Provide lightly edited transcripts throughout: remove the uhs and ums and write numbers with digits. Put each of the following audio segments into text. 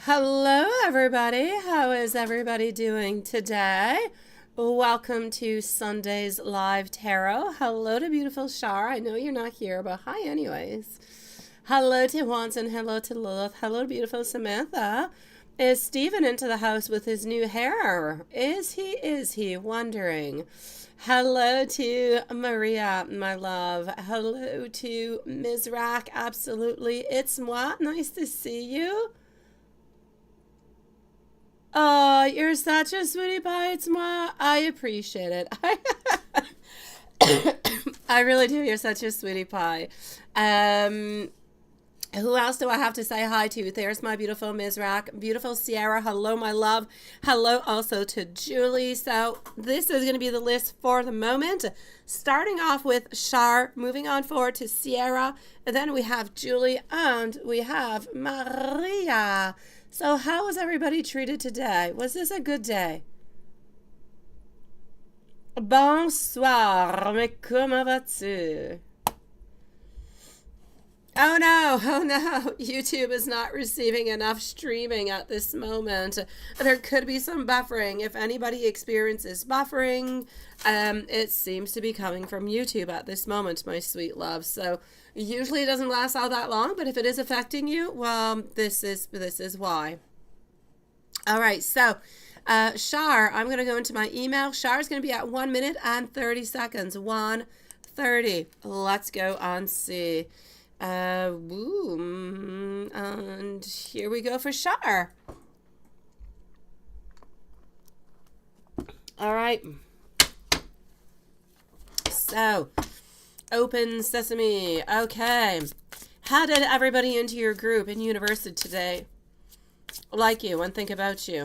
Hello, everybody. How is everybody doing today? Welcome to Sunday's live tarot. Hello to beautiful Shar. I know you're not here, but hi, anyways. Hello to Wanson. Hello to Lilith. Hello to beautiful Samantha. Is Stephen into the house with his new hair? Is he? Wondering. Hello to Maria, my love. Hello to Ms. Rack. Absolutely. It's moi. Nice to see you. Oh, you're such a sweetie pie. It's moi. I appreciate it. I really do. You're such a sweetie pie. Um, who else do I have to say hi to? There's my beautiful Ms. Rack. Beautiful Sierra. Hello, my love. Hello also to Julie. So this is going to be the list for the moment. Starting off with Shar, moving on forward to Sierra. And then we have Julie and we have Maria. So how was everybody treated today? Was this a good day? Bonsoir, mais comment vas-tu? Oh no, YouTube is not receiving enough streaming at this moment. There could be some buffering. If anybody experiences buffering, it seems to be coming from YouTube at this moment, my sweet love. So usually it doesn't last all that long, but if it is affecting you, well, this is why. All right, so Shar, I'm going to go into my email. Shar is going to be at 1 minute and 30 seconds. 1:30. Let's go and see. And here we go for Shar. All right. So, open sesame. Okay. How did everybody into your group in university today like you and think about you?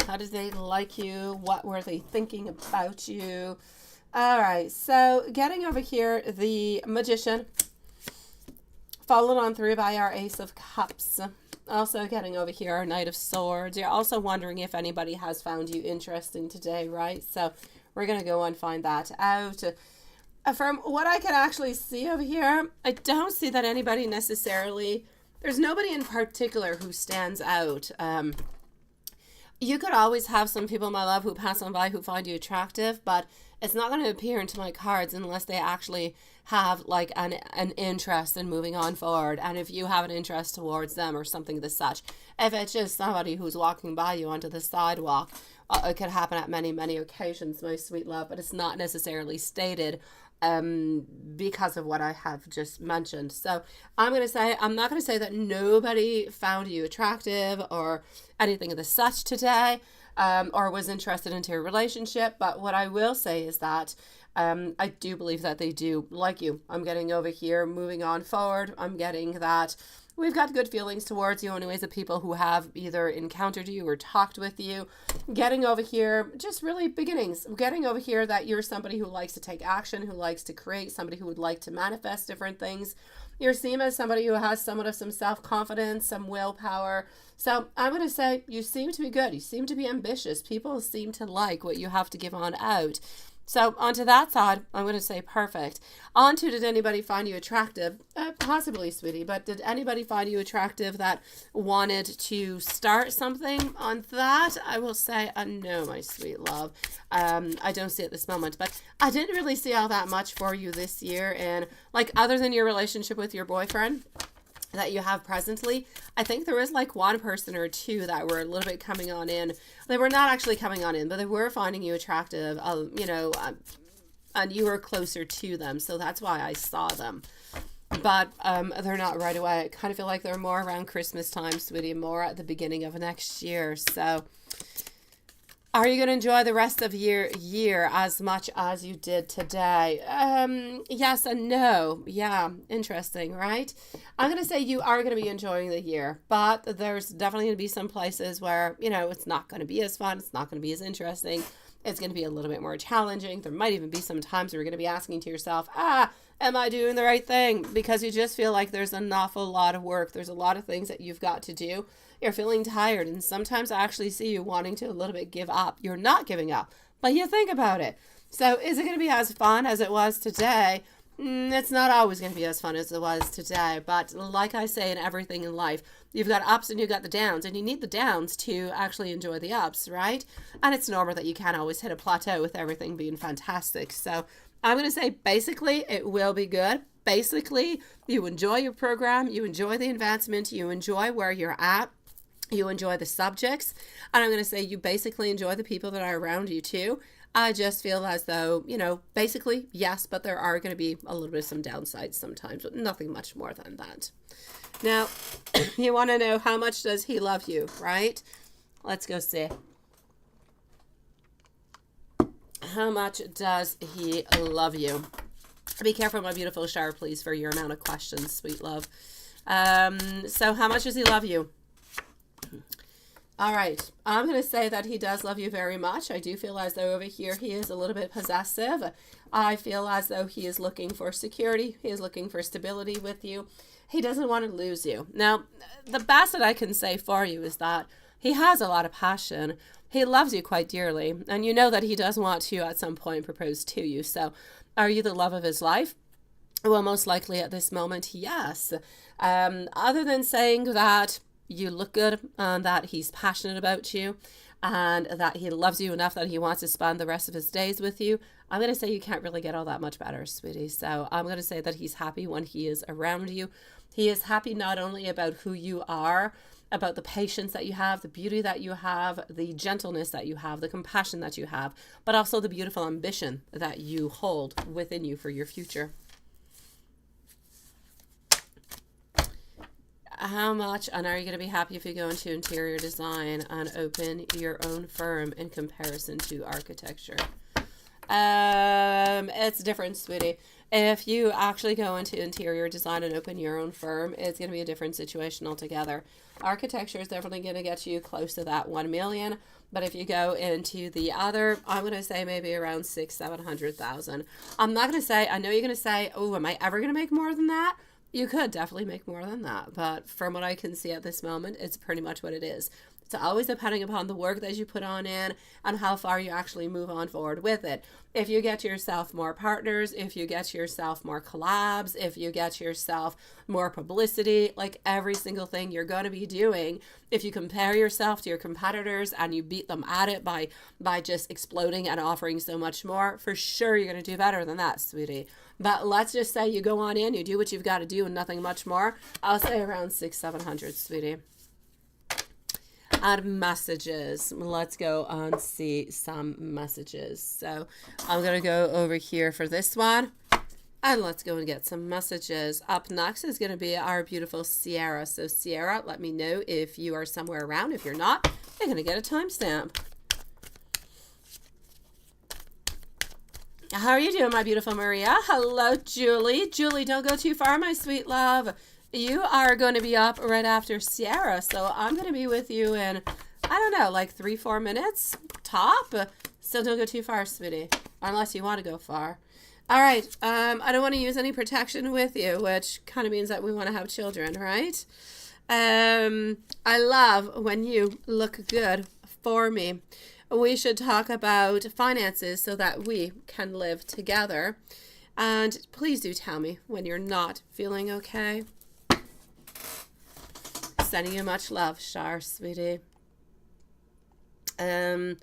How did they like you? What were they thinking about you? All right, so getting over here, the Magician, followed on through by our Ace of Cups. Also getting over here, our Knight of Swords. You're also wondering if anybody has found you interesting today, right? So we're going to go and find that out. From what I can actually see over here, I don't see that anybody necessarily, there's nobody in particular who stands out. You could always have some people, my love, who pass on by who find you attractive, but it's not going to appear into my cards unless they actually have like an interest in moving on forward. And if you have an interest towards them or something of the such, if it's just somebody who's walking by you onto the sidewalk, it could happen at many, many occasions, my sweet love, but it's not necessarily stated because of what I have just mentioned. So I'm not going to say that nobody found you attractive or anything of the such today, or was interested into a relationship. But what I will say is that I do believe that they do like you. I'm getting over here, moving on forward. I'm getting that we've got good feelings towards you anyways, the people who have either encountered you or talked with you. Getting over here, just really beginnings. Getting over here that you're somebody who likes to take action, who likes to create, somebody who would like to manifest different things. You're seen as somebody who has somewhat of some self-confidence, some willpower. So I'm going to say you seem to be good. You seem to be ambitious. People seem to like what you have to give on out. So onto that side, I'm going to say perfect. Onto, did anybody find you attractive? Possibly, sweetie, but did anybody find you attractive that wanted to start something? On that, I will say no, my sweet love. I don't see it this moment, but I didn't really see all that much for you this year. And like, other than your relationship with your boyfriend that you have presently, I think there was like one person or two that were a little bit coming on in. They were not actually coming on in, but they were finding you attractive, and you were closer to them. So that's why I saw them. But they're not right away. I kind of feel like they're more around Christmas time, sweetie, more at the beginning of next year. So are you going to enjoy the rest of your year as much as you did today? Yes and no. Yeah, interesting, right? I'm going to say you are going to be enjoying the year, but there's definitely going to be some places where, it's not going to be as fun. It's not going to be as interesting. It's going to be a little bit more challenging. There might even be some times where you're going to be asking to yourself, am I doing the right thing? Because you just feel like there's an awful lot of work. There's a lot of things that you've got to do. You're feeling tired, and sometimes I actually see you wanting to a little bit give up. You're not giving up, but you think about it. So is it going to be as fun as it was today? It's not always going to be as fun as it was today. But like I say in everything in life, you've got ups and you've got the downs, and you need the downs to actually enjoy the ups, right? And it's normal that you can't always hit a plateau with everything being fantastic. So I'm going to say basically it will be good. Basically, you enjoy your program, you enjoy the advancement, you enjoy where you're at, you enjoy the subjects, and I'm going to say you basically enjoy the people that are around you too. I just feel as though, you know, basically, yes, but there are going to be a little bit of some downsides sometimes, but nothing much more than that. Now, you want to know how much does he love you, right? Let's go see. How much does he love you? Be careful, my beautiful star, please, for your amount of questions, sweet love. So how much does he love you? All right. I'm going to say that he does love you very much. I do feel as though over here he is a little bit possessive. I feel as though he is looking for security. He is looking for stability with you. He doesn't want to lose you. Now, the best that I can say for you is that he has a lot of passion. He loves you quite dearly. And you know that he does want to at some point propose to you. So are you the love of his life? Well, most likely at this moment, yes. Other than saying that you look good and that he's passionate about you and that he loves you enough that he wants to spend the rest of his days with you, I'm going to say you can't really get all that much better, sweetie. So I'm going to say that he's happy when he is around you. He is happy not only about who you are, about the patience that you have, the beauty that you have, the gentleness that you have, the compassion that you have, but also the beautiful ambition that you hold within you for your future. How much, and are you going to be happy if you go into interior design and open your own firm in comparison to architecture? It's different, sweetie. If you actually go into interior design and open your own firm, it's going to be a different situation altogether. Architecture is definitely going to get you close to that 1 million. But if you go into the other, I'm going to say maybe around 600,000-700,000. I'm not going to say, I know you're going to say, oh, am I ever going to make more than that? You could definitely make more than that, but from what I can see at this moment, it's pretty much what it is. It's always depending upon the work that you put on in and how far you actually move on forward with it. If you get yourself more partners, if you get yourself more collabs, if you get yourself more publicity, like every single thing you're going to be doing, if you compare yourself to your competitors and you beat them at it by just exploding and offering so much more, for sure you're going to do better than that, sweetie. But let's just say you go on in, you do what you've got to do and nothing much more. I'll say around 600-700, sweetie. And messages. Let's go and see some messages. So I'm going to go over here for this one. And let's go and get some messages. Up next is going to be our beautiful Sierra. So Sierra, let me know if you are somewhere around. If you're not, you're going to get a timestamp. How are you doing, my beautiful Maria? Hello, Julie. Julie, don't go too far, my sweet love. You are going to be up right after Sierra, so I'm going to be with you in, I don't know, like 3-4 minutes top. So don't go too far, sweetie, unless you want to go far. All right, I don't want to use any protection with you, which kind of means that we want to have children, right? I love when you look good for me. We should talk about finances so that we can live together. And please do tell me when you're not feeling okay. Sending you much love, Shar, sweetie. Let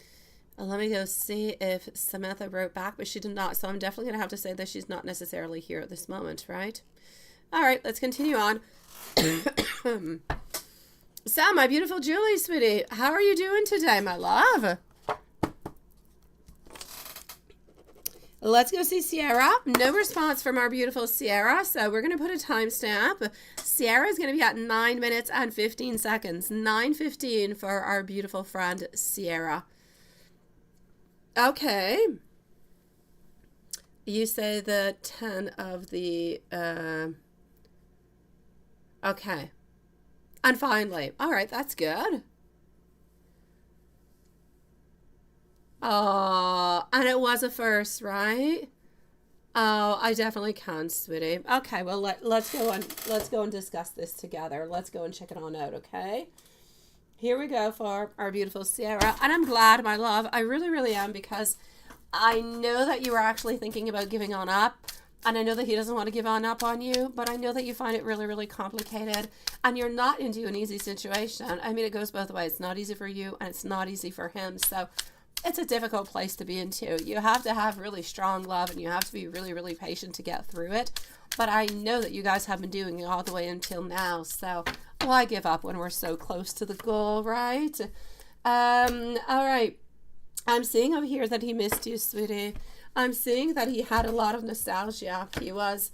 me go see if Samantha wrote back, but she did not. So I'm definitely going to have to say that she's not necessarily here at this moment, right? All right, let's continue on. So, my beautiful Julie, sweetie, how are you doing today, my love? Let's go see Sierra. No response from our beautiful Sierra, so we're going to put a timestamp. Sierra is going to be at 9 minutes and 15 seconds. 9:15 for our beautiful friend Sierra. Okay. You say the 10 of the... Okay. And finally. All right, that's good. Oh, and it was a first, right? Oh, I definitely can, sweetie. Okay, well let's go and discuss this together. Let's go and check it on out, okay? Here we go for our beautiful Sierra. And I'm glad, my love. I really, really am, because I know that you were actually thinking about giving on up. And I know that he doesn't want to give up on you, but I know that you find it really, really complicated. And you're not into an easy situation. I mean, it goes both ways. It's not easy for you and it's not easy for him. So it's a difficult place to be into. You have to have really strong love and you have to be really, really patient to get through it. But I know that you guys have been doing it all the way until now. So why give up when we're so close to the goal, right? All right. I'm seeing over here that he missed you, sweetie. I'm seeing that he had a lot of nostalgia. He was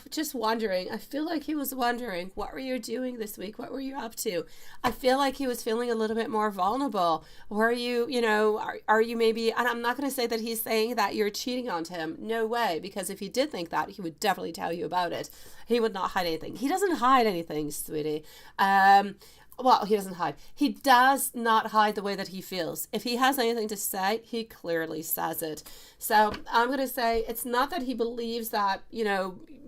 just wondering. I feel like he was wondering, what were you doing this week? What were you up to? I feel like he was feeling a little bit more vulnerable. Were you, are you maybe, and I'm not going to say that he's saying that you're cheating on him. No way. Because if he did think that, he would definitely tell you about it. He would not hide anything. He doesn't hide anything, sweetie. Well, he doesn't hide. He does not hide the way that he feels. If he has anything to say, he clearly says it. So I'm going to say it's not that he believes that,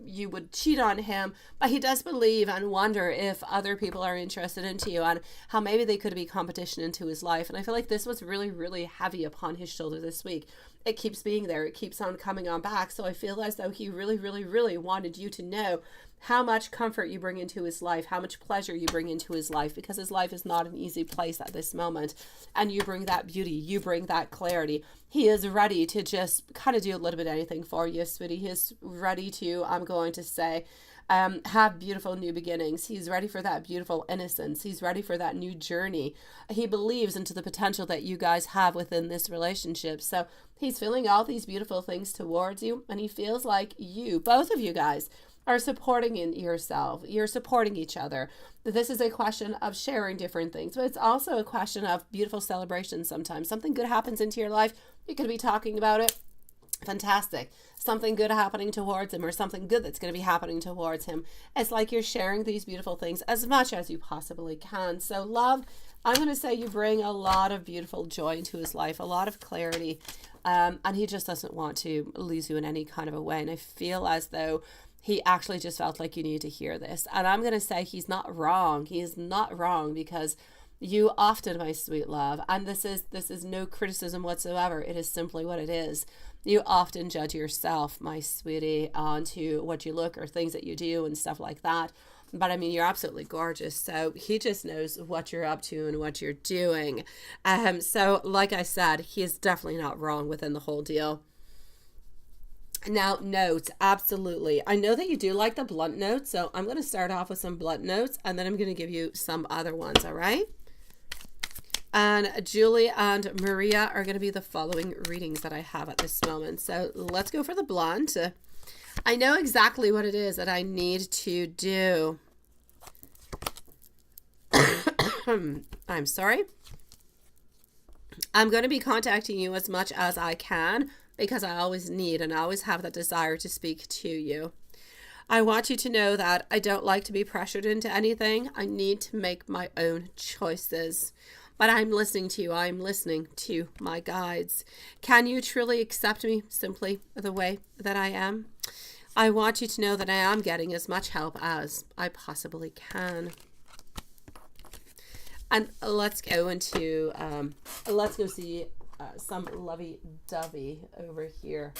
you would cheat on him, but he does believe and wonder if other people are interested into you and how maybe they could be competition into his life. And I feel like this was really, really heavy upon his shoulder this week. It keeps being there. It keeps on coming on back. So I feel as though he really, really, really wanted you to know how much comfort you bring into his life, how much pleasure you bring into his life, because his life is not an easy place at this moment. And you bring that beauty, you bring that clarity. He is ready to just kind of do a little bit of anything for you, sweetie. He is ready to, I'm going to say, have beautiful new beginnings. He's ready for that beautiful innocence. He's ready for that new journey. He believes into the potential that you guys have within this relationship. So he's feeling all these beautiful things towards you, and he feels like you, both of you guys, are supporting in yourself. You're supporting each other. This is a question of sharing different things, but it's also a question of beautiful celebrations sometimes. Something good happens into your life. You could be talking about it. Fantastic. Something good happening towards him or something good that's going to be happening towards him. It's like you're sharing these beautiful things as much as you possibly can. So love, I'm going to say you bring a lot of beautiful joy into his life, a lot of clarity, and he just doesn't want to lose you in any kind of a way. And I feel as though he actually just felt like you needed to hear this. And I'm going to say he's not wrong. He is not wrong, because you often, my sweet love, and this is no criticism whatsoever. It is simply what it is. You often judge yourself, my sweetie, onto what you look or things that you do and stuff like that. But I mean, you're absolutely gorgeous. So he just knows what you're up to and what you're doing. So like I said, he is definitely not wrong within the whole deal. Now, notes, absolutely. I know that you do like the blunt notes, so I'm going to start off with some blunt notes, and then I'm going to give you some other ones, all right? And Julie and Maria are going to be the following readings that I have at this moment. So let's go for the blunt. I know exactly what it is that I need to do. I'm sorry. I'm going to be contacting you as much as I can, because I always need and I always have that desire to speak to you. I want you to know that I don't like to be pressured into anything. I need to make my own choices. But I'm listening to you. I'm listening to my guides. Can you truly accept me simply the way that I am? I want you to know that I am getting as much help as I possibly can. And let's go into, let's go see some lovey-dovey over here.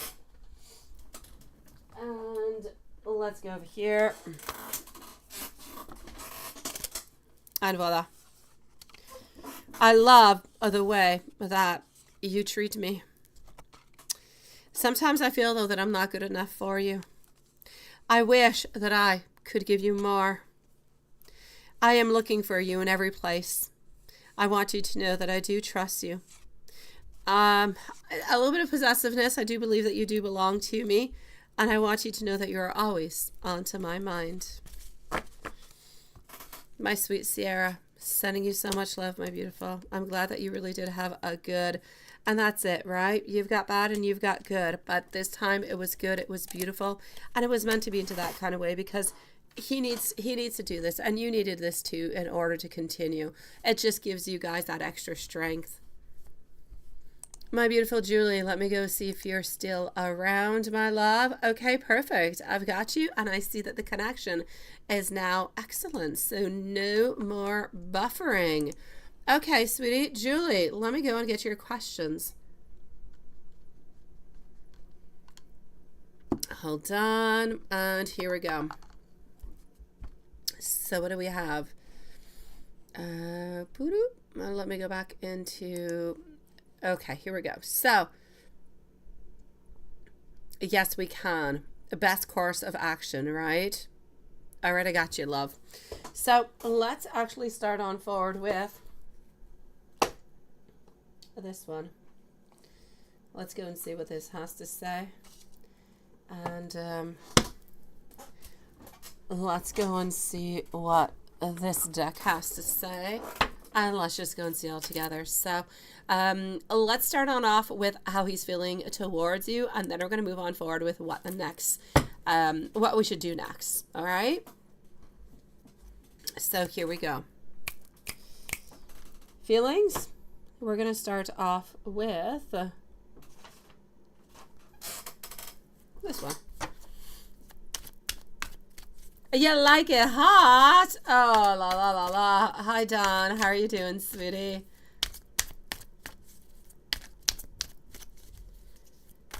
And let's go over here. And voila. I love the way that you treat me. Sometimes I feel, though, that I'm not good enough for you. I wish that I could give you more. I am looking for you in every place. I want you to know that I do trust you. A little bit of possessiveness. I do believe that you do belong to me. And I want you to know that you are always onto my mind. My sweet Sierra, sending you so much love, my beautiful. I'm glad that you really did have a good, and that's it, right? You've got bad and you've got good. But this time it was good. It was beautiful. And it was meant to be into that kind of way, because he needs to do this, and you needed this too in order to continue. It just gives you guys that extra strength. My beautiful Julie, let me go see if you're still around, my love. Okay, perfect. I've got you, and I see that the connection is now excellent. So no more buffering. Okay, sweetie. Julie, let me go and get your questions. Hold on. And here we go. So what do we have? Let me go back into... Okay, here we go. So, yes, we can. The best course of action, right? All right, I got you, love. So let's actually start on forward with this one. Let's go and see what this has to say. And let's go and see what this deck has to say. And let's just go and see it all together. So let's start on off with how he's feeling towards you. And then we're going to move on forward with what the next, what we should do next. All right. So here we go. Feelings. We're going to start off with this one. You like it hot? Oh, la, la, la, la. Hi, Dawn. How are you doing, sweetie?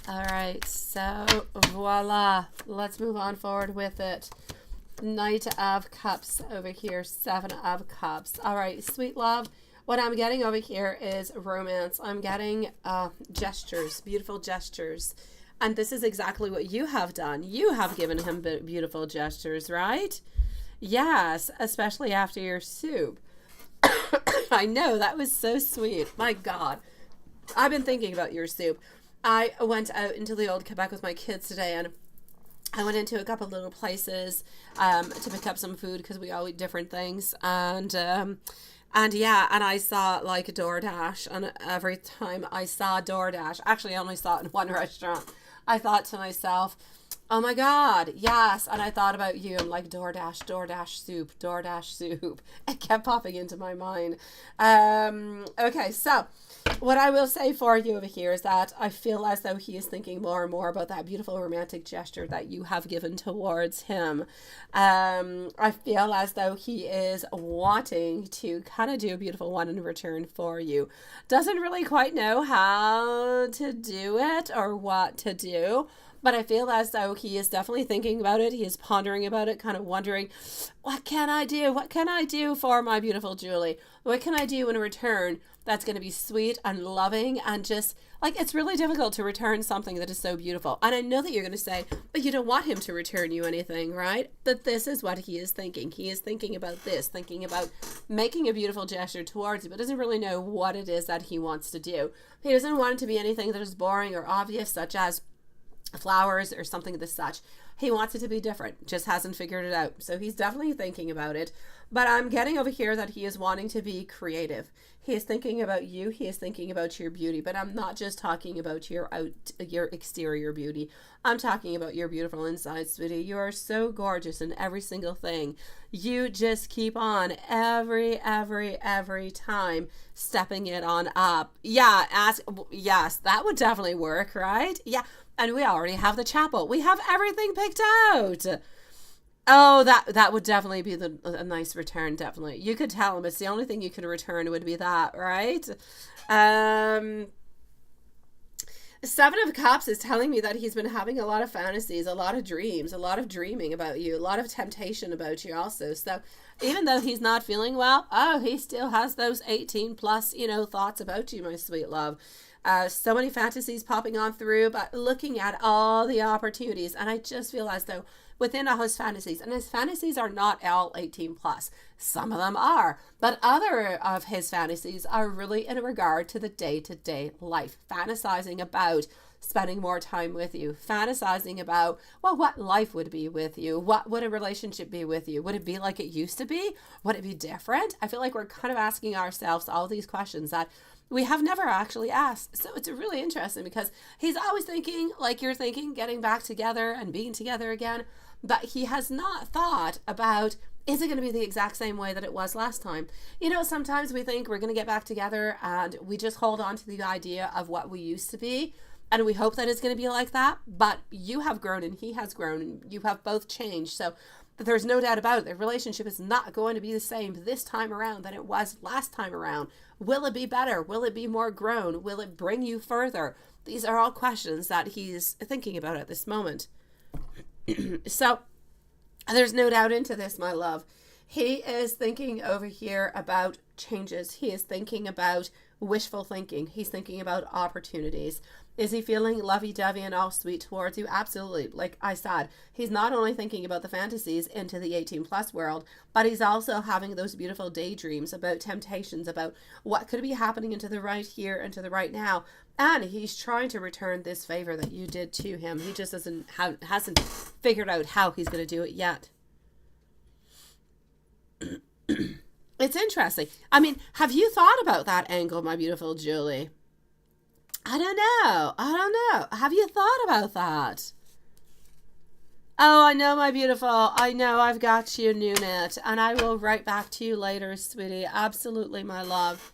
All right. So, voila. Let's move on forward with it. Knight of Cups over here. 7 of Cups. All right, sweet love. What I'm getting over here is romance. I'm getting gestures, beautiful gestures. And this is exactly what you have done. You have given him beautiful gestures, right? Yes, especially after your soup. I know, that was so sweet. My God. I've been thinking about your soup. I went out into the old Quebec with my kids today, and I went into a couple of little places to pick up some food because we all eat different things. And yeah, and I saw like DoorDash, and every time I saw DoorDash, actually I only saw it in one restaurant, I thought to myself, oh my God, yes. And I thought about you. I'm like, DoorDash, DoorDash soup, DoorDash soup. It kept popping into my mind. Okay, so what I will say for you over here is that I feel as though he is thinking more and more about that beautiful romantic gesture that you have given towards him. I feel as though he is wanting to kind of do a beautiful one in return for you. Doesn't really quite know how to do it or what to do, but I feel as though he is definitely thinking about it. He is pondering about it, kind of wondering, what can I do? What can I do for my beautiful Julie? What can I do in return that's going to be sweet and loving and just, like, it's really difficult to return something that is so beautiful. And I know that you're going to say, but you don't want him to return you anything, right? But this is what he is thinking. He is thinking about this, thinking about making a beautiful gesture towards you, but doesn't really know what it is that he wants to do. He doesn't want it to be anything that is boring or obvious, such as flowers or something of this such. He wants it to be different, just hasn't figured it out. So he's definitely thinking about it. But I'm getting over here that he is wanting to be creative. He is thinking about you. He is thinking about your beauty. But I'm not just talking about your exterior beauty. I'm talking about your beautiful inside, sweetie. You are so gorgeous in every single thing. You just keep on every time stepping it on up. Yeah, yes, that would definitely work, right? Yeah. And we already have the chapel. We have everything picked out. Oh, that would definitely be a nice return, definitely. You could tell him it's the only thing you could return would be that, right? 7 of Cups is telling me that he's been having a lot of fantasies, a lot of dreams, a lot of dreaming about you, a lot of temptation about you also. So even though he's not feeling well, he still has those 18 plus, thoughts about you, my sweet love. So many fantasies popping on through, but looking at all the opportunities. And I just feel as though within all his fantasies, and his fantasies are not all 18 plus. Some of them are, but other of his fantasies are really in regard to the day-to-day life, fantasizing about spending more time with you, fantasizing about, well, what life would be with you. What would a relationship be with you? Would it be like it used to be? Would it be different? I feel like we're kind of asking ourselves all these questions that we have never actually asked. So it's really interesting because he's always thinking like you're thinking, getting back together and being together again. But he has not thought about, is it going to be the exact same way that it was last time? Sometimes we think we're going to get back together and we just hold on to the idea of what we used to be. And we hope that it's going to be like that. But you have grown and he has grown and you have both changed. So there's no doubt about it. The relationship is not going to be the same this time around than it was last time around. Will it be better? Will it be more grown? Will it bring you further? These are all questions that he's thinking about at this moment. So there's no doubt into this, my love. He is thinking over here about changes. He is thinking about wishful thinking. He's thinking about opportunities. Is he feeling lovey-dovey and all sweet towards you? Absolutely. Like I said, he's not only thinking about the fantasies into the 18 plus world, but he's also having those beautiful daydreams about temptations, about what could be happening into the right here and to the right now. And he's trying to return this favor that you did to him. He just hasn't figured out how he's going to do it yet. It's interesting. I mean, have you thought about that angle, my beautiful Julie? I don't know. Have you thought about that? Oh, I know, my beautiful. I know, I've got you, Noonet. And I will write back to you later, sweetie. Absolutely, my love.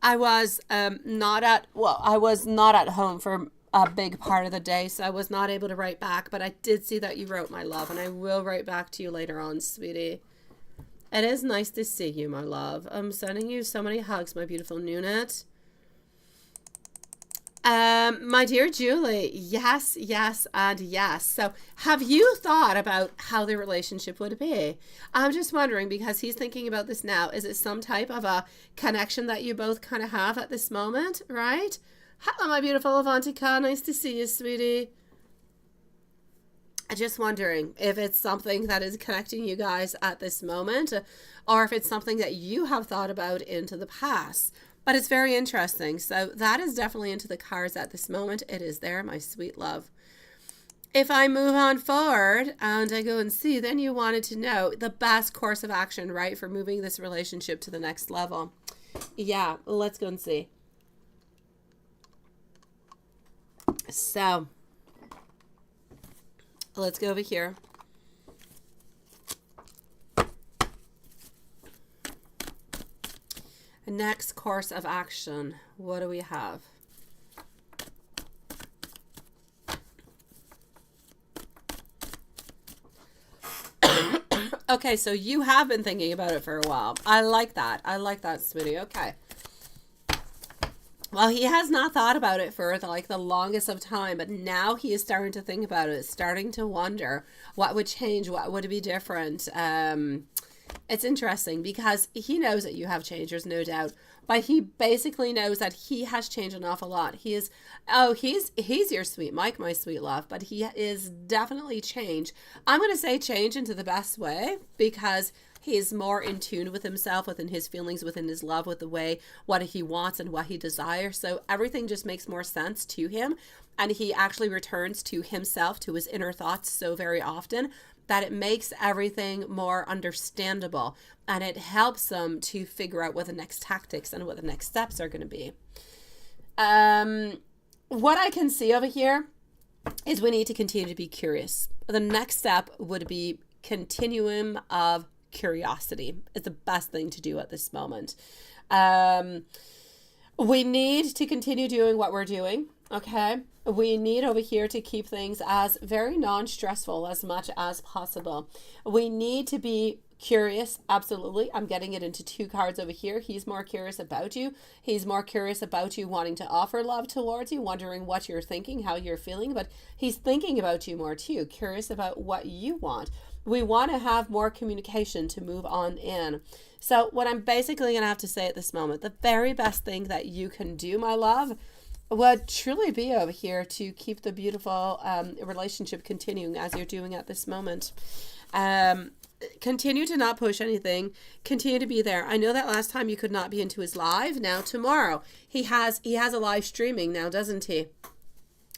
I was not at home for a big part of the day, so I was not able to write back. But I did see that you wrote, my love, and I will write back to you later on, sweetie. It is nice to see you, my love. I'm sending you so many hugs, my beautiful Noonet. My dear Julie, yes, and yes. So have you thought about how the relationship would be? I'm just wondering, because he's thinking about this now. Is it some type of a connection that you both kind of have at this moment, right? Hello, my beautiful Avantika. Nice to see you, sweetie. Just wondering if it's something that is connecting you guys at this moment, or if it's something that you have thought about into the past. But it's very interesting. So that is definitely into the cards at this moment. It is there, my sweet love. If I move on forward and I go and see, then you wanted to know the best course of action, right, for moving this relationship to the next level. Yeah, let's go and see. So let's go over here. Next course of action. What do we have? Okay, so you have been thinking about it for a while. I like that. I like that, sweetie. Okay. Well, he has not thought about it for like the longest of time, but now he is starting to think about it, starting to wonder what would change, what would be different. It's interesting because he knows that you have changed, there's no doubt, but he basically knows that he has changed an awful lot. He's your sweet Mike, my sweet love, but he is definitely changed. I'm going to say change into the best way, because he is more in tune with himself, within his feelings, within his love, with the way, what he wants and what he desires. So everything just makes more sense to him. And he actually returns to himself, to his inner thoughts so very often, that it makes everything more understandable. And it helps them to figure out what the next tactics and what the next steps are going to be. What I can see over here is we need to continue to be curious. The next step would be continuum of curiosity. It's the best thing to do at this moment. We need to continue doing what we're doing. Okay. We need over here to keep things as very non-stressful as much as possible. We need to be curious. Absolutely. I'm getting it into two cards over here. He's more curious about you. He's more curious about you, wanting to offer love towards you, wondering what you're thinking, how you're feeling, but he's thinking about you more too, curious about what you want. We want to have more communication to move on in. So what I'm basically going to have to say at this moment, the very best thing that you can do, my love, would truly be over here to keep the beautiful relationship continuing as you're doing at this moment. Continue to not push anything. Continue to be there. I know that last time you could not be into his live. Now tomorrow he has a live streaming now, doesn't he?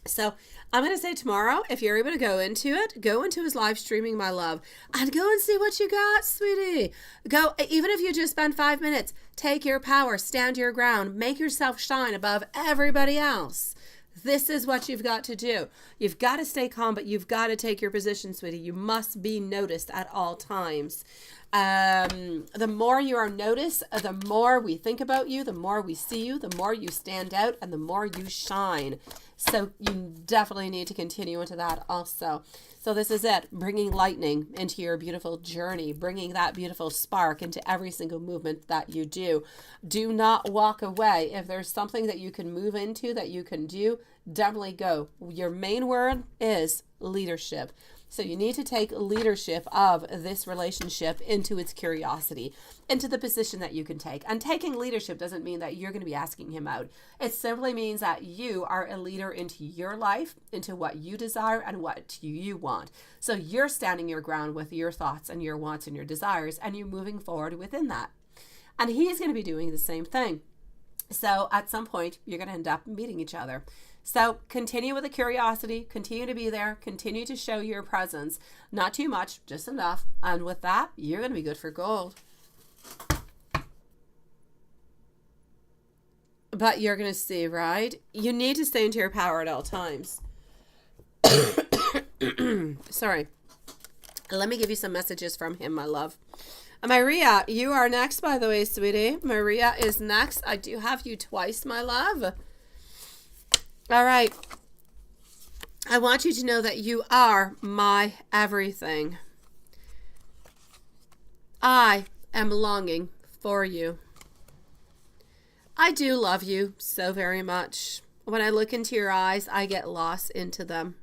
So I'm going to say tomorrow, if you're able to go into it, go into his live streaming, my love, and go and see what you got, sweetie. Go, even if you just spend 5 minutes, take your power, stand your ground, make yourself shine above everybody else. This is what you've got to do. You've got to stay calm, but you've got to take your position, sweetie. You must be noticed at all times. The more you are noticed, the more we think about you, the more we see you, the more you stand out, and the more you shine. So you definitely need to continue into that also. So this is it, bringing lightning into your beautiful journey, bringing that beautiful spark into every single movement that you do. Do not walk away. If there's something that you can move into, that you can do definitely go. Your main word is leadership. So you need to take leadership of this relationship into its curiosity, into the position that you can take. And taking leadership doesn't mean that you're going to be asking him out. It simply means that you are a leader into your life, into what you desire and what you want. So you're standing your ground with your thoughts and your wants and your desires, and you're moving forward within that. And he is going to be doing the same thing. So at some point, you're going to end up meeting each other. So continue with the curiosity, continue to be there, continue to show your presence. Not too much, just enough. And with that, you're going to be good for gold. But you're going to see, right? You need to stay into your power at all times. Sorry. Let me give you some messages from him, my love. Maria, you are next, by the way, sweetie. Maria is next. I do have you twice, my love. All right. I want you to know that you are my everything. I am longing for you. I do love you so very much. When I look into your eyes, I get lost into them.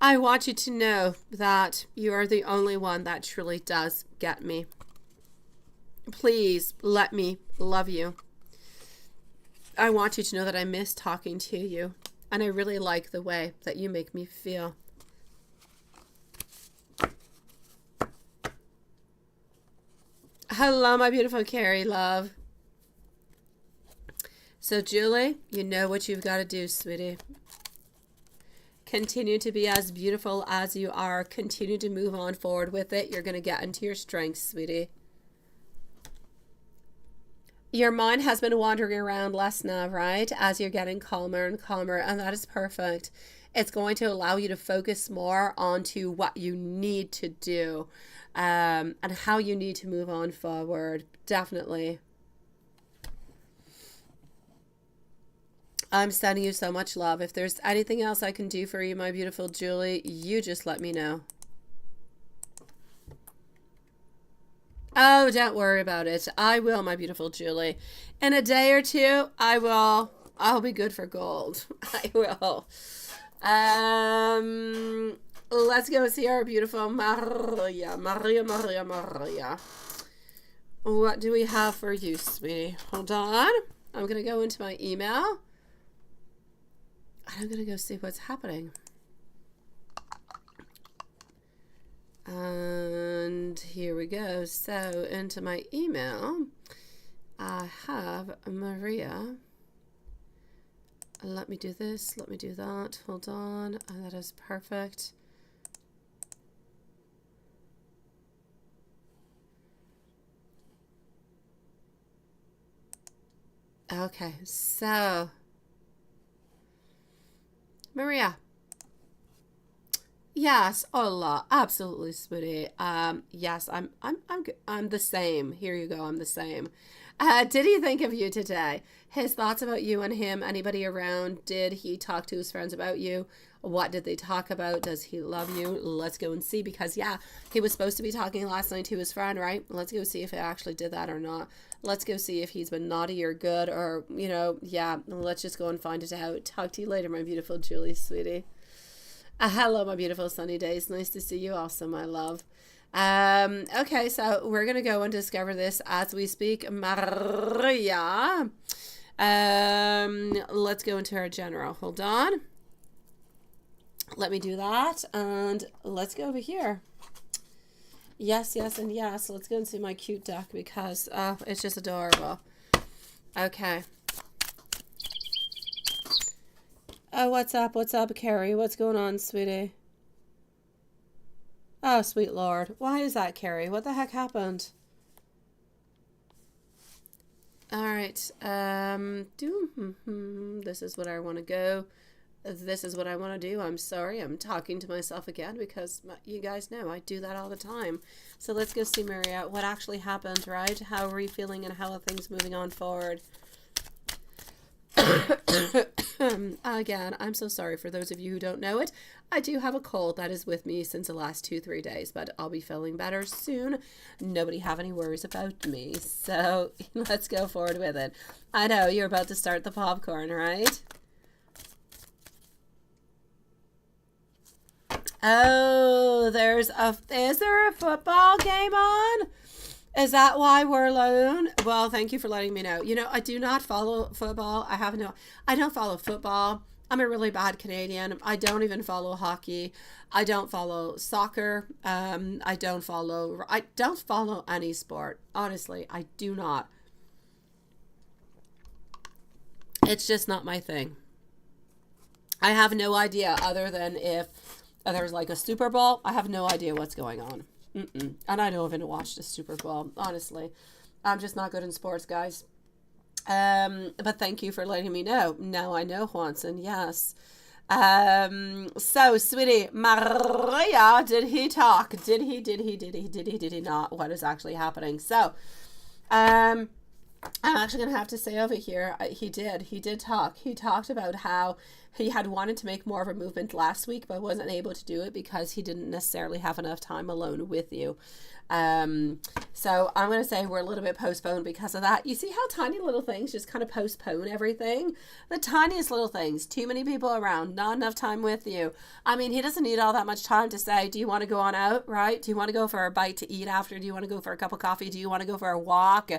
I want you to know that you are the only one that truly does get me. Please let me love you. I want you to know that I miss talking to you, and I really like the way that you make me feel. Hello, my beautiful Carrie, love. So, Julie, you know what you've got to do, sweetie. Continue to be as beautiful as you are. Continue to move on forward with it. You're going to get into your strengths, sweetie. Your mind has been wandering around less now, right? As you're getting calmer and calmer, and that is perfect. It's going to allow you to focus more onto what you need to do, and how you need to move on forward. Definitely. I'm sending you so much love. If there's anything else I can do for you, my beautiful Julie, you just let me know. Oh, don't worry about it. I will, my beautiful Julie. In a day or two, I'll be good for gold. I will. Let's go see our beautiful Maria. Maria. What do we have for you, sweetie? Hold on. I'm going to go into my email. I'm going to go see what's happening. And here we go. So into my email, I have Maria. Let me do this. Let me do that. Hold on. Oh, that is perfect. Okay. So Maria. Yes, Allah, absolutely, sweetie. Yes, I'm the same. Here you go. I'm the same. Did he think of you today? His thoughts about you and him, anybody around? Did he talk to his friends about you? What did they talk about? Does he love you? Let's go and see, because yeah, he was supposed to be talking last night to his friend, right? Let's go see if he actually did that or not. Let's go see if he's been naughty or good, or, you know, yeah, let's just go and find it out. Talk to you later, my beautiful Julie, sweetie. Hello, my beautiful sunny days. Nice to see you also, my love. Okay, so we're going to go and discover this as we speak. Maria. Let's go into our general. Hold on. Let me do that. And let's go over here. Yes, and yes. Let's go and see my cute duck, because it's just adorable. Okay. Oh, what's up? What's up, Carrie? What's going on, sweetie? Oh, sweet Lord. Why is that, Carrie? What the heck happened? All right. This is what I want to go. This is what I want to do. I'm sorry. I'm talking to myself again, because you guys know I do that all the time. So let's go see Maria. What actually happened, right? How are you feeling, and how are things moving on forward? Again, I'm so sorry for those of you who don't know it. I do have a cold that is with me since the last 2-3 days, but I'll be feeling better soon. Nobody have any worries about me. So let's go forward with it. I know you're about to start the popcorn, right? Oh, is there a football game on? Is that why we're alone? Well, thank you for letting me know. You know, I do not follow football. I don't follow football. I'm a really bad Canadian. I don't even follow hockey. I don't follow soccer. I don't follow any sport. Honestly, I do not. It's just not my thing. I have no idea other than if there's like a Super Bowl. I have no idea what's going on. And I don't even watch the Super Bowl, honestly. I'm just not good in sports, guys. But thank you for letting me know. Now I know, Juanson, yes. So, sweetie, Maria, did he talk? Did he not? What is actually happening? So, I'm actually going to have to say over here, he did talk. He talked about how he had wanted to make more of a movement last week, but wasn't able to do it because he didn't necessarily have enough time alone with you. So I'm going to say we're a little bit postponed because of that. You see how tiny little things just kind of postpone everything? The tiniest little things. Too many people around, not enough time with you. I mean, he doesn't need all that much time to say, do you want to go on out, right? Do you want to go for a bite to eat after? Do you want to go for a cup of coffee? Do you want to go for a walk?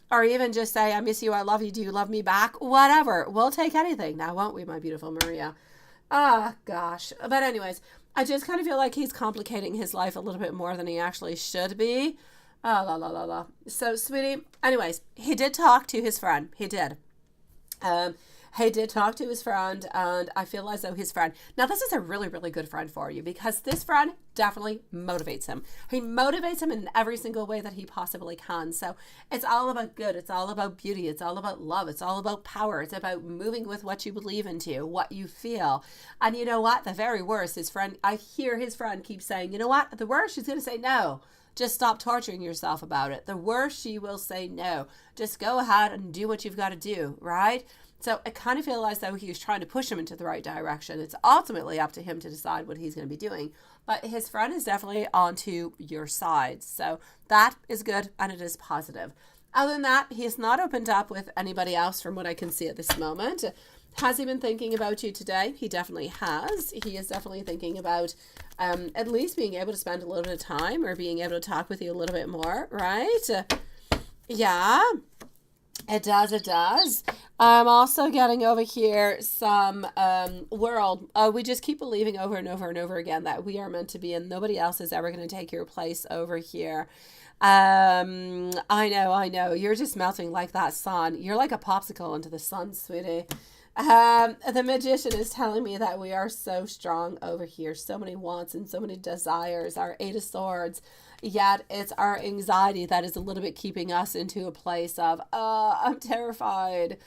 Or even just say, I miss you, I love you, do you love me back? Whatever. We'll take anything now, won't we, my beautiful Maria? Ah, gosh. But anyways, I just kind of feel like he's complicating his life a little bit more than he actually should be. Ah, la, la, la, la. So, sweetie, anyways, he did talk to his friend. He did. He did talk to his friend, and I feel as though his friend... Now, this is a really, really good friend for you because this friend definitely motivates him. He motivates him in every single way that he possibly can. So it's all about good. It's all about beauty. It's all about love. It's all about power. It's about moving with what you believe into, what you feel. And you know what? The very worst, I hear his friend keep saying, you know what? The worst, she's going to say no. Just stop torturing yourself about it. The worst, she will say no. Just go ahead and do what you've got to do, right? So I kind of feel as though he was trying to push him into the right direction. It's ultimately up to him to decide what he's going to be doing. But his friend is definitely onto your side. So that is good and it is positive. Other than that, he's not opened up with anybody else from what I can see at this moment. Has he been thinking about you today? He definitely has. He is definitely thinking about at least being able to spend a little bit of time or being able to talk with you a little bit more, right? Yeah. It does, it does. I'm also getting over here some world. We just keep believing over and over and over again that we are meant to be and nobody else is ever going to take your place over here. I know. You're just melting like that sun. You're like a popsicle into the sun, sweetie. The magician is telling me that we are so strong over here. So many wants and so many desires. Our Eight of Swords. Yet it's our anxiety that is a little bit keeping us into a place of, I'm terrified.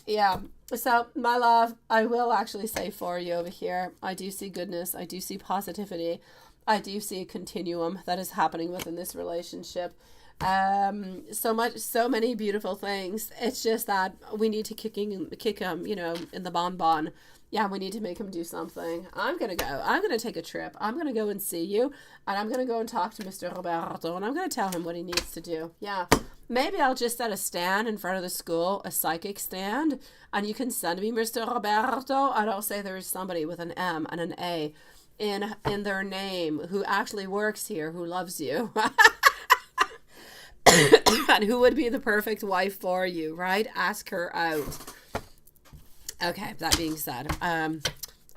Yeah. So, my love, I will actually say for you over here, I do see goodness. I do see positivity. I do see a continuum that is happening within this relationship. So many beautiful things. It's just that we need to kick him, in the bonbon. Yeah, we need to make him do something. I'm going to go. I'm going to take a trip. I'm going to go and see you. And I'm going to go and talk to Mr. Roberto. And I'm going to tell him what he needs to do. Yeah. Maybe I'll just set a stand in front of the school, a psychic stand. And you can send me Mr. Roberto. And I'll say there is somebody with an M and an A in their name who actually works here, who loves you. And who would be the perfect wife for you, right? Ask her out. Okay, that being said, I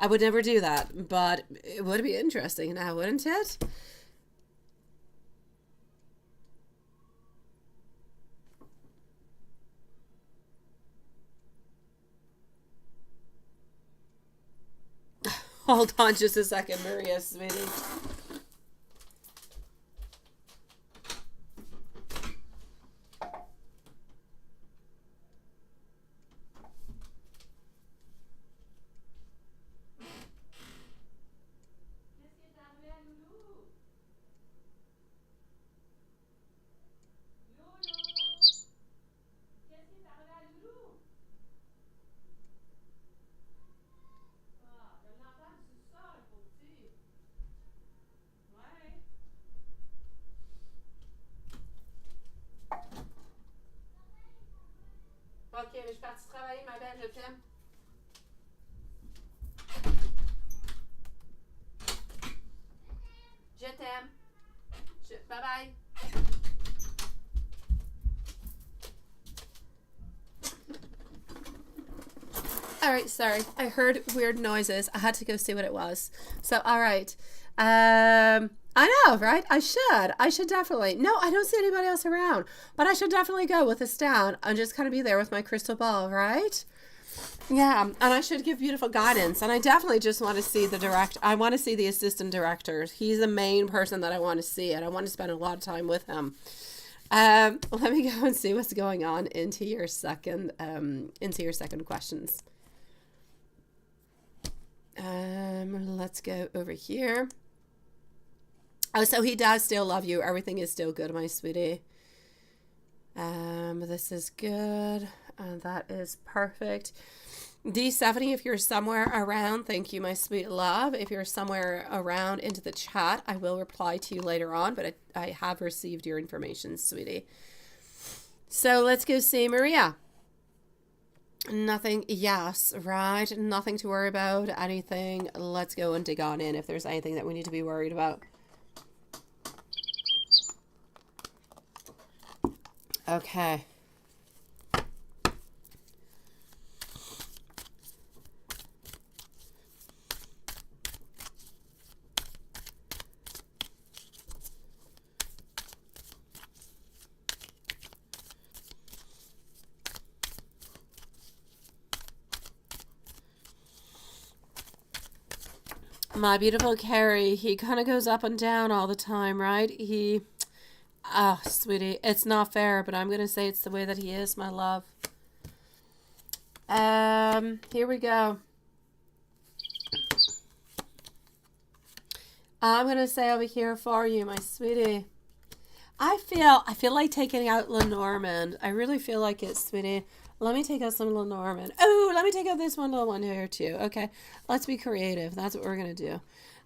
would never do that, but it would be interesting now, wouldn't it? Hold on just a second, Maria, sweetie. Ok, mais je suis partie travailler, ma belle, je t'aime. sorry. I heard weird noises. I had to go see what it was. So, all right. I know, right? I should definitely. No, I don't see anybody else around, but I should definitely go with this down and just kind of be there with my crystal ball, right? Yeah, and I should give beautiful guidance. And I definitely just want to see I want to see the assistant director. He's the main person that I want to see, and I want to spend a lot of time with him. Let me go and see what's going on into your second questions. Let's go over here. Oh, so he does still love you. Everything is still good, my sweetie. This is good. That is perfect. D70, if you're somewhere around, thank you, my sweet love. If you're somewhere around into the chat, I will reply to you later on, but I have received your information, sweetie. So let's go see Maria. Nothing, yes, right? Nothing to worry about, anything. Let's go and dig on in if there's anything that we need to be worried about. Okay. My beautiful Carrie, he kind of goes up and down all the time, right? Oh, sweetie, it's not fair, but I'm going to say it's the way that he is, my love. Here we go. I'm going to say over here for you, my sweetie. I feel like taking out Lenormand. I really feel like it, sweetie. Let me take out some Lenormand. Oh, let me take out this little one here too. Okay, let's be creative. That's what we're going to do.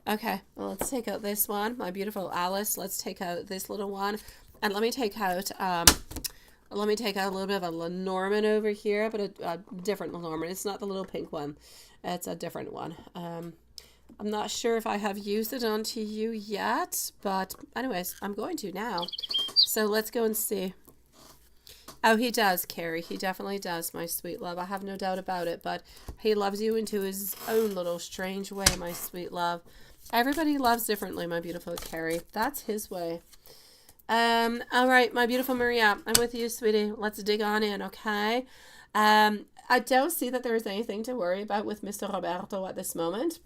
Okay, well, let's take out this one, my beautiful Alice. Let's take out this little one. And let me take out a little bit of a Lenormand over here, but a different Lenormand. It's not the little pink one. It's a different one. I'm not sure if I have used it onto you yet, but anyways, I'm going to now. So let's go and see. Oh, he does, Carrie. He definitely does, my sweet love. I have no doubt about it, but he loves you into his own little strange way, my sweet love. Everybody loves differently, my beautiful Carrie. That's his way. All right, my beautiful Maria, I'm with you, sweetie. Let's dig on in, okay? I don't see that there is anything to worry about with Mr. Roberto at this moment.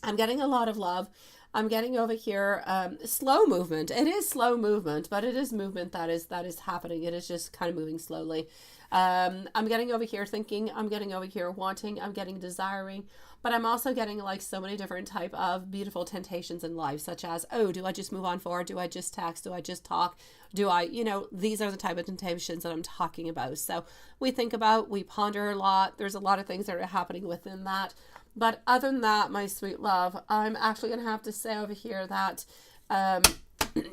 I'm getting a lot of love. I'm getting over here slow movement. It is slow movement, but it is movement that is happening. It is just kind of moving slowly. I'm getting over here thinking. I'm getting over here wanting. I'm getting desiring. But I'm also getting like so many different type of beautiful temptations in life, such as, oh, do I just move on forward? Do I just text? Do I just talk? Do I, these are the type of temptations that I'm talking about. So we think about, we ponder a lot. There's a lot of things that are happening within that. But other than that, my sweet love, I'm actually going to have to say over here that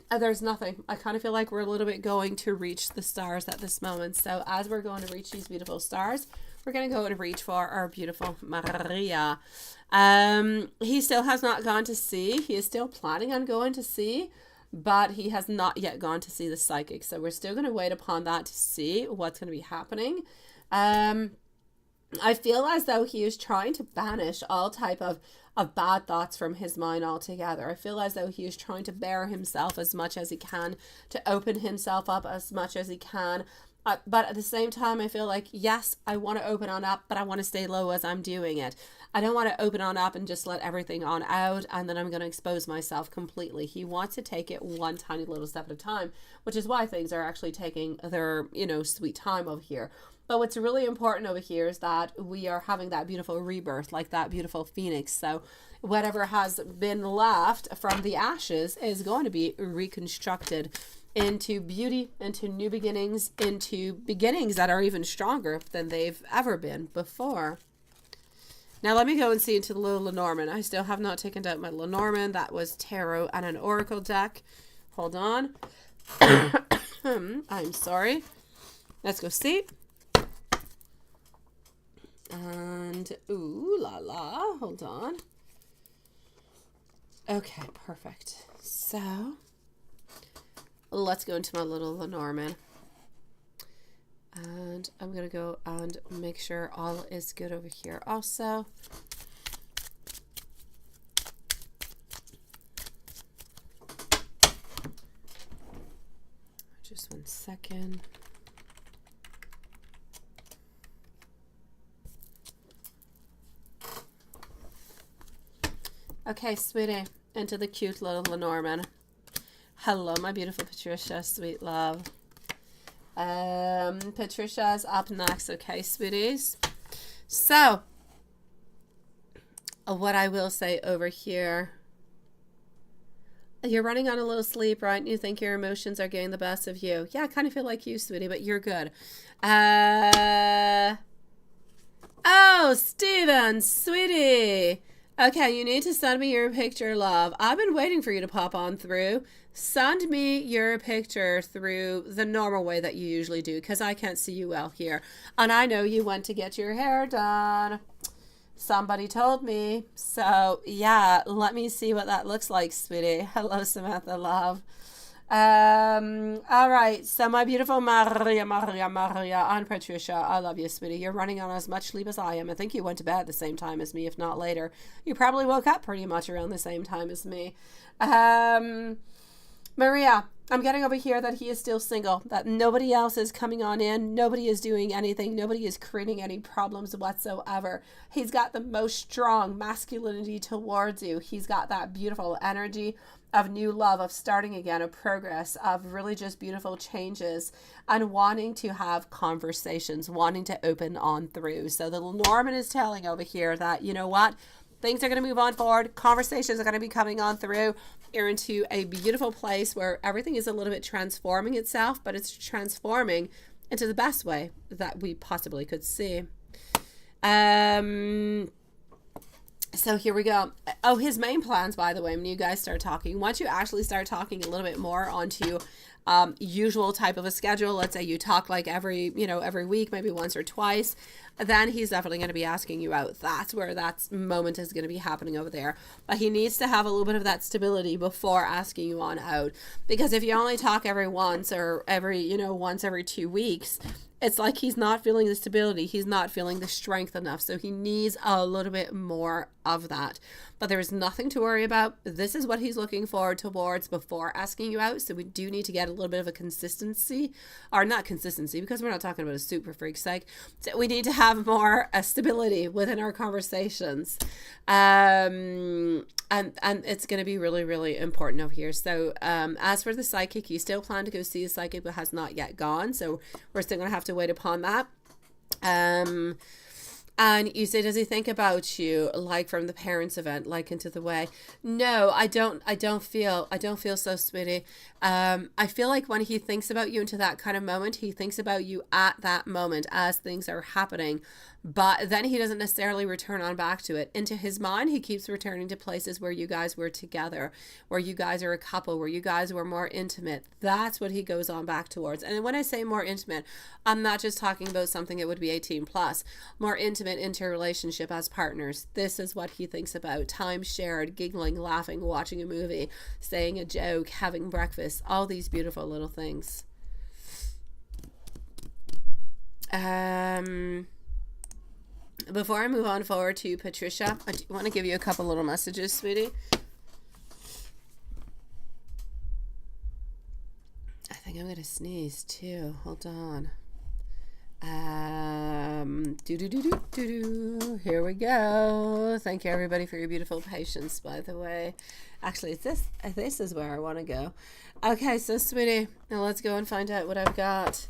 there's nothing. I kind of feel like we're a little bit going to reach the stars at this moment. So as we're going to reach these beautiful stars, we're going to go and reach for our beautiful Maria. He still has not gone to sea. He is still planning on going to sea, but he has not yet gone to see the psychic. So we're still going to wait upon that to see what's going to be happening. I feel as though he is trying to banish all type of bad thoughts from his mind altogether. I feel as though he is trying to bear himself as much as he can, to open himself up as much as he can. But at the same time, I feel like, yes, I want to open on up, but I want to stay low as I'm doing it. I don't want to open on up and just let everything on out, and then I'm going to expose myself completely. He wants to take it one tiny little step at a time, which is why things are actually taking their, sweet time over here. But what's really important over here is that we are having that beautiful rebirth, like that beautiful phoenix. So whatever has been left from the ashes is going to be reconstructed into beauty, into new beginnings, into beginnings that are even stronger than they've ever been before. Now let me go and see into the little Lenormand. I still have not taken out my Lenormand. That was tarot and an oracle deck. Hold on. I'm sorry. Let's go see. And ooh la la, hold on. Okay, perfect. So let's go into my little Lenormand. And I'm going to go and make sure all is good over here also. Just 1 second. Okay, sweetie, into the cute little Lenormand. Hello, my beautiful Patricia, sweet love. Patricia's up next, okay, sweeties? So, what I will say over here, you're running on a little sleep, right? You think your emotions are getting the best of you. Yeah, I kind of feel like you, sweetie, but you're good. Oh, Steven, sweetie. Okay, you need to send me your picture, love. I've been waiting for you to pop on through. Send me your picture through the normal way that you usually do, because I can't see you well here. And I know you went to get your hair done. Somebody told me. So, yeah, let me see what that looks like, sweetie. Hello, Samantha, love. All right, so my beautiful Maria and Patricia, I love you, sweetie. You're running on as much sleep as I am. I think you went to bed at the same time as me, if not later. You probably woke up pretty much around the same time as me. Maria, I'm getting over here that he is still single, that nobody else is coming on in, nobody is doing anything, nobody is creating any problems whatsoever. He's got the most strong masculinity towards you. He's got that beautiful energy of new love, of starting again, of progress, of really just beautiful changes, and wanting to have conversations, wanting to open on through. So the Lenormand is telling over here that, you know what, things are going to move on forward. Conversations are going to be coming on through. You're into a beautiful place where everything is a little bit transforming itself, but it's transforming into the best way that we possibly could see. So here we go. Oh, his main plans, by the way, when you guys start talking, once you actually start talking a little bit more onto usual type of a schedule, let's say you talk like every week, maybe once or twice, then he's definitely going to be asking you out. That's where that moment is going to be happening over there. But he needs to have a little bit of that stability before asking you on out. Because if you only talk every once or once every 2 weeks, it's like he's not feeling the stability. He's not feeling the strength enough. So he needs a little bit more of that. But there is nothing to worry about. This is what he's looking forward towards before asking you out. So we do need to get a little bit of a consistency, or not consistency, because we're not talking about a super freak's sake. So we need to have more stability within our conversations. And it's going to be really, really important over here. So as for the psychic, you still plan to go see the psychic, but has not yet gone. So we're still going to have to wait upon that. And you say, does he think about you like from the parents' event, like into the way? No, I don't feel so, sweetie. I feel like when he thinks about you into that kind of moment, he thinks about you at that moment as things are happening. But then he doesn't necessarily return on back to it. Into his mind, he keeps returning to places where you guys were together, where you guys are a couple, where you guys were more intimate. That's what he goes on back towards. And when I say more intimate, I'm not just talking about something that would be 18 plus, more intimate interrelationship as partners. This is what he thinks about. Time shared, giggling, laughing, watching a movie, saying a joke, having breakfast, all these beautiful little things. Before I move on forward to Patricia, I do want to give you a couple little messages, sweetie. I think I'm going to sneeze too. Hold on. Here we go. Thank you, everybody, for your beautiful patience, by the way. Actually, it's this is where I want to go. Okay, so, sweetie, now let's go and find out what I've got.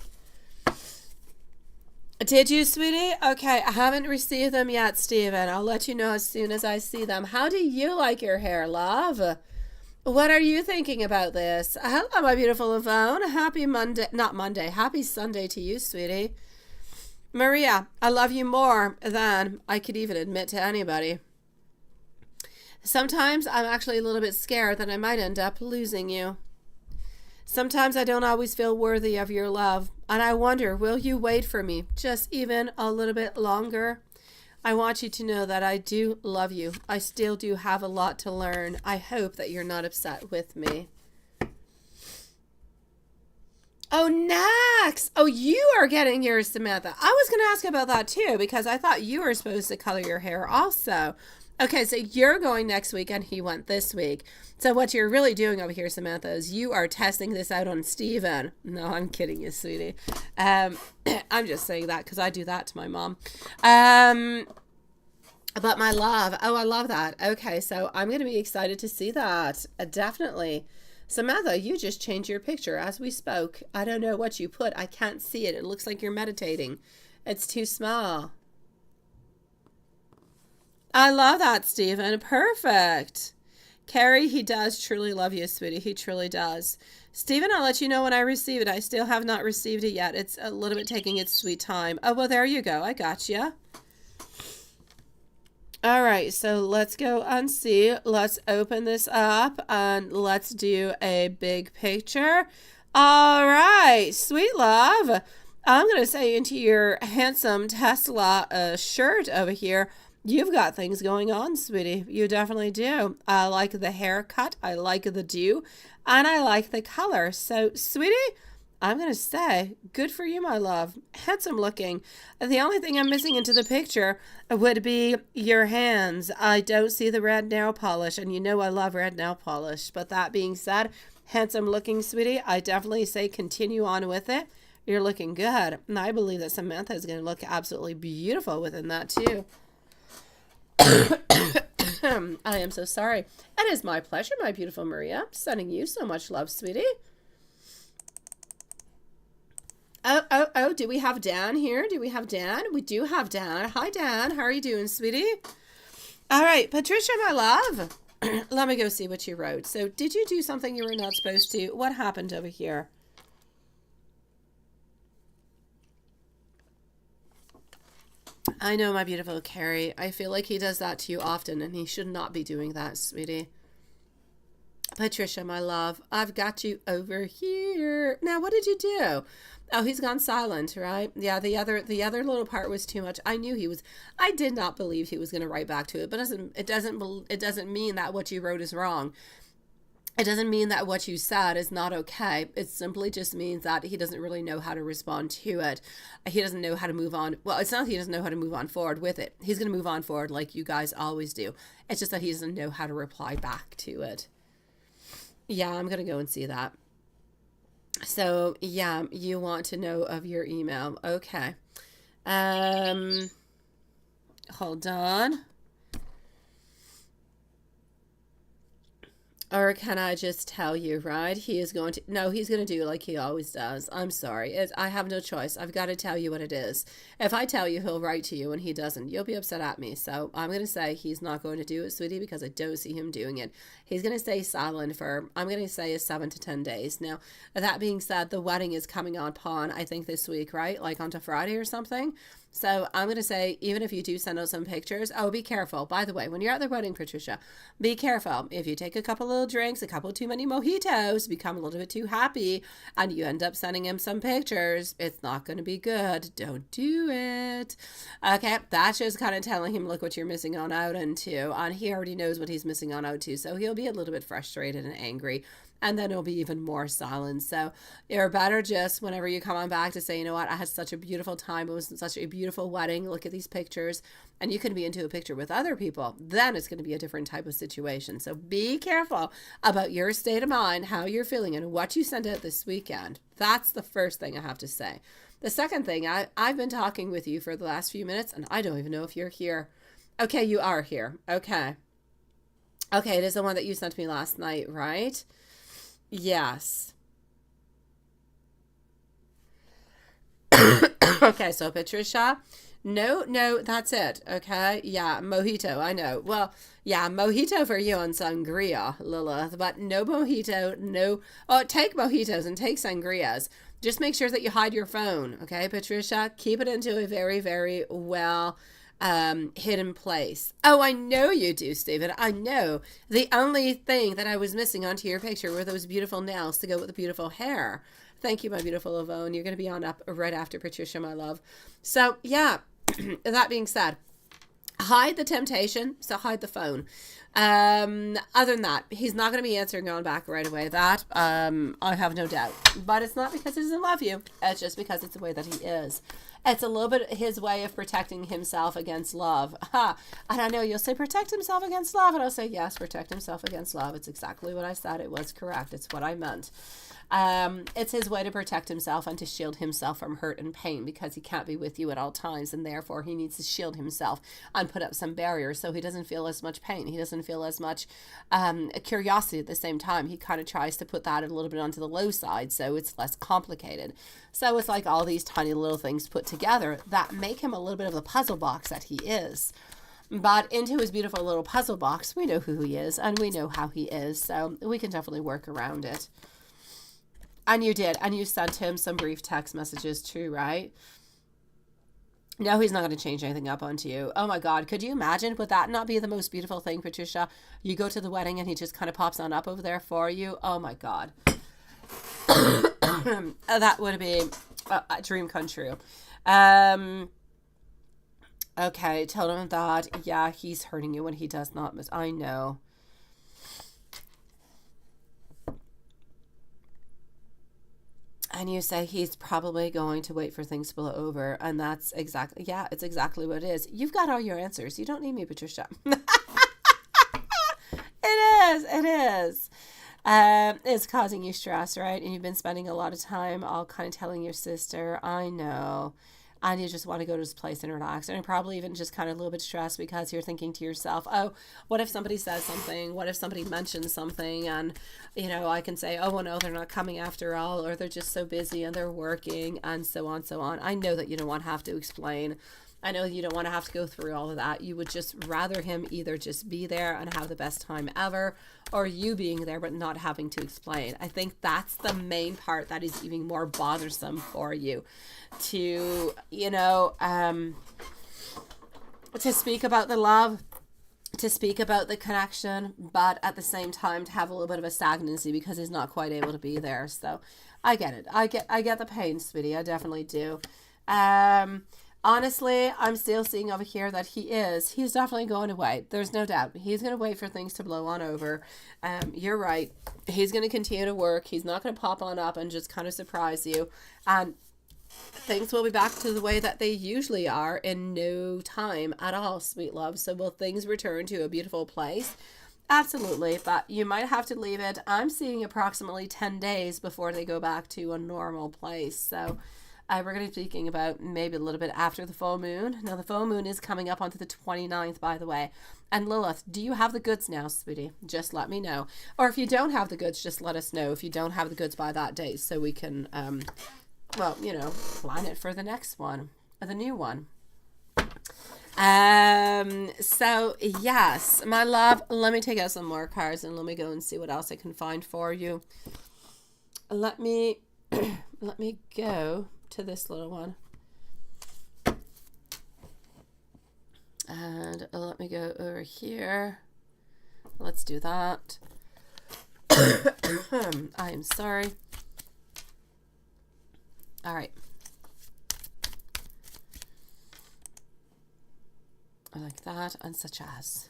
Did you, sweetie? Okay, I haven't received them yet, Stephen. I'll let you know as soon as I see them. How do you like your hair, love? What are you thinking about this? Hello, my beautiful Yvonne. Happy Monday, not Monday, happy Sunday to you, sweetie. Maria, I love you more than I could even admit to anybody. Sometimes I'm actually a little bit scared that I might end up losing you. Sometimes I don't always feel worthy of your love, and I wonder, will you wait for me just even a little bit longer? I want you to know that I do love you. I still do have a lot to learn. I hope that you're not upset with me. Oh, next. Oh, you are getting yours, Samantha. I was going to ask about that too because I thought you were supposed to color your hair also. Okay, so you're going next week and he went this week. So what you're really doing over here, Samantha, is you are testing this out on Steven. No, I'm kidding you, sweetie. I'm just saying that because I do that to my mom. But my love, oh, I love that. Okay, so I'm going to be excited to see that. Definitely. Samantha, you just changed your picture as we spoke. I don't know what you put. I can't see it. It looks like you're meditating. It's too small. I love that, Stephen. Perfect. Carrie, he does truly love you, sweetie. He truly does. Stephen, I'll let you know when I receive it. I still have not received it yet. It's a little bit taking its sweet time. Oh, well, there you go. I got you. All right, so let's go and see. Let's open this up and let's do a big picture. All right, sweet love. I'm going to say into your handsome Tesla shirt over here, you've got things going on, sweetie. You definitely do. I like the haircut. I like the do. And I like the color. So, sweetie, I'm going to say, good for you, my love. Handsome looking. The only thing I'm missing into the picture would be your hands. I don't see the red nail polish, and you know I love red nail polish. But that being said, handsome looking, sweetie, I definitely say continue on with it. You're looking good. And I believe that Samantha is going to look absolutely beautiful within that, too. I am so sorry. It is my pleasure, my beautiful Maria. Sending you so much love, sweetie. Oh, do we have Dan here? Do we have Dan? We do have Dan. Hi, Dan. How are you doing, sweetie? All right, Patricia, my love. Let me go see what you wrote. So, did you do something you were not supposed to? What happened over here? I know, my beautiful Carrie. I feel like he does that to you often, and he should not be doing that, sweetie. Patricia, my love, I've got you over here. Now, what did you do? Oh, he's gone silent, right? Yeah, the other little part was too much. I knew he was. I did not believe he was going to write back to it, but it doesn't mean that what you wrote is wrong. It doesn't mean that what you said is not okay. It simply just means that he doesn't really know how to respond to it. He doesn't know how to move on. Well, it's not that he doesn't know how to move on forward with it. He's going to move on forward like you guys always do. It's just that he doesn't know how to reply back to it. Yeah, I'm going to go and see that. So, yeah, you want to know of your email. Okay. Hold on. Or can I just tell you, right? He is going to, no, he's going to do like he always does. I'm sorry. I have no choice. I've got to tell you what it is. If I tell you, he'll write to you and he doesn't. You'll be upset at me. So I'm going to say he's not going to do it, sweetie, because I don't see him doing it. He's going to stay silent for, I'm going to say 7 to 10 days. Now, that being said, the wedding is coming upon, I think this week, right? Like onto Friday or something. So I'm going to say, even if you do send out some pictures, oh, be careful. By the way, when you're at the wedding, Patricia, be careful. If you take a couple little drinks, a couple too many mojitos, become a little bit too happy, and you end up sending him some pictures, it's not going to be good. Don't do it. Okay, that's just kind of telling him, look what you're missing on out into. And he already knows what he's missing on out to. So he'll be a little bit frustrated and angry. And then it'll be even more silence. So you're better just whenever you come on back to say, you know what, I had such a beautiful time. It was such a beautiful wedding. Look at these pictures. And you can be into a picture with other people. Then it's going to be a different type of situation. So be careful about your state of mind, how you're feeling, and what you send out this weekend. That's the first thing I have to say. The second thing, I've been talking with you for the last few minutes, and I don't even know if you're here. Okay, you are here. Okay. Okay, it is the one that you sent me last night, right? Yes. Okay, so Patricia, no, that's it. Okay, yeah, mojito, I know. Well, yeah, mojito for you on sangria, Lilith, but no mojito, no. Oh, take mojitos and take sangrias. Just make sure that you hide your phone, okay, Patricia? Keep it into a very, very well hidden place. Oh, I know you do, Stephen. I know. The only thing that I was missing onto your picture were those beautiful nails to go with the beautiful hair. Thank you, my beautiful Yvonne. You're going to be on up right after Patricia, my love. So, yeah, that being said, Hide the temptation, so hide the phone. Other than that, he's not going to be answering on back right away. That, I have no doubt. But it's not because he doesn't love you. It's just because it's the way that he is. It's a little bit his way of protecting himself against love. Ha! And I know you'll say, protect himself against love. And I'll say, yes, protect himself against love. It's exactly what I said. It was correct. It's what I meant. It's his way to protect himself and to shield himself from hurt and pain, because he can't be with you at all times, and therefore he needs to shield himself and put up some barriers so he doesn't feel as much pain. He doesn't feel as much curiosity at the same time. He kind of tries to put that a little bit onto the low side so it's less complicated. So it's like all these tiny little things put together that make him a little bit of a puzzle box that he is. But into his beautiful little puzzle box, we know who he is and we know how he is, so we can definitely work around it. And you did. And you sent him some brief text messages too, right? No, he's not going to change anything up onto you. Oh my God. Could you imagine? Would that not be the most beautiful thing, Patricia? You go to the wedding and he just kind of pops on up over there for you. Oh my God. That would be a dream come true. Okay. Tell him that. Yeah, he's hurting you when he does not. I know. And you say he's probably going to wait for things to blow over. And that's exactly, yeah, it's exactly what it is. You've got all your answers. You don't need me, Patricia. It is. It's causing you stress, right? And you've been spending a lot of time all kind of telling your sister, I know. And you just want to go to this place and relax. And you're probably even just kind of a little bit stressed because you're thinking to yourself, oh, what if somebody says something? What if somebody mentions something? And, you know, I can say, oh, well, no, they're not coming after all, or they're just so busy and they're working, and so on, so on. I know that you don't want to have to explain. I know you don't want to have to go through all of that. You would just rather him either just be there and have the best time ever, or you being there but not having to explain. I think that's the main part that is even more bothersome for you. To, you know, to speak about the love, to speak about the connection, but at the same time to have a little bit of a stagnancy because he's not quite able to be there. So I get it. I get the pain, sweetie. I definitely do. Honestly, I'm still seeing over here that he's definitely going to wait. There's no doubt. He's going to wait for things to blow on over. You're right. He's going to continue to work. He's not going to pop on up and just kind of surprise you. And things will be back to the way that they usually are in no time at all, sweet love. So will things return to a beautiful place? Absolutely. But you might have to leave it. I'm seeing approximately 10 days before they go back to a normal place. So we're going to be speaking about maybe a little bit after the full moon. Now, the full moon is coming up onto the 29th, by the way. And Lilith, do you have the goods now, sweetie? Just let me know. Or if you don't have the goods, just let us know if you don't have the goods by that date so we can, well, you know, plan it for the next one, or the new one. So, yes, my love, let me take out some more cards and let me go and see what else I can find for you. Let me go to this little one, and let me go over here. Let's do that. I am sorry. All right. Like that, and such as.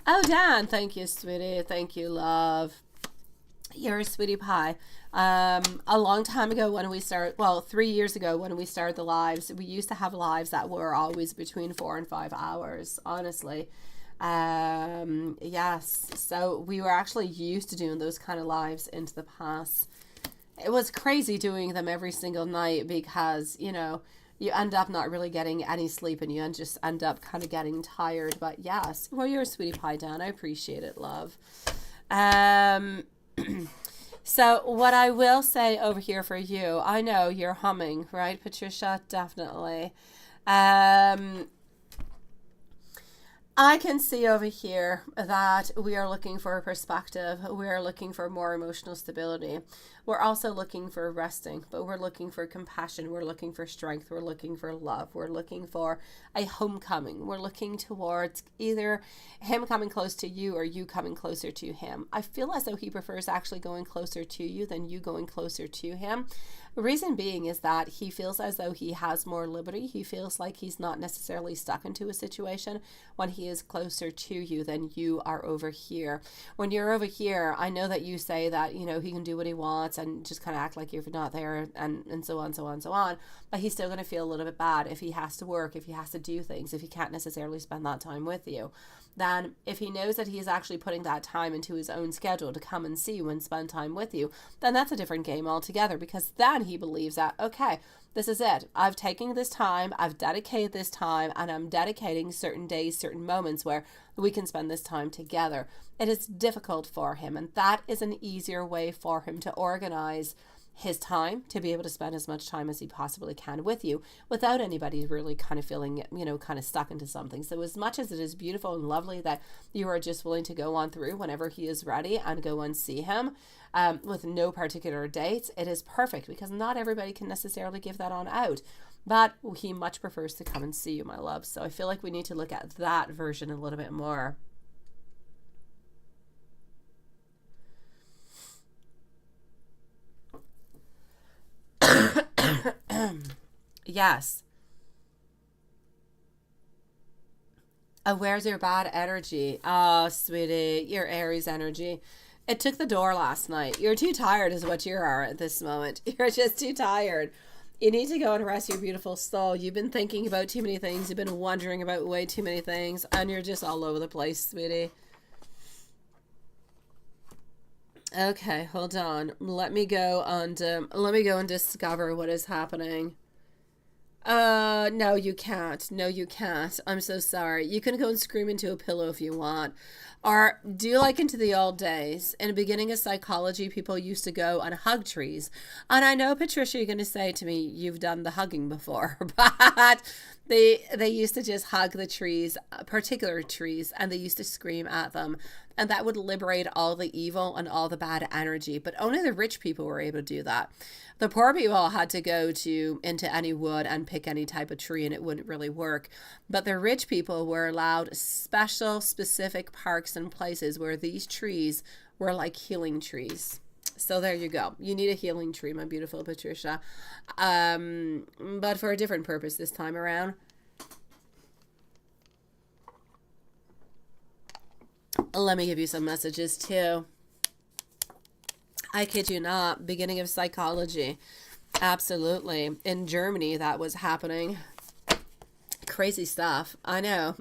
Oh, Dan, thank you, sweetie. Thank you, love. You're a sweetie pie. A long time ago when we started, well, 3 years ago when we started the lives, we used to have lives that were always between 4 and 5 hours, honestly. Yes, so we were actually used to doing those kind of lives into the past. It was crazy doing them every single night because, you know, you end up not really getting any sleep and you just end up kind of getting tired. But yes, well, you're a sweetie pie, Dan. I appreciate it, love. So what I will say over here for you, I know you're humming, right, Patricia? Definitely. I can see over here that we are looking for a perspective. We are looking for more emotional stability. We're also looking for resting, but we're looking for compassion. We're looking for strength. We're looking for love. We're looking for a homecoming. We're looking towards either him coming close to you or you coming closer to him. I feel as though he prefers actually going closer to you than you going closer to him. The reason being is that he feels as though he has more liberty. He feels like he's not necessarily stuck into a situation when he is closer to you than you are over here. When you're over here, I know that you say that, you know, he can do what he wants and just kind of act like you're not there and so on, so on, so on. But he's still going to feel a little bit bad if he has to work, if he has to do things, if he can't necessarily spend that time with you. Then if he knows that he's actually putting that time into his own schedule to come and see you and spend time with you, then that's a different game altogether, because then he believes that, okay, this is it. I've taken this time, I've dedicated this time, and I'm dedicating certain days, certain moments where we can spend this time together. It is difficult for him, and that is an easier way for him to organize his time to be able to spend as much time as he possibly can with you without anybody really kind of feeling, you know, kind of stuck into something. So as much as it is beautiful and lovely that you are just willing to go on through whenever he is ready and go and see him with no particular dates, it is perfect, because not everybody can necessarily give that on out. But he much prefers to come and see you, my love. So I feel like we need to look at that version a little bit more. Yes. Where's your bad energy? Oh, sweetie, your Aries energy. It took the door last night. You're too tired is what you are at this moment. You're just too tired. You need to go and rest your beautiful soul. You've been thinking about too many things. You've been wondering about way too many things, and you're just all over the place, sweetie. Okay, hold on. Let me go and discover what is happening. No, you can't. No, you can't. I'm so sorry. You can go and scream into a pillow if you want. Or do like into the old days. In the beginning of psychology, people used to go and hug trees. And I know, Patricia, you're going to say to me, you've done the hugging before. But they used to just hug the trees, particular trees, and they used to scream at them. And that would liberate all the evil and all the bad energy. But only the rich people were able to do that. The poor people had to go into any wood and pick any type of tree, and it wouldn't really work. But the rich people were allowed special, specific parks and places where these trees were like healing trees. So there you go. You need a healing tree, my beautiful Patricia. But for a different purpose this time around. Let me give you some messages too. I kid you not, beginning of psychology. Absolutely. In Germany, that was happening. Crazy stuff. I know.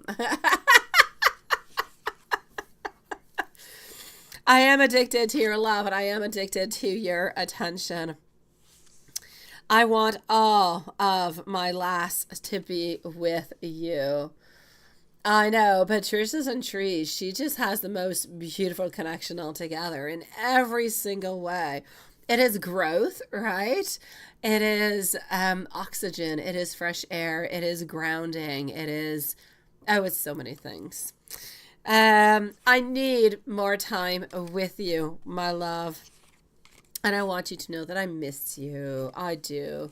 I am addicted to your love, and I am addicted to your attention. I want all of my lass to be with you. I know, Patricia's and trees, she just has the most beautiful connection altogether in every single way. It is growth, right? It is oxygen. It is fresh air. It is grounding. It is, oh, it's so many things. I need more time with you, my love. And I want you to know that I miss you. I do.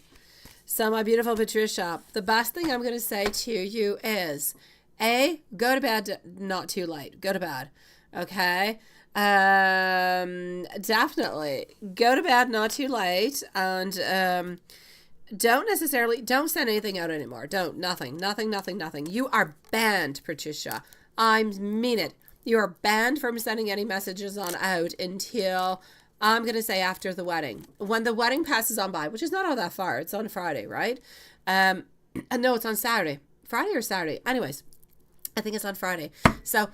So, my beautiful Patricia, the best thing I'm going to say to you is, go to bed not too late. Go to bed. Okay? Definitely. Go to bed not too late. And don't send anything out anymore. Nothing. You are banned, Patricia. I mean it. You are banned from sending any messages on out until, I'm going to say, after the wedding. When the wedding passes on by, which is not all that far. It's on Friday, right? No, it's on Saturday. Friday or Saturday? Anyways. I think it's on Friday. So,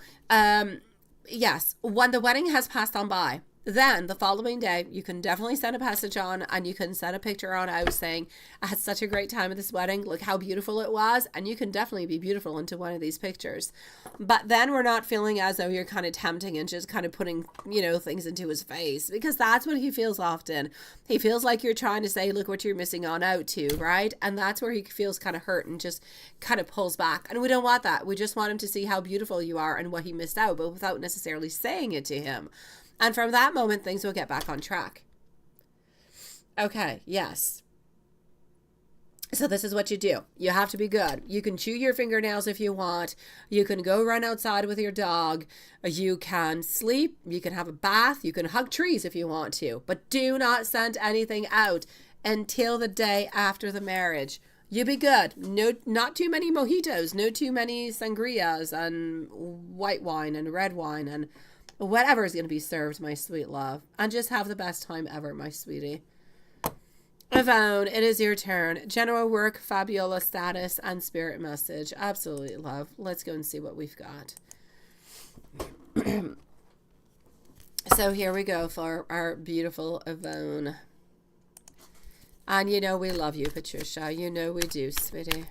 yes, when the wedding has passed on by, Then the following day, you can definitely send a message on, and you can send a picture on out saying, I had such a great time at this wedding. Look how beautiful it was. And you can definitely be beautiful into one of these pictures. But then we're not feeling as though you're kind of tempting and just kind of putting, things into his face, because that's what he feels often. He feels like you're trying to say, look what you're missing on out to, right? And that's where he feels kind of hurt and just kind of pulls back. And we don't want that. We just want him to see how beautiful you are and what he missed out, but without necessarily saying it to him. And from that moment, things will get back on track. Okay, yes. So this is what you do. You have to be good. You can chew your fingernails if you want. You can go run outside with your dog. You can sleep. You can have a bath. You can hug trees if you want to. But do not send anything out until the day after the marriage. You be good. No, not too many mojitos. No too many sangrias and white wine and red wine and whatever is going to be served, my sweet love. And just have the best time ever, my sweetie. Yvonne, it is your turn. General work, Fabiola status, and spirit message. Absolutely, love. Let's go and see what we've got. So here we go for our beautiful Yvonne. And we love you, Patricia. We do, sweetie.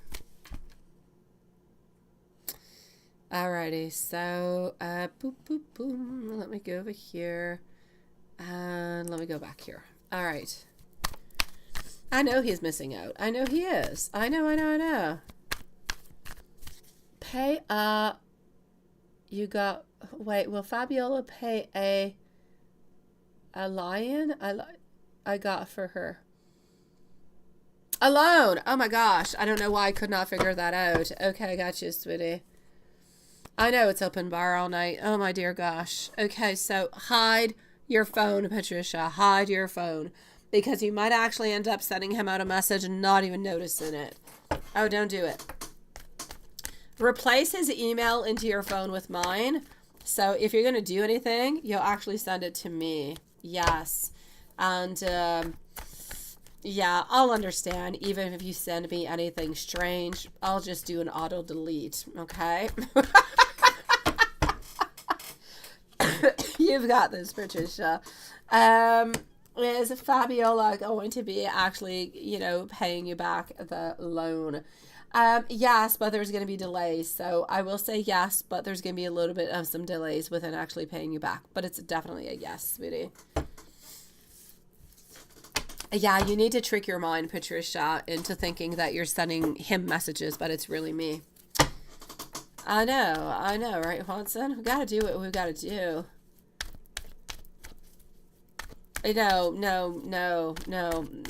Alrighty, so boop, boop, boom. Let me go over here. And let me go back here. All right. I know he's missing out. I know he is. I know. Pay you got, wait, will Fabiola pay a lion? I got for her. A loan. Oh my gosh. I don't know why I could not figure that out. Okay, I got you, sweetie. I know it's open bar all night. Oh my dear gosh. Okay, so hide your phone, Patricia. Hide your phone. Because you might actually end up sending him out a message and not even noticing it. Oh, don't do it. Replace his email into your phone with mine. So if you're going to do anything, you'll actually send it to me. Yes. And yeah, I'll understand. Even if you send me anything strange, I'll just do an auto delete. Okay? You've got this, Patricia. Is Fabiola going to be actually, paying you back the loan? Yes, but there's going to be delays. So I will say yes, but there's going to be a little bit of some delays within actually paying you back. But it's definitely a yes, sweetie. Yeah, you need to trick your mind, Patricia, into thinking that you're sending him messages, but it's really me. I know, right, Watson? We got to do what we've got to do. No.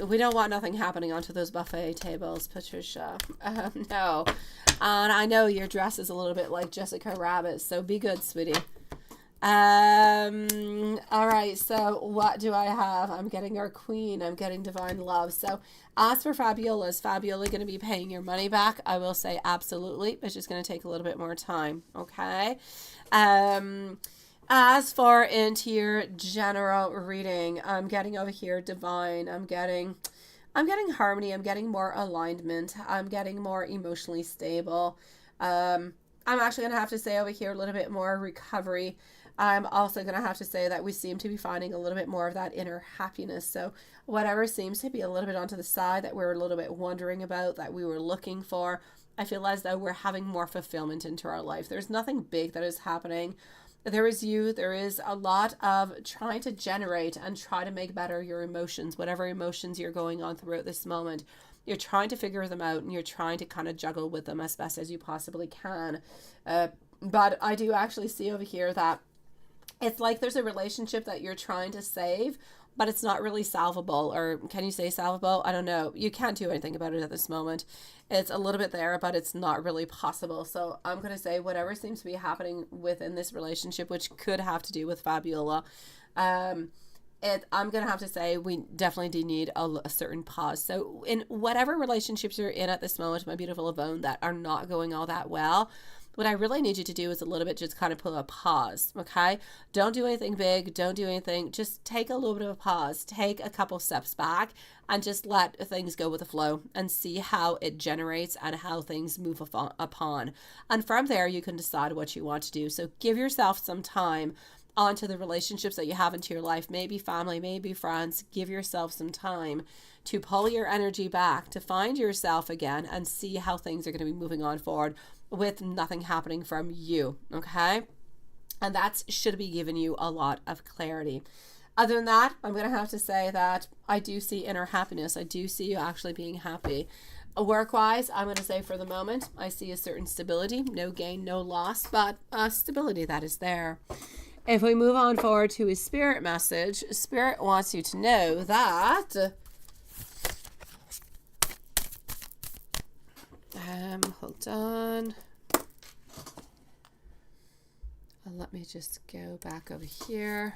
We don't want nothing happening onto those buffet tables, Patricia. No. And I know your dress is a little bit like Jessica Rabbit, so be good, sweetie. All right, so what do I have? I'm getting our queen. I'm getting divine love. So as for Fabiola, is Fabiola going to be paying your money back? I will say absolutely. It's just going to take a little bit more time. Okay. As for into your general reading, I'm getting over here divine. I'm getting harmony. I'm getting more alignment. I'm getting more emotionally stable. I'm actually going to have to say over here a little bit more recovery. I'm also going to have to say that we seem to be finding a little bit more of that inner happiness. So whatever seems to be a little bit onto the side that we're a little bit wondering about, that we were looking for, I feel as though we're having more fulfillment into our life. There's nothing big that is happening. There is a lot of trying to generate and try to make better your emotions, whatever emotions you're going on throughout this moment. You're trying to figure them out and you're trying to kind of juggle with them as best as you possibly can. But I do actually see over here that it's like there's a relationship that you're trying to save, but it's not really salvable. Or can you say salvable? I don't know. You can't do anything about it at this moment. It's a little bit there, but it's not really possible. So I'm going to say whatever seems to be happening within this relationship, which could have to do with Fabiola, I'm going to have to say we definitely do need a certain pause. So in whatever relationships you're in at this moment, my beautiful Yvonne, that are not going all that well, what I really need you to do is a little bit just kind of put a pause, okay? Don't do anything big. Don't do anything. Just take a little bit of a pause. Take a couple steps back and just let things go with the flow and see how it generates and how things move upon. And from there, you can decide what you want to do. So give yourself some time. onto the relationships that you have into your life, maybe family, maybe friends. Give yourself some time to pull your energy back, to find yourself again, and see how things are going to be moving on forward with nothing happening from you, okay? And that should be giving you a lot of clarity. Other than that, I'm going to have to say that I do see inner happiness. I do see you actually being happy. Work-wise, I'm going to say for the moment, I see a certain stability, no gain, no loss, but stability that is there. If we move on forward to his spirit message, Spirit wants you to know that hold on. Let me just go back over here.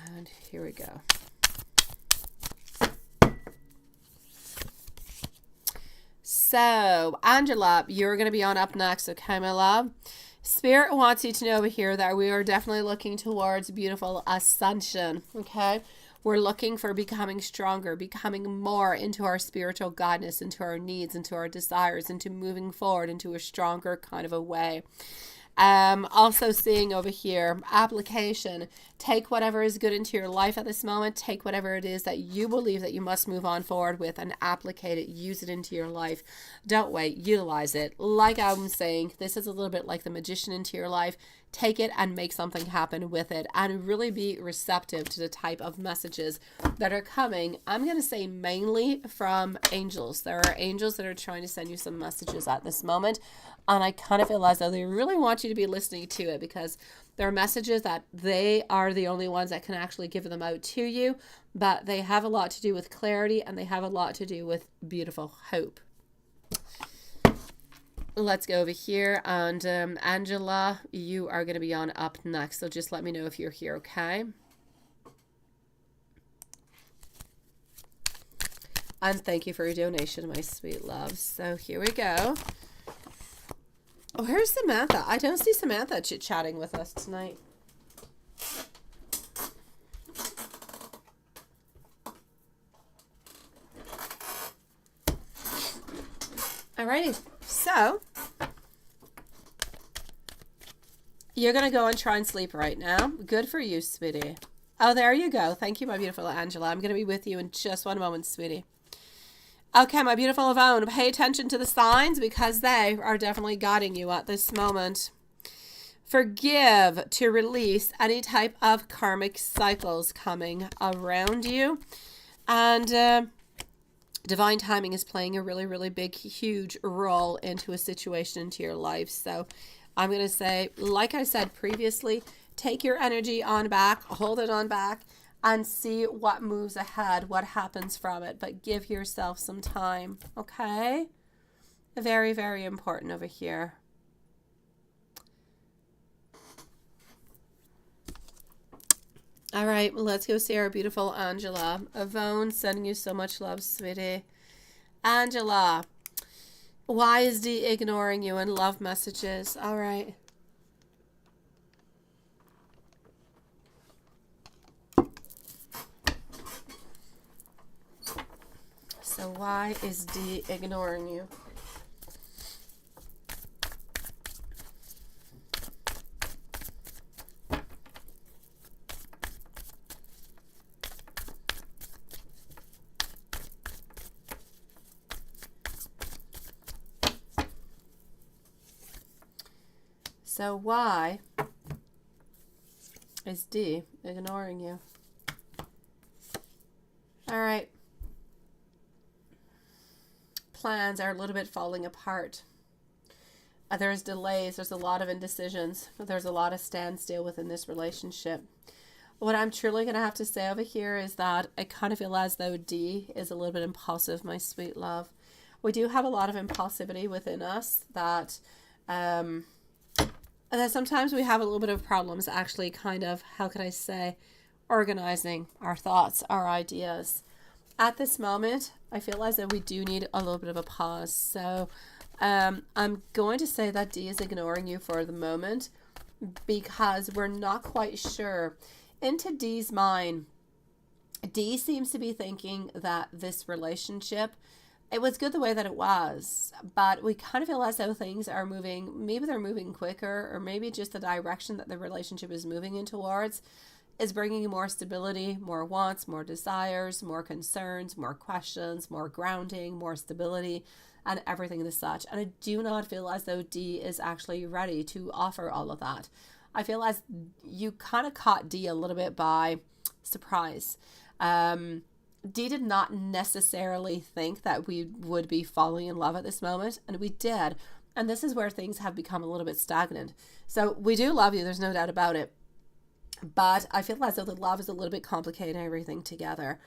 And here we go. So, Angela, you're going to be on up next, okay, my love? Spirit wants you to know over here that we are definitely looking towards beautiful ascension, okay? We're looking for becoming stronger, becoming more into our spiritual guidance, into our needs, into our desires, into moving forward into a stronger kind of a way. Also seeing over here, application. Take whatever is good into your life at this moment. Take whatever it is that you believe that you must move on forward with and applicate it. Use it into your life. Don't wait. Utilize it. Like I'm saying, this is a little bit like the magician into your life. Take it and make something happen with it, and really be receptive to the type of messages that are coming. I'm going to say mainly from angels. There are angels that are trying to send you some messages at this moment, and I kind of feel as though they really want you to be listening to it, because there are messages that they are the only ones that can actually give them out to you, but they have a lot to do with clarity, and they have a lot to do with beautiful hope. Let's go over here, and Angela, you are going to be on up next, so just let me know if you're here, okay? And thank you for your donation, my sweet love. So here we go. Oh, where's Samantha? I don't see Samantha chit-chatting with us tonight. Alrighty, so you're going to go and try and sleep right now. Good for you, sweetie. Oh, there you go. Thank you, my beautiful Angela. I'm going to be with you in just one moment, sweetie. Okay, my beautiful Yvonne, pay attention to the signs, because they are definitely guiding you at this moment. Forgive to release any type of karmic cycles coming around you. And divine timing is playing a really, really big, huge role into a situation, into your life. So I'm going to say, like I said previously, take your energy on back, hold it on back, and see what moves ahead, what happens from it. But give yourself some time, okay? Very, very important over here. All right, let's go see our beautiful Angela. Yvonne, sending you so much love, sweetie. Angela, why is D ignoring you in love messages? All right. So why is D ignoring you? So why is D ignoring you? All right. Plans are a little bit falling apart. There's delays. There's a lot of indecisions. There's a lot of standstill within this relationship. What I'm truly going to have to say over here is that I kind of feel as though D is a little bit impulsive, my sweet love. We do have a lot of impulsivity within us that sometimes we have a little bit of problems actually kind of, how could I say, organizing our thoughts, our ideas. At this moment, I feel as though we do need a little bit of a pause. So I'm going to say that D is ignoring you for the moment because we're not quite sure. Into D's mind, D seems to be thinking that this relationship it was good the way that it was, but we kind of feel as though things are moving, maybe they're moving quicker, or maybe just the direction that the relationship is moving in towards is bringing more stability, more wants, more desires, more concerns, more questions, more grounding, more stability, and everything as such. And I do not feel as though D is actually ready to offer all of that. I feel as you kind of caught D a little bit by surprise. D did not necessarily think that we would be falling in love at this moment, and we did. And this is where things have become a little bit stagnant. So we do love you, there's no doubt about it. But I feel as though the love is a little bit complicating everything together,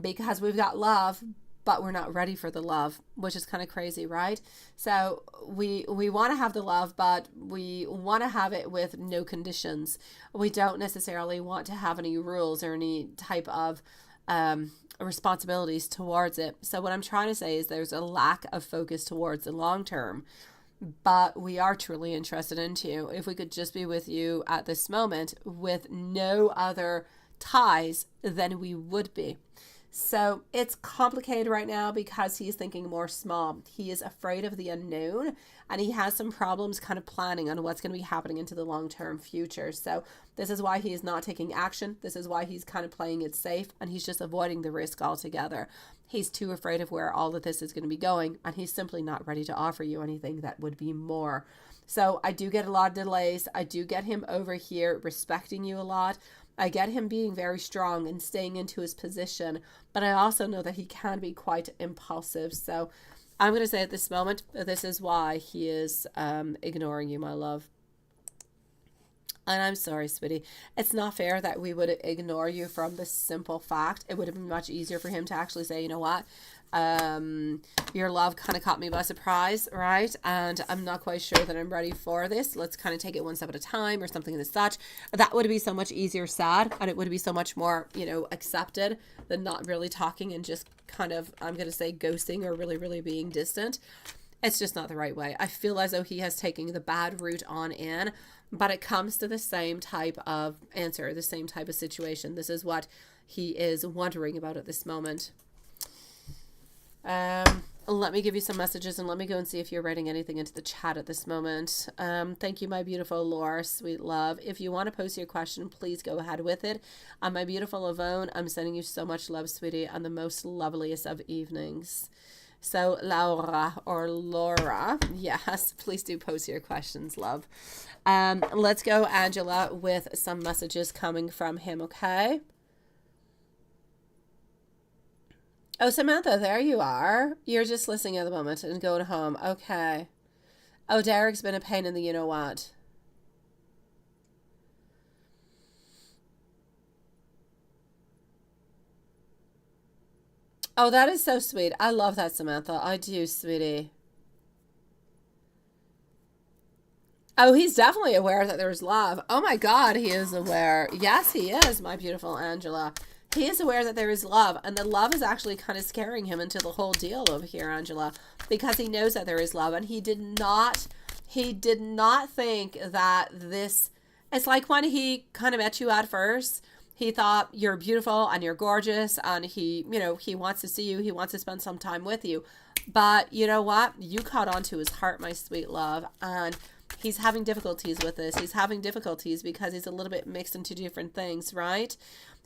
because we've got love, but we're not ready for the love, which is kind of crazy, right? So we want to have the love, but we want to have it with no conditions. We don't necessarily want to have any rules or any type of responsibilities towards it. So what I'm trying to say is there's a lack of focus towards the long term, but we are truly interested into if we could just be with you at this moment with no other ties, then we would be. So it's complicated right now because he's thinking more small. He is afraid of the unknown, and he has some problems kind of planning on what's going to be happening into the long-term future. So this is why he is not taking action. This is why he's kind of playing it safe, and he's just avoiding the risk altogether. He's too afraid of where all of this is going to be going, and he's simply not ready to offer you anything that would be more. So I do get a lot of delays. I do get him over here respecting you a lot. I get him being very strong and staying into his position, but I also know that he can be quite impulsive. So I'm going to say at this moment, this is why he is ignoring you, my love. And I'm sorry, sweetie. It's not fair that we would ignore you from the simple fact. It would have been much easier for him to actually say, you know what? Your love kind of caught me by surprise, right? And I'm not quite sure that I'm ready for this. Let's kind of take it one step at a time or something of such. That would be so much easier said, and it would be so much more, accepted than not really talking and just kind of, I'm going to say, ghosting or really, really being distant. It's just not the right way. I feel as though he has taken the bad route on in, but it comes to the same type of answer, the same type of situation. This is what he is wondering about at this moment. Let me give you some messages, and let me go and see if you're writing anything into the chat at this moment. Thank you, my beautiful Laura, sweet love. If you want to post your question, please go ahead with it. My beautiful Yvonne, I'm sending you so much love, sweetie, and the most loveliest of evenings. So Laura or Laura, yes, please do post your questions, love. Let's go, Angela, with some messages coming from him, okay? Oh, Samantha, there you are. You're just listening at the moment and going home. Okay. Oh, Derek's been a pain in the you-know-what. Oh, that is so sweet. I love that, Samantha. I do, sweetie. Oh, he's definitely aware that there's love. Oh, my God, he is aware. Yes, he is, my beautiful Angela. He is aware that there is love, and the love is actually kind of scaring him into the whole deal over here, Angela, because he knows that there is love, and he did not think that this, it's like when he kind of met you at first, he thought you're beautiful and you're gorgeous, and he wants to see you, he wants to spend some time with you, but you know what? You caught on to his heart, my sweet love, and he's having difficulties with this. He's having difficulties because he's a little bit mixed into different things, right?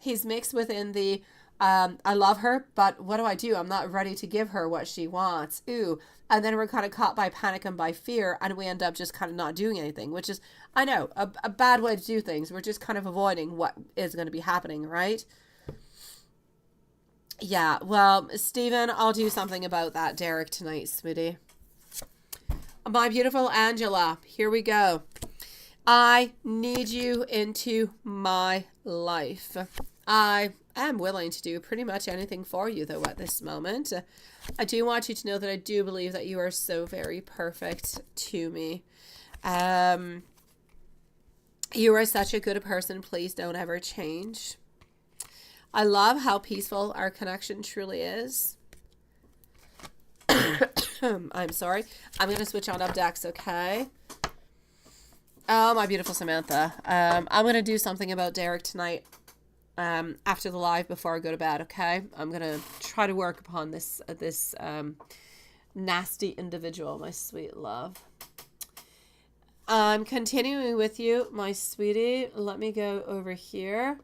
He's mixed within the, I love her, but what do? I'm not ready to give her what she wants. Ooh. And then we're kind of caught by panic and by fear, and we end up just kind of not doing anything, which is, I know, a bad way to do things. We're just kind of avoiding what is going to be happening, right? Yeah, well, Stephen, I'll do something about that, Derek, tonight, sweetie. My beautiful Angela, here we go. I need you into my life. I am willing to do pretty much anything for you, though, at this moment. I do want you to know that I do believe that you are so very perfect to me. You are such a good person. Please don't ever change. I love how peaceful our connection truly is. I'm sorry. I'm going to switch on up decks, okay? Oh, my beautiful Samantha. I'm going to do something about Derek tonight. after the live before I go to bed, okay? I'm going to try to work upon this nasty individual, my sweet love. I'm continuing with you, my sweetie. Let me go over here.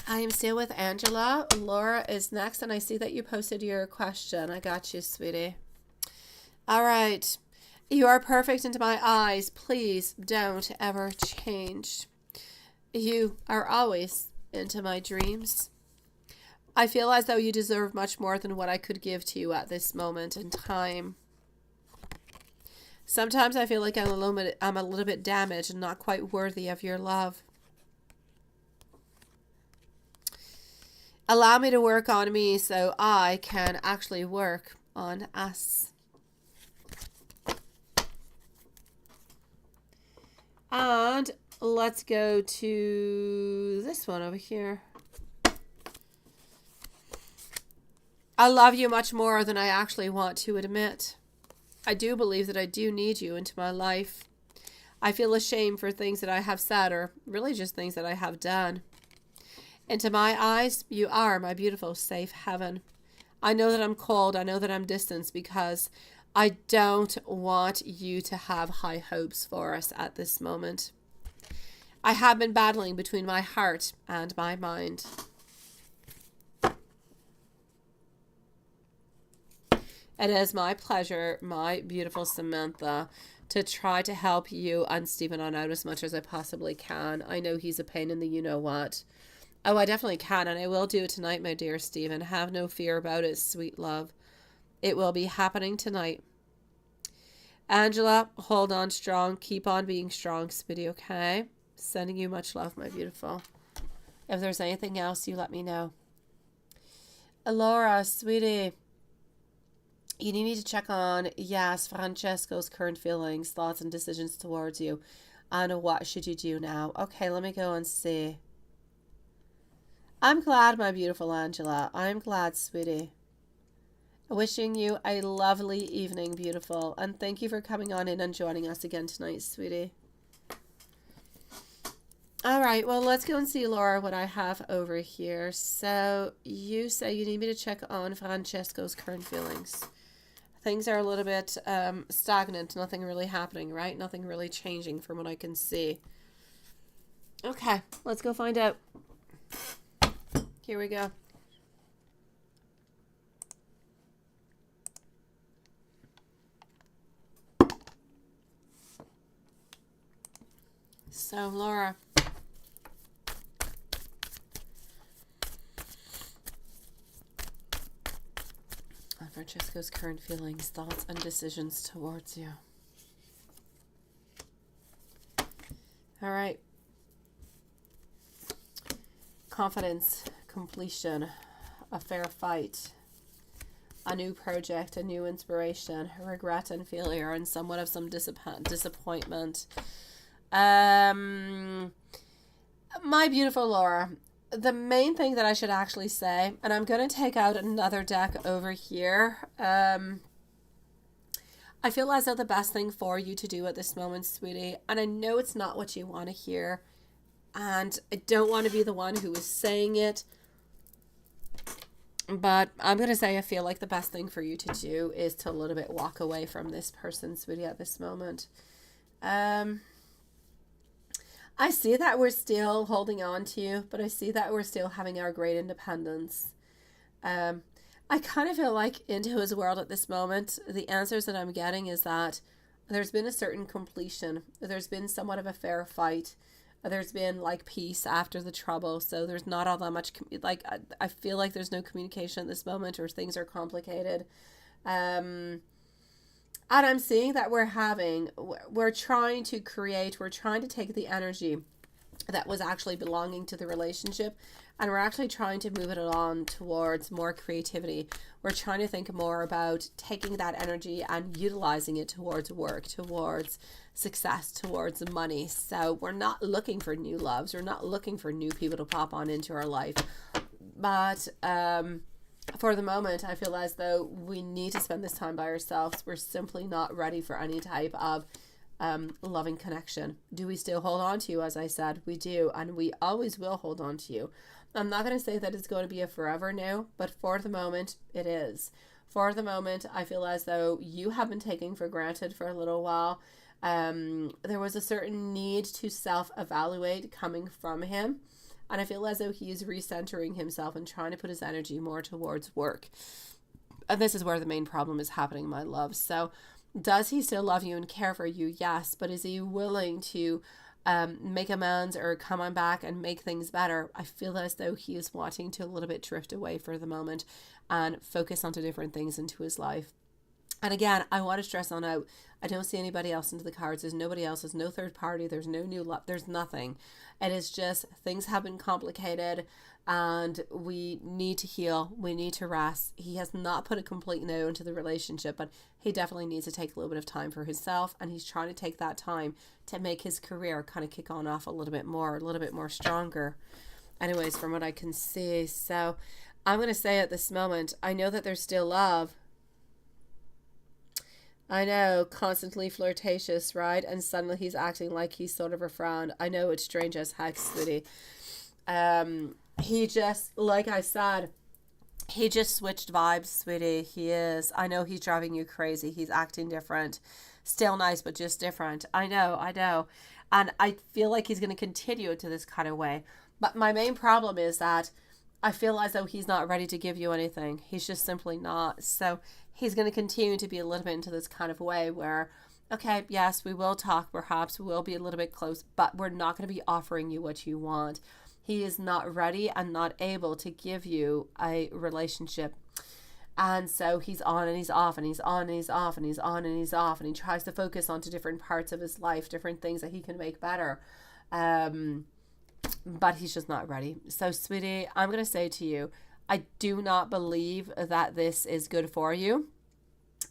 I am still with Angela. Laura is next, and I see that you posted your question. I got you, sweetie. All right. You are perfect into my eyes. Please don't ever change. You are always into my dreams. I feel as though you deserve much more than what I could give to you at this moment in time. Sometimes I feel like I'm a little bit damaged and not quite worthy of your love. Allow me to work on me so I can actually work on us. And let's go to this one over here. I love you much more than I actually want to admit. I do believe that I do need you into my life. I feel ashamed for things that I have said, or really just things that I have done. Into my eyes, you are my beautiful, safe heaven. I know that I'm cold. I know that I'm distant because I don't want you to have high hopes for us at this moment. I have been battling between my heart and my mind. It is my pleasure, my beautiful Samantha, to try to help you and Stephen on out as much as I possibly can. I know he's a pain in the you-know-what. Oh, I definitely can, and I will do it tonight, my dear Stephen. Have no fear about it, sweet love. It will be happening tonight. Angela, hold on strong. Keep on being strong, sweetie, okay? Sending you much love, my beautiful. If there's anything else, you let me know. Laura, sweetie, you need to check on, yes, Francesco's current feelings, thoughts, and decisions towards you. And what should you do now? Okay, let me go and see. I'm glad, my beautiful Angela. I'm glad, sweetie. Wishing you a lovely evening, beautiful. And thank you for coming on in and joining us again tonight, sweetie. All right, well, let's go and see, Laura, what I have over here. So you say you need me to check on Francesco's current feelings. Things are a little bit stagnant. Nothing really happening, right? Nothing really changing from what I can see. Okay, let's go find out. Here we go. So, Laura. On Francesco's current feelings, thoughts, and decisions towards you. All right. Confidence, completion, a fair fight, a new project, a new inspiration, regret and failure, and somewhat of some disappointment. My beautiful Laura, the main thing that I should actually say, and I'm going to take out another deck over here. I feel as though the best thing for you to do at this moment, sweetie, and I know it's not what you want to hear, and I don't want to be the one who is saying it, but I'm going to say I feel like the best thing for you to do is to a little bit walk away from this person, sweetie, at this moment. I see that we're still holding on to you, but I see that we're still having our great independence. I kind of feel like into his world at this moment, the answers that I'm getting is that there's been a certain completion. There's been somewhat of a fair fight. There's been like peace after the trouble. So there's not all that much, I feel like there's no communication at this moment, or things are complicated. And I'm seeing that we're trying to take the energy that was actually belonging to the relationship, and we're actually trying to move it on towards more creativity. We're trying to think more about taking that energy and utilizing it towards work, towards success, towards money. So we're not looking for new loves. We're not looking for new people to pop on into our life. But for the moment, I feel as though we need to spend this time by ourselves. We're simply not ready for any type of loving connection. Do we still hold on to you? As I said, we do, and we always will hold on to you. I'm not going to say that it's going to be a forever now, but for the moment, it is. For the moment, I feel as though you have been taken for granted for a little while. There was a certain need to self-evaluate coming from him. And I feel as though he is recentering himself and trying to put his energy more towards work. And this is where the main problem is happening, my love. So does he still love you and care for you? Yes. But is he willing to make amends or come on back and make things better? I feel as though he is wanting to a little bit drift away for the moment and focus onto different things into his life. And again, I want to stress on out, I don't see anybody else into the cards. There's nobody else. There's no third party. There's no new love. There's nothing. It is just things have been complicated and we need to heal. We need to rest. He has not put a complete no into the relationship, but he definitely needs to take a little bit of time for himself. And he's trying to take that time to make his career kind of kick on off a little bit more stronger. Anyways, from what I can see. So I'm going to say at this moment, I know that there's still love. I know, constantly flirtatious, right? And suddenly he's acting like he's sort of a frown. I know, it's strange as heck, sweetie. He just, like I said, he just switched vibes, sweetie. He is. I know he's driving you crazy. He's acting different. Still nice, but just different. I know. And I feel like he's going to continue to this kind of way. But my main problem is that I feel as though he's not ready to give you anything. He's just simply not. So he's going to continue to be a little bit into this kind of way where, okay, yes, we will talk, perhaps we will be a little bit close, but we're not going to be offering you what you want. He is not ready and not able to give you a relationship. And so he's on and he's off and he's on and he's off and he's on and he's off, and he tries to focus onto different parts of his life, different things that he can make better. But he's just not ready. So, sweetie, I'm going to say to you, I do not believe that this is good for you.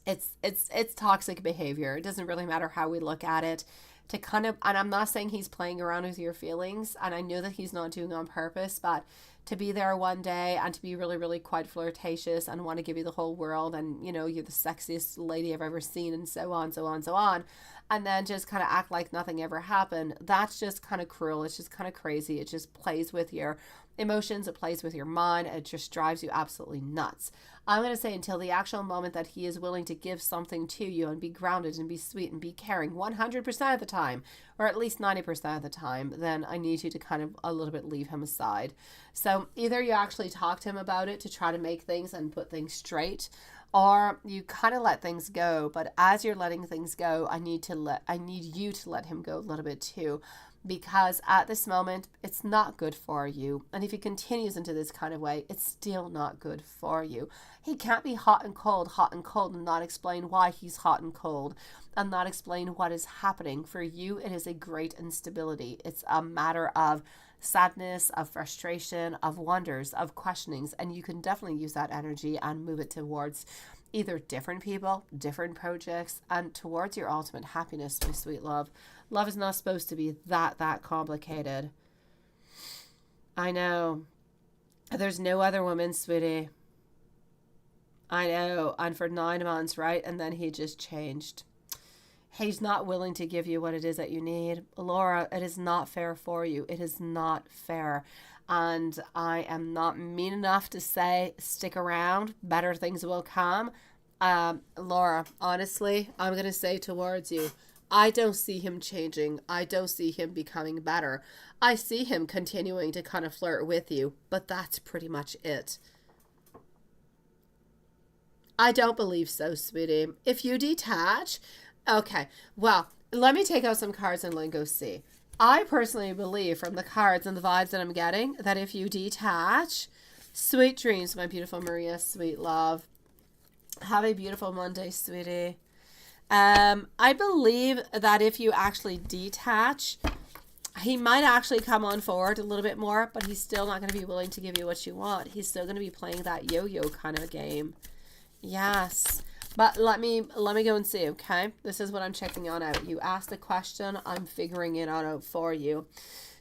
It's toxic behavior. It doesn't really matter how we look at it. To kind of, and I'm not saying he's playing around with your feelings, and I know that he's not doing it on purpose, but to be there one day and to be really, really quite flirtatious and want to give you the whole world, and you know, you're the sexiest lady I've ever seen, and so on, and then just kind of act like nothing ever happened. That's just kind of cruel. It's just kind of crazy. It just plays with your emotions. It plays with your mind. It just drives you absolutely nuts. I'm going to say until the actual moment that he is willing to give something to you and be grounded and be sweet and be caring 100% of the time, or at least 90% of the time, then I need you to kind of a little bit leave him aside. So either you actually talk to him about it to try to make things and put things straight, or you kind of let things go. But as you're letting things go, I need you to let him go a little bit too, because at this moment it's not good for you. And if he continues into this kind of way, it's still not good for you. He can't be hot and cold and not explain why he's hot and cold and not explain what is happening. For you, it is a great instability. It's a matter of sadness, of frustration, of wonders, of questionings, and you can definitely use that energy and move it towards either different people, different projects, and towards your ultimate happiness, my sweet love. Love is not supposed to be that complicated. I know. There's no other woman, sweetie. I know. And for 9 months, right? And then he just changed. He's not willing to give you what it is that you need. Laura, it is not fair for you. It is not fair. And I am not mean enough to say, stick around. Better things will come. Laura, honestly, I'm going to say towards you, I don't see him changing. I don't see him becoming better. I see him continuing to kind of flirt with you, but that's pretty much it. I don't believe so, sweetie. If you detach, okay, well, let me take out some cards and go see. I personally believe from the cards and the vibes that I'm getting that if you detach, sweet dreams, my beautiful Maria, sweet love. Have a beautiful Monday, sweetie. I believe that if you actually detach, he might actually come on forward a little bit more, but he's still not going to be willing to give you what you want. He's still going to be playing that yo-yo kind of game. Yes. But let me go and see, okay? This is what I'm checking on out. You asked a question. I'm figuring it out for you.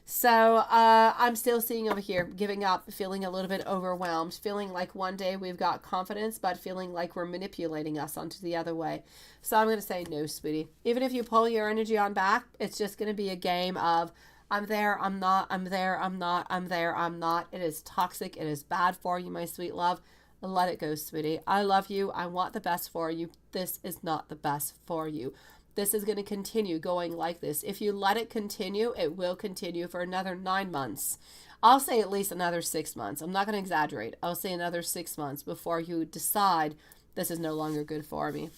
So I'm still seeing over here, giving up, feeling a little bit overwhelmed, feeling like one day we've got confidence, but feeling like we're manipulating us onto the other way. So I'm going to say no, sweetie. Even if you pull your energy on back, it's just going to be a game of I'm there, I'm not, I'm there, I'm not, I'm there, I'm not. It is toxic. It is bad for you, my sweet love. Let it go, sweetie. I love you. I want the best for you. This is not the best for you. This is going to continue going like this. If you let it continue, it will continue for another 9 months. I'll say at least another 6 months. I'm not going to exaggerate. I'll say another 6 months before you decide this is no longer good for me.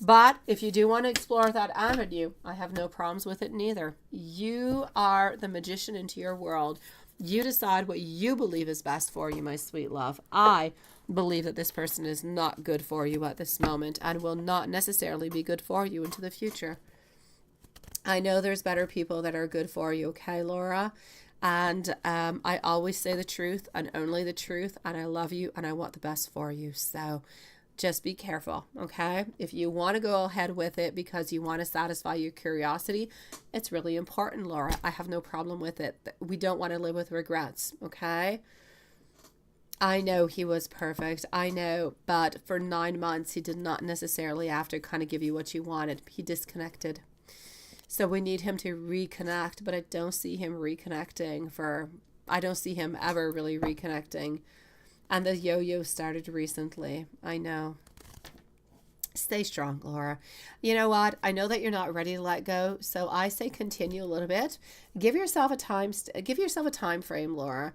But if you do want to explore that avenue, I have no problems with it neither. You are the magician into your world. You decide what you believe is best for you, my sweet love. I believe that this person is not good for you at this moment and will not necessarily be good for you into the future. I know there's better people that are good for you, okay, Laura? And I always say the truth and only the truth, and I love you and I want the best for you. So just be careful, okay? If you want to go ahead with it because you want to satisfy your curiosity, it's really important, Laura. I have no problem with it. We don't want to live with regrets, okay? I know he was perfect. I know, but for 9 months, he did not necessarily have to kind of give you what you wanted. He disconnected. So we need him to reconnect, but I don't see him reconnecting I don't see him ever really reconnecting. And the yo-yo started recently. I know. Stay strong, Laura. You know what? I know that you're not ready to let go, so I say continue a little bit. Give yourself a time frame, Laura.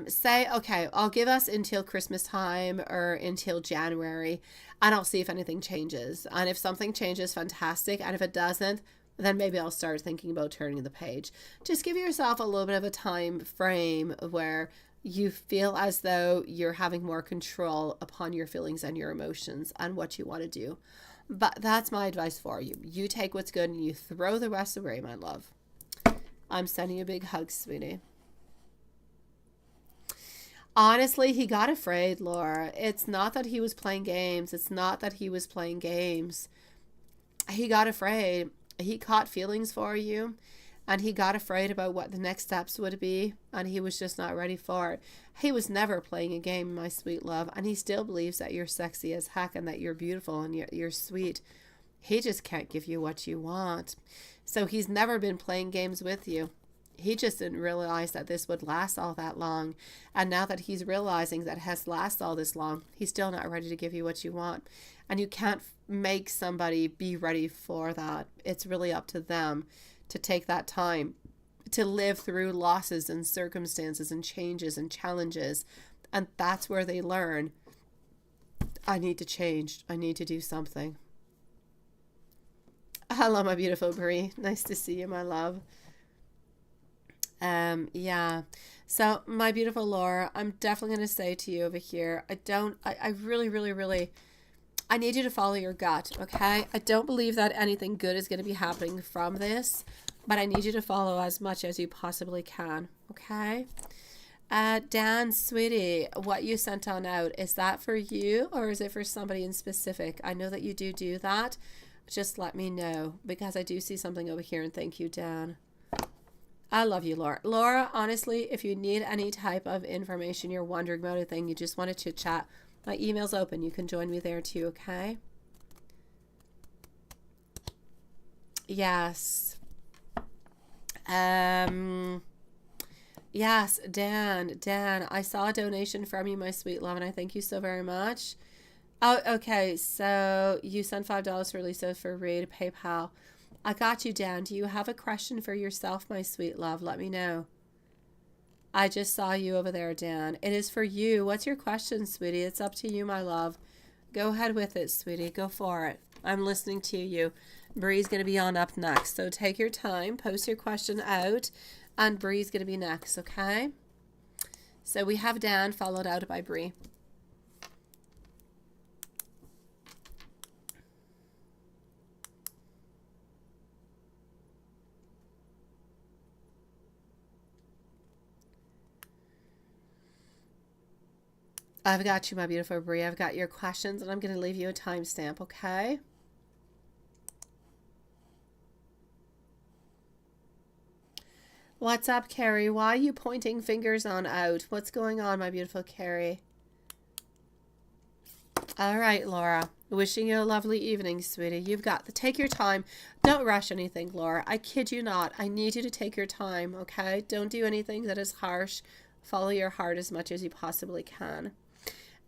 Say, okay, I'll give us until Christmas time or until January, and I'll see if anything changes. And if something changes, fantastic. And if it doesn't, then maybe I'll start thinking about turning the page. Just give yourself a little bit of a time frame where you feel as though you're having more control upon your feelings and your emotions and what you want to do. But that's my advice for you. You take what's good and you throw the rest away, my love. I'm sending you a big hug, sweetie. Honestly, he got afraid, Laura. It's not that he was playing games. He got afraid. He caught feelings for you. And he got afraid about what the next steps would be, and he was just not ready for it. He was never playing a game, my sweet love, and he still believes that you're sexy as heck and that you're beautiful and you're sweet. He just can't give you what you want. So he's never been playing games with you. He just didn't realize that this would last all that long. And now that he's realizing that it has lasted all this long, he's still not ready to give you what you want. And you can't make somebody be ready for that. It's really up to them to take that time to live through losses and circumstances and changes and challenges. And that's where they learn, I need to change. I need to do something. Hello, my beautiful Brie. Nice to see you, my love. Yeah. So my beautiful Laura, I'm definitely going to say to you over here, I really, I need you to follow your gut, okay? I don't believe that anything good is going to be happening from this, but I need you to follow as much as you possibly can, okay? Dan, sweetie, what you sent on out, is that for you or is it for somebody in specific? I know that you do that. Just let me know because I do see something over here, and thank you, Dan. I love you, Laura. Laura, honestly, if you need any type of information, you're wondering about a thing, you just want to chit chat, my email's open. You can join me there too, okay? Yes. Yes, Dan, I saw a donation from you, my sweet love, and I thank you so very much. Oh, okay, so you sent $5 for Lisa for read PayPal. I got you, Dan. Do you have a question for yourself, my sweet love? Let me know. I just saw you over there, Dan. It is for you. What's your question, sweetie? It's up to you, my love. Go ahead with it, sweetie. Go for it. I'm listening to you. Bree's going to be on up next. So take your time. Post your question out. And Bree's going to be next, okay? So we have Dan followed out by Bree. I've got you, my beautiful Brie. I've got your questions, and I'm going to leave you a timestamp, okay? What's up, Carrie? Why are you pointing fingers on out? What's going on, my beautiful Carrie? All right, Laura. Wishing you a lovely evening, sweetie. You've got to take your time. Don't rush anything, Laura. I kid you not. I need you to take your time, okay? Don't do anything that is harsh. Follow your heart as much as you possibly can.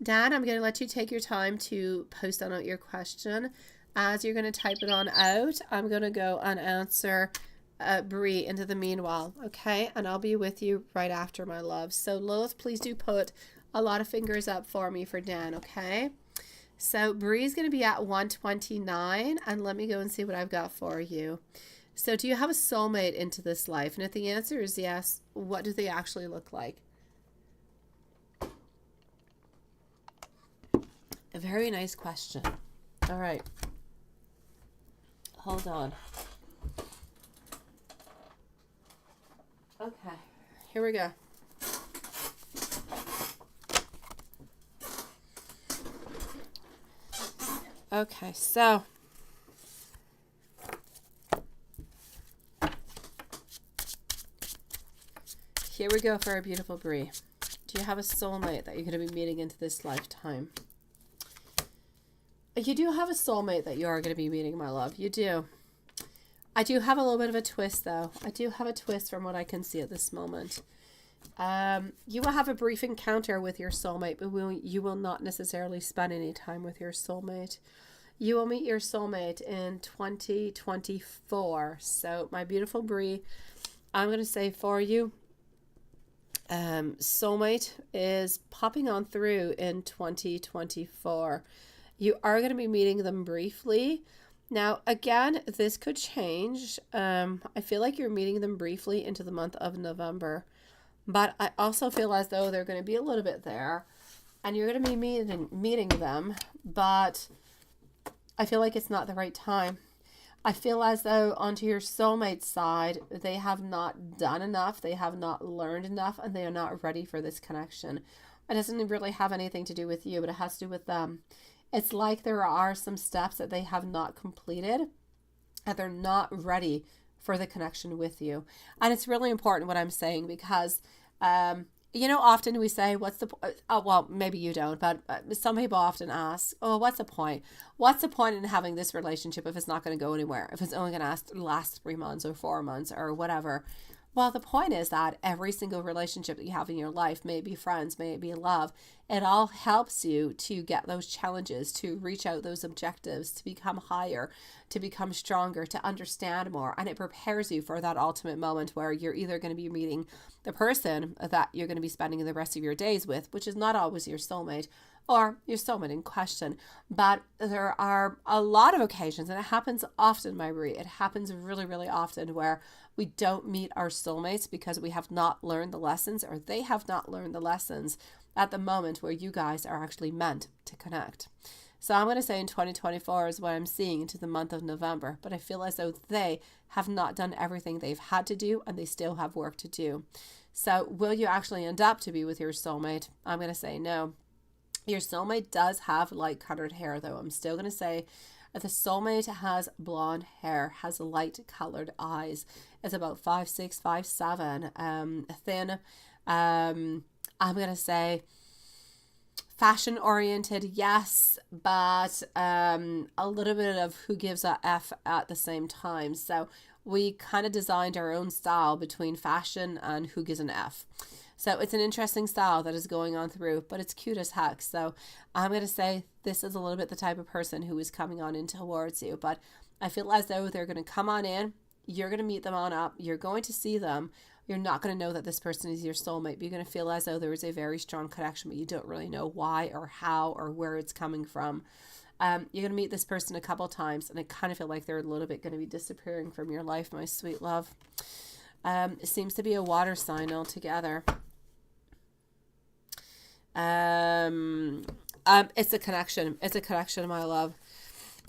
Dan, I'm going to let you take your time to post on out your question. As you're going to type it on out, I'm going to go and answer Bree into the meanwhile, okay? And I'll be with you right after, my love. So, Lilith, please do put a lot of fingers up for me for Dan, okay? So Bree's going to be at 129, and let me go and see what I've got for you. So do you have a soulmate into this life? And if the answer is yes, what do they actually look like? A very nice question. All right. Hold on. Okay. Here we go. Okay, so here we go for our beautiful Bree. Do you have a soulmate that you're going to be meeting into this lifetime? You do have a soulmate that you are going to be meeting, my love. You do. I do have a little bit of a twist, though. I do have a twist from what I can see at this moment. You will have a brief encounter with your soulmate, but you will not necessarily spend any time with your soulmate. You will meet your soulmate in 2024. So, my beautiful Bree, I'm going to say for you, soulmate is popping on through in 2024. You are going to be meeting them briefly. Now, again, this could change. I feel like you're meeting them briefly into the month of November. But I also feel as though they're going to be a little bit there. And you're going to be meeting them. But I feel like it's not the right time. I feel as though onto your soulmate side, they have not done enough. They have not learned enough. And they are not ready for this connection. It doesn't really have anything to do with you, but it has to do with them. It's like there are some steps that they have not completed. And they're not ready for the connection with you. And it's really important what I'm saying because, often we say, what's the well, maybe you don't, but some people often ask, oh, what's the point? What's the point in having this relationship if it's not going to go anywhere? If it's only going to last 3 months or 4 months or whatever? Well, the point is that every single relationship that you have in your life, may it be friends, may it be love, it all helps you to get those challenges, to reach out those objectives, to become higher, to become stronger, to understand more. And it prepares you for that ultimate moment where you're either going to be meeting the person that you're going to be spending the rest of your days with, which is not always your soulmate, or your soulmate in question. But there are a lot of occasions, and it happens often, my Marie, it happens really, really often where we don't meet our soulmates because we have not learned the lessons, or they have not learned the lessons at the moment where you guys are actually meant to connect. So I'm going to say in 2024 is what I'm seeing into the month of November, but I feel as though they have not done everything they've had to do, and they still have work to do. So will you actually end up to be with your soulmate? I'm going to say no. Your soulmate does have light colored hair, though. I'm still going to say the soulmate has blonde hair, has light colored eyes, is about 5'6", 5'7", thin. I'm going to say fashion oriented, yes, but a little bit of who gives a F at the same time. So we kind of designed our own style between fashion and who gives an F. So it's an interesting style that is going on through, but it's cute as heck. So I'm going to say this is a little bit the type of person who is coming on in towards you. But I feel as though they're going to come on in. You're going to meet them on up. You're going to see them. You're not going to know that this person is your soulmate. But you're going to feel as though there is a very strong connection, but you don't really know why or how or where it's coming from. You're going to meet this person a couple times, and I kind of feel like they're a little bit going to be disappearing from your life, my sweet love. It seems to be a water sign altogether. It's a connection. It's a connection, my love.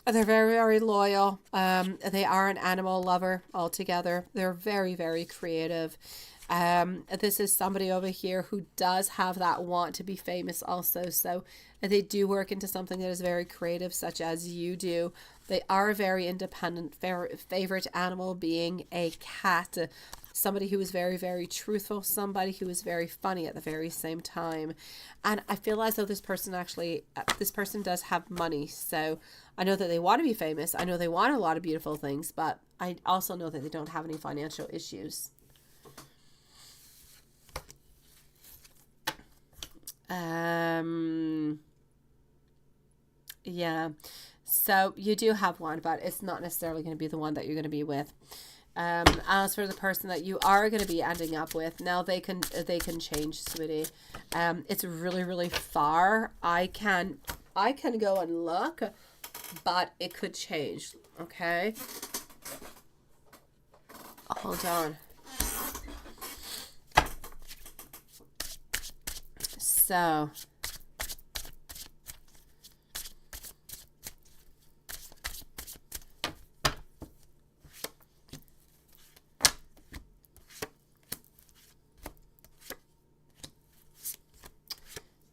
They're very, very loyal. They are an animal lover altogether. They're very, very creative. This is somebody over here who does have that want to be famous also. So they do work into something that is very creative, such as you do. They are a very independent. Favorite animal being a cat. Somebody who is very, very truthful. Somebody who is very funny at the very same time. And I feel as though this person does have money. So I know that they want to be famous. I know they want a lot of beautiful things, but I also know that they don't have any financial issues. Yeah, so you do have one, but it's not necessarily going to be the one that you're going to be with. As for the person that you are going to be ending up with, now they can change, sweetie. It's really, really far. I can go and look, but it could change. Okay, hold on.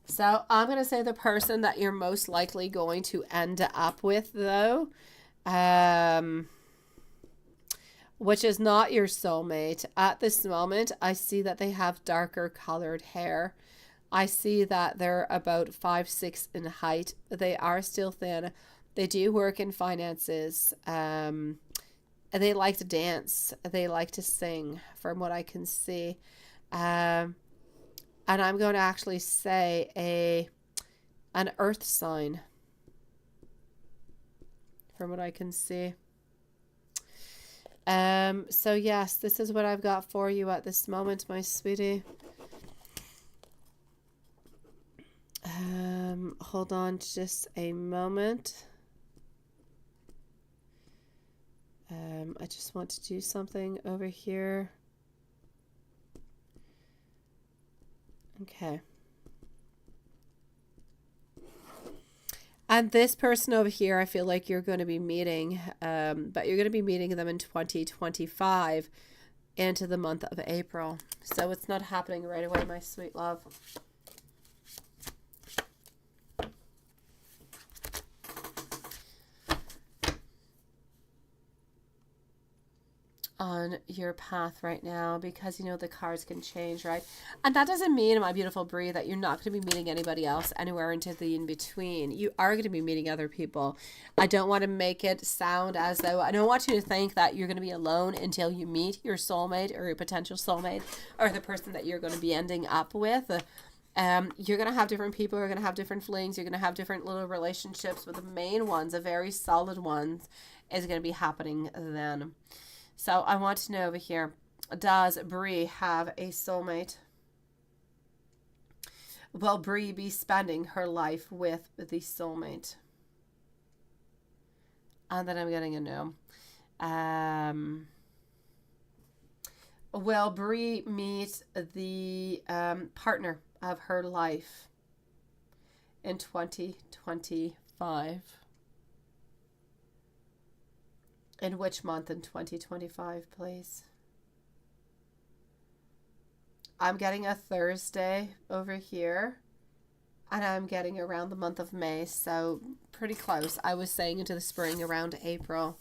So I'm going to say the person that you're most likely going to end up with, though, which is not your soulmate. At this moment, I see that they have darker colored hair. I see that they're about 5'6" in height. They are still thin. They do work in finances. And they like to dance. They like to sing, from what I can see. And I'm going to actually say an earth sign, from what I can see. So yes, this is what I've got for you at this moment, my sweetie. Hold on just a moment. I just want to do something over here. Okay. And this person over here, I feel like you're going to be meeting, but you're going to be meeting them in 2025 into the month of April. So it's not happening right away, my sweet love. On your path right now, because you know the cards can change, right? And that doesn't mean, my beautiful Brie, that you're not going to be meeting anybody else anywhere into the in-between. You are going to be meeting other people. I don't want to make it sound as though, I don't want you to think that you're going to be alone until you meet your soulmate or your potential soulmate or the person that you're going to be ending up with. You're going to have different people, you're going to have different flings, you're going to have different little relationships, but the main ones, a very solid ones, is going to be happening then. So I want to know over here, does Brie have a soulmate? Will Brie be spending her life with the soulmate? And then I'm getting a no. Will Brie meet the partner of her life in 2025? In which month in 2025, please? I'm getting a Thursday over here. And I'm getting around the month of May. So pretty close. I was saying into the spring, around April.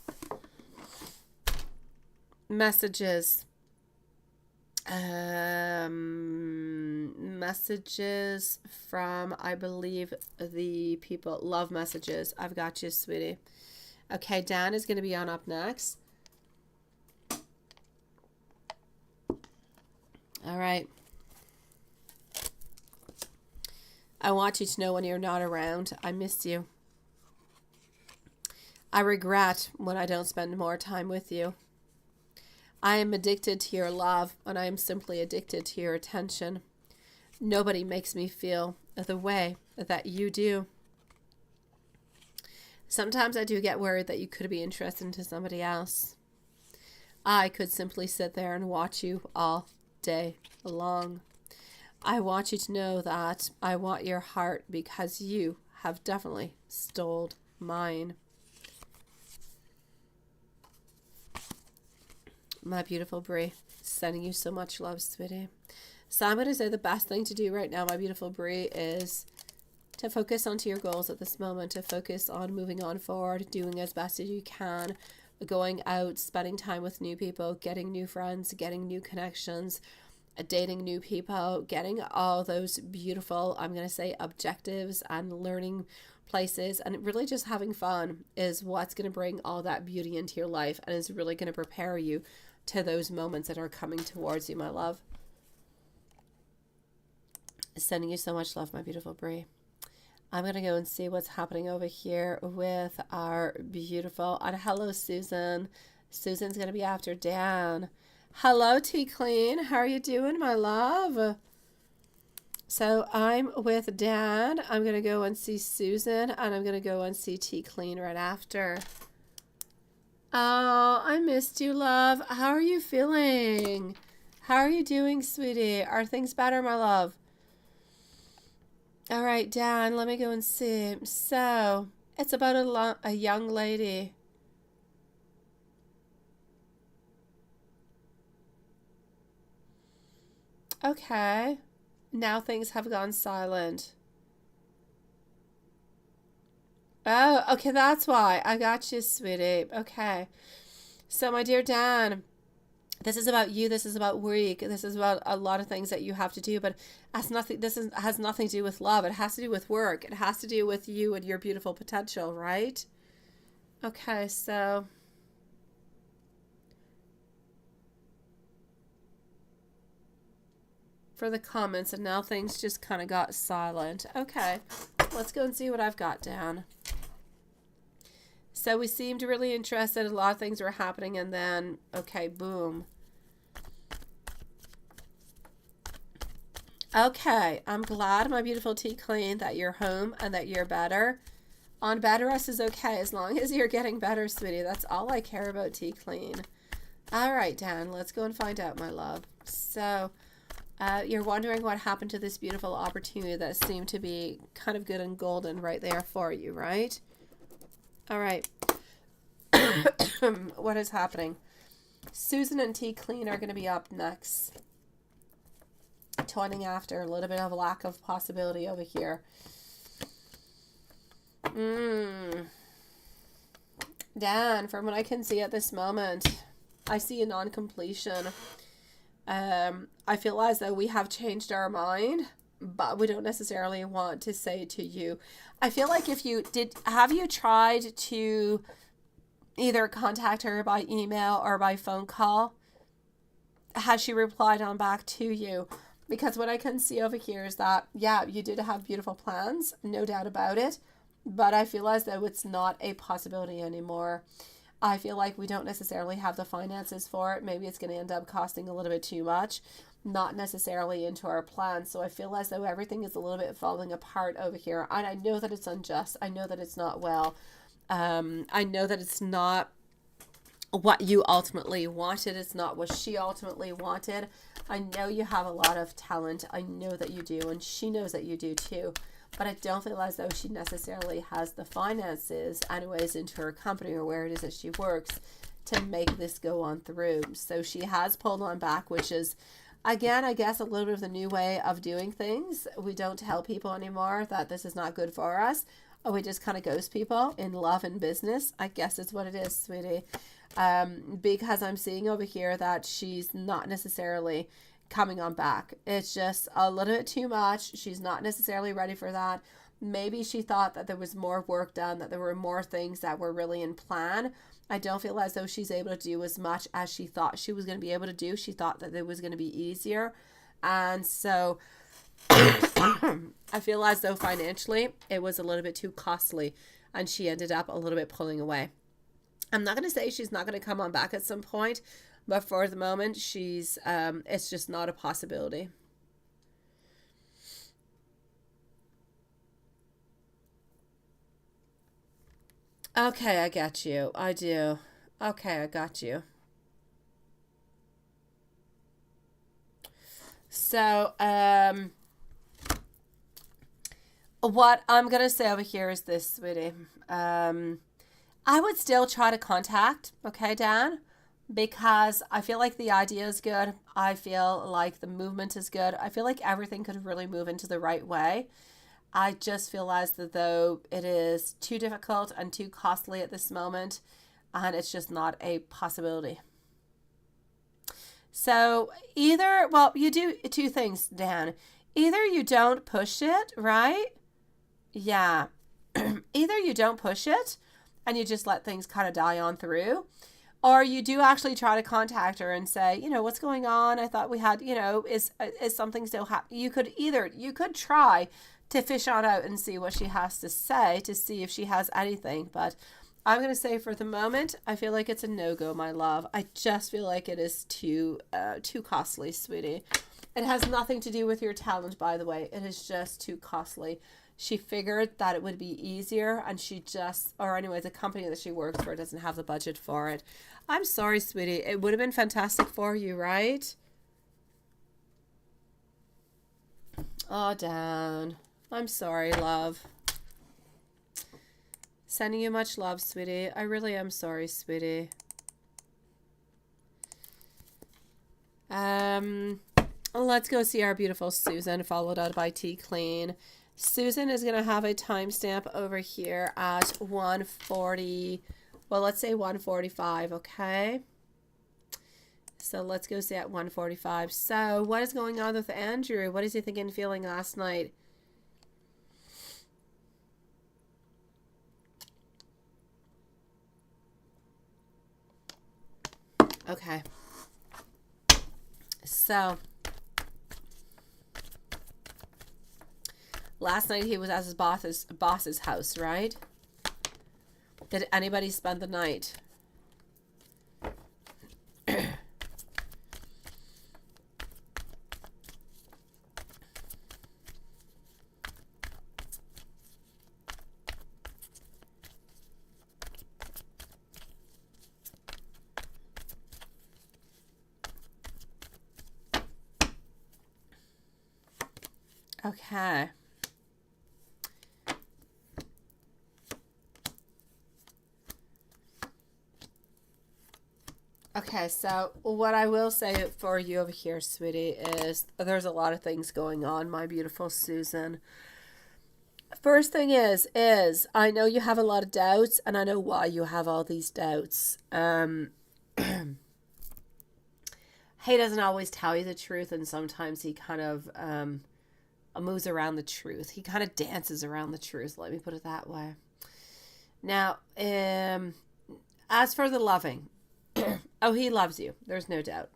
Messages. Messages from, I believe, the people. Love messages. I've got you, sweetie. Okay, Dan is going to be on up next. All right. I want you to know when you're not around, I miss you. I regret when I don't spend more time with you. I am addicted to your love, and I am simply addicted to your attention. Nobody makes me feel the way that you do. Sometimes I do get worried that you could be interested in somebody else. I could simply sit there and watch you all day long. I want you to know that I want your heart because you have definitely stole mine. My beautiful Brie. Sending you so much love, sweetie. So I'm going to say the best thing to do right now, my beautiful Brie, is to focus onto your goals at this moment, to focus on moving on forward, doing as best as you can, going out, spending time with new people, getting new friends, getting new connections, dating new people, getting all those beautiful, I'm going to say, objectives and learning places, and really just having fun is what's going to bring all that beauty into your life and is really going to prepare you to those moments that are coming towards you, my love. Sending you so much love, my beautiful Brie. I'm going to go and see what's happening over here with our beautiful, and hello, Susan. Susan's going to be after Dan. Hello, T Clean. How are you doing, my love? So I'm with Dan. I'm going to go and see Susan, and I'm going to go and see T Clean right after. Oh, I missed you, love. How are you feeling? How are you doing, sweetie? Are things better, my love? All right, Dan, let me go and see. So, it's about a young lady. Okay. Now things have gone silent. Oh, okay, that's why. I got you, sweetie. Okay. So, my dear Dan, this is about you. This is about work. This is about a lot of things that you have to do, but has nothing. Has nothing to do with love. It has to do with work. It has to do with you and your beautiful potential, right? Okay, so for the comments, and now things just kind of got silent. Okay, let's go and see what I've got down. So we seemed really interested. A lot of things were happening, and then, okay, boom. Okay, I'm glad, my beautiful T Clean, that you're home and that you're better. On bed rest is okay, as long as you're getting better, sweetie. That's all I care about, T Clean. All right, Dan, let's go and find out, my love. So, you're wondering what happened to this beautiful opportunity that seemed to be kind of good and golden right there for you, right? All right. What is happening? Susan and T Clean are going to be up next. Toiling after a little bit of a lack of possibility over here. Dan, from what I can see at this moment, I see a non-completion. I feel as though we have changed our mind, but we don't necessarily want to say to you. I feel like if you did, have you tried to either contact her by email or by phone call? Has she replied on back to you? Because what I can see over here is that, yeah, you did have beautiful plans, no doubt about it, but I feel as though it's not a possibility anymore. I feel like we don't necessarily have the finances for it. Maybe it's going to end up costing a little bit too much, not necessarily into our plans. So I feel as though everything is a little bit falling apart over here. And I know that it's unjust. I know that it's not well. I know that it's not what you ultimately wanted. It's not what she ultimately wanted. I know you have a lot of talent. I know that you do. And she knows that you do too. But I don't feel as though she necessarily has the finances anyways into her company or where it is that she works to make this go on through. So she has pulled on back, which is, again, I guess a little bit of the new way of doing things. We don't tell people anymore that this is not good for us. Oh, we just kind of ghost people in love and business. I guess it's what it is, sweetie. Because I'm seeing over here that she's not necessarily coming on back. It's just a little bit too much. She's not necessarily ready for that. Maybe she thought that there was more work done, that there were more things that were really in plan. I don't feel as though she's able to do as much as she thought she was going to be able to do. She thought that it was going to be easier. And so I feel as though financially it was a little bit too costly and she ended up a little bit pulling away. I'm not going to say she's not going to come on back at some point, but for the moment, she's it's just not a possibility. Okay, I get you. I do. Okay, I got you. So, what I'm going to say over here is this, sweetie. I would still try to contact, okay, Dan? because I feel like the idea is good. I feel like the movement is good. I feel like everything could really move into the right way. I just feel as though it is too difficult and too costly at this moment, and it's just not a possibility. So either, well, you do two things, Dan. Either you don't push it, right? Yeah. Either you don't push it and you just let things kind of die on through, or you do actually try to contact her and say, what's going on? I thought we had, is something still happening? You could try to fish on out and see what she has to say, to see if she has anything. But I'm going to say for the moment, I feel like it's a no-go, my love. I just feel like it is too costly, sweetie. It has nothing to do with your talent, by the way. It is just too costly. She figured that it would be easier, and the company that she works for doesn't have the budget for it. I'm sorry, sweetie. It would have been fantastic for you, right? Oh, Dan. I'm sorry, love. Sending you much love, sweetie. I really am sorry, sweetie. Let's go see our beautiful Susan, followed out by T Clean. Susan is going to have a timestamp over here at 1:40. Well, let's say 1:45, okay? So let's go see at 1:45. So what is going on with Andrew? What is he thinking and feeling last night? Okay. So last night he was at his boss's house, right? Did anybody spend the night? Okay. Okay, so what I will say for you over here, sweetie, is there's a lot of things going on, my beautiful Susan. First thing is I know you have a lot of doubts, and I know why you have all these doubts. He doesn't always tell you the truth, and sometimes he kind of moves around the truth. He kind of dances around the truth, let me put it that way. Now, as for the loving, oh, he loves you. There's no doubt.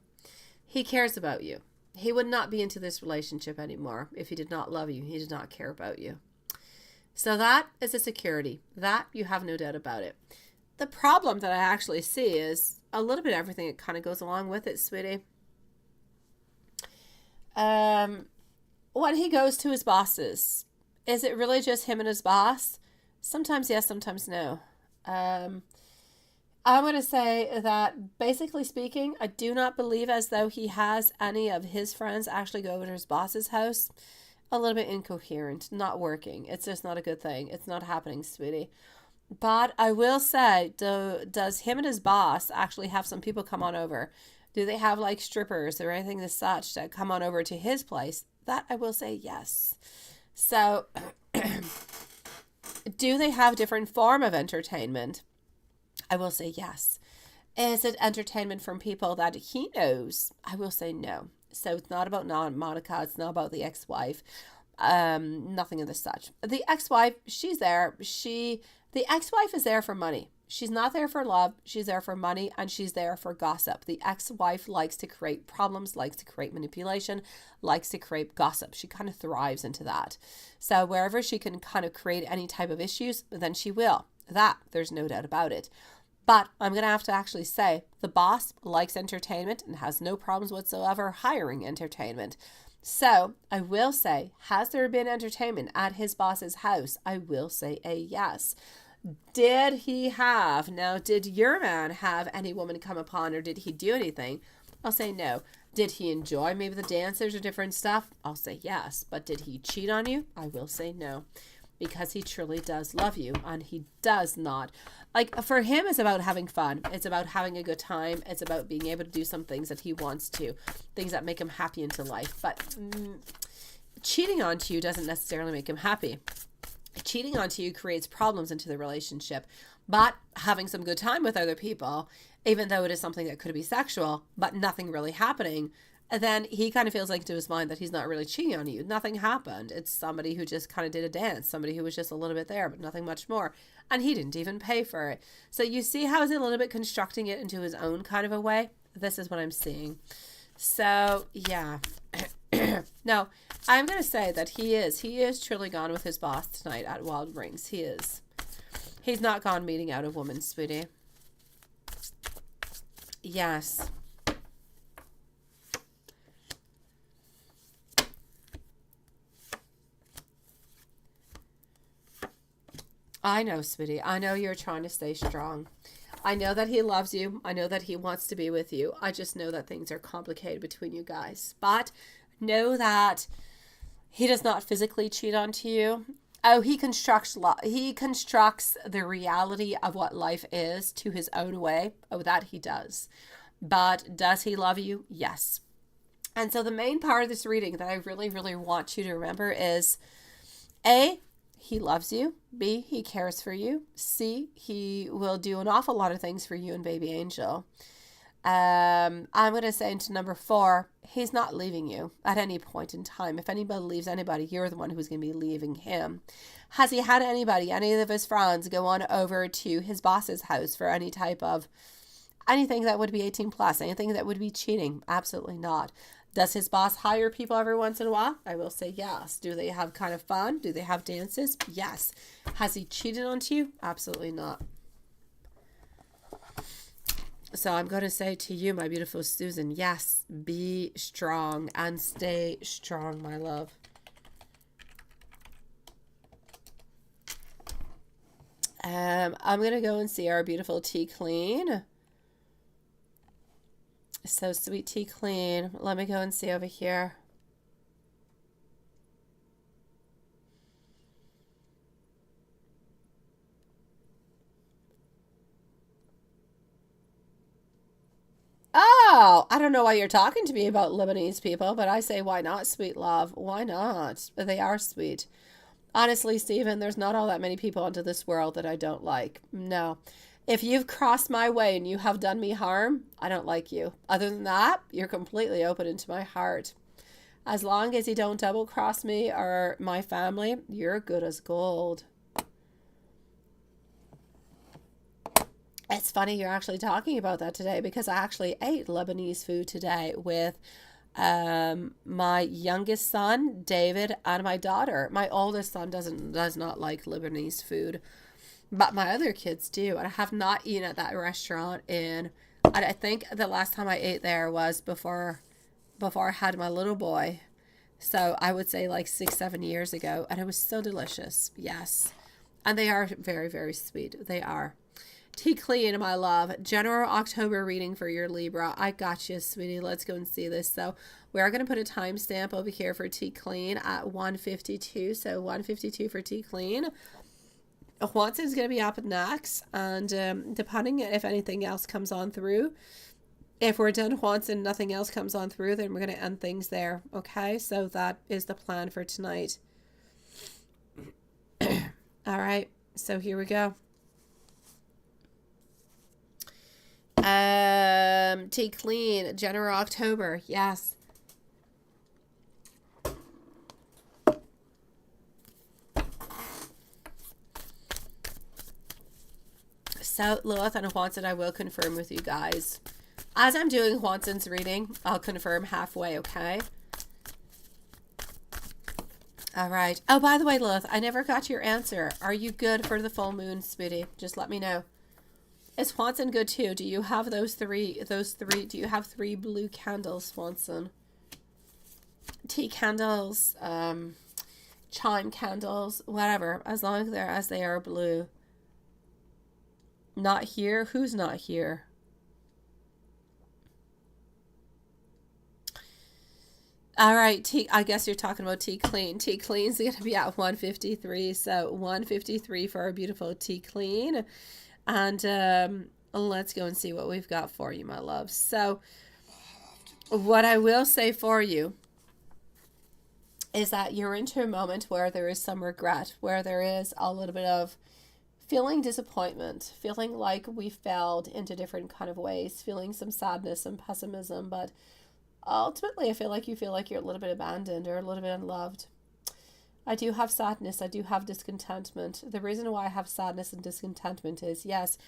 He cares about you. He would not be into this relationship anymore if he did not love you. He did not care about you. So that is a security. That you have no doubt about it. The problem that I actually see is a little bit of everything that kind of goes along with it, sweetie. When he goes to his bosses, is it really just him and his boss? Sometimes yes, sometimes no. I'm going to say that, basically speaking, I do not believe as though he has any of his friends actually go over to his boss's house. A little bit incoherent, not working. It's just not a good thing. It's not happening, sweetie. But I will say, does him and his boss actually have some people come on over? Do they have like strippers or anything as such that come on over to his place? That I will say yes. So, do they have different form of entertainment? I will say yes. Is it entertainment from people that he knows? I will say no. So it's not about Monica. It's not about the ex-wife. Nothing of the such. The ex-wife, she's there. The ex-wife is there for money. She's not there for love. She's there for money, and she's there for gossip. The ex-wife likes to create problems, likes to create manipulation, likes to create gossip. She kind of thrives into that. So wherever she can kind of create any type of issues, then she will. That, there's no doubt about it. But I'm going to have to actually say the boss likes entertainment and has no problems whatsoever hiring entertainment. So I will say, has there been entertainment at his boss's house? I will say a yes. Did your man have any woman come upon, or did he do anything? I'll say no. Did he enjoy maybe the dancers or different stuff? I'll say yes. But did he cheat on you? I will say no. because he truly does love you, and he does not. Like, for him, it's about having fun. It's about having a good time. It's about being able to do some things that he wants to, things that make him happy into life. But cheating onto you doesn't necessarily make him happy. Cheating onto you creates problems into the relationship. But having some good time with other people, even though it is something that could be sexual, but nothing really happening, then he kind of feels like to his mind that he's not really cheating on you. Nothing happened. It's somebody who just kind of did a dance, somebody who was just a little bit there, but nothing much more. And he didn't even pay for it. So you see how he's a little bit constructing it into his own kind of a way? This is what I'm seeing. So, yeah. No, I'm going to say that he is truly gone with his boss tonight at Wild Rings. He is. He's not gone meeting out a woman, sweetie. Yes. I know, sweetie. I know you're trying to stay strong. I know that he loves you. I know that he wants to be with you. I just know that things are complicated between you guys. But know that he does not physically cheat onto you. Oh, he constructs the reality of what life is to his own way. Oh, that he does. But does he love you? Yes. And so the main part of this reading that I really, really want you to remember is A, he loves you. B, he cares for you. C, he will do an awful lot of things for you and baby angel. I'm going to say into number 4, he's not leaving you at any point in time. If anybody leaves anybody, you're the one who's going to be leaving him. Has he had anybody, any of his friends, go on over to his boss's house for any type of anything that would be 18 plus, anything that would be cheating? Absolutely not. Does his boss hire people every once in a while? I will say yes. Do they have kind of fun? Do they have dances? Yes. Has he cheated onto you? Absolutely not. So I'm going to say to you, my beautiful Susan, yes, be strong and stay strong, my love. I'm going to go and see our beautiful Tea Clean. So sweet Tea Clean. Let me go and see over here. Oh, I don't know why you're talking to me about Lebanese people, but I say, why not, sweet love? Why not? They are sweet. Honestly, Stephen, there's not all that many people into this world that I don't like. No. If you've crossed my way and you have done me harm, I don't like you. Other than that, you're completely open into my heart. As long as you don't double cross me or my family, you're good as gold. It's funny you're actually talking about that today because I actually ate Lebanese food today with my youngest son, David, and my daughter. My oldest son does not like Lebanese food, but my other kids do. And I have not eaten at that restaurant I think the last time I ate there was before I had my little boy. So I would say like 6-7 years ago. And it was so delicious. Yes. And they are very, very sweet. They are. Tea Clean, my love. General October reading for your Libra. I got you, sweetie. Let's go and see this. So we are going to put a timestamp over here for Tea Clean at 1:52. So 1:52 for Tea Clean. Watson's going to be up next. And depending if anything else comes on through, if we're done Watson, nothing else comes on through, then we're going to end things there. Okay? So that is the plan for tonight. All right. So here we go. Tea Clean, General October, yes. So Lilith and Watson, I will confirm with you guys. As I'm doing Watson's reading, I'll confirm halfway, okay? All right. Oh, by the way, Lilith, I never got your answer. Are you good for the full moon, sweetie? Just let me know. Is Swanson good too? Do you have those three, do you have 3 blue candles, Swanson? Tea candles, chime candles, whatever, as long as they are blue. Not here? Who's not here? All right, I guess you're talking about T Clean. T Clean's going to be at 153. So 153 for our beautiful T Clean. And let's go and see what we've got for you, my love. So what I will say for you is that you're into a moment where there is some regret, where there is a little bit of feeling disappointment, feeling like we failed into different kind of ways, feeling some sadness and pessimism, but ultimately I feel like you're a little bit abandoned or a little bit unloved. I do have sadness, I do have discontentment. The reason why I have sadness and discontentment is, yes,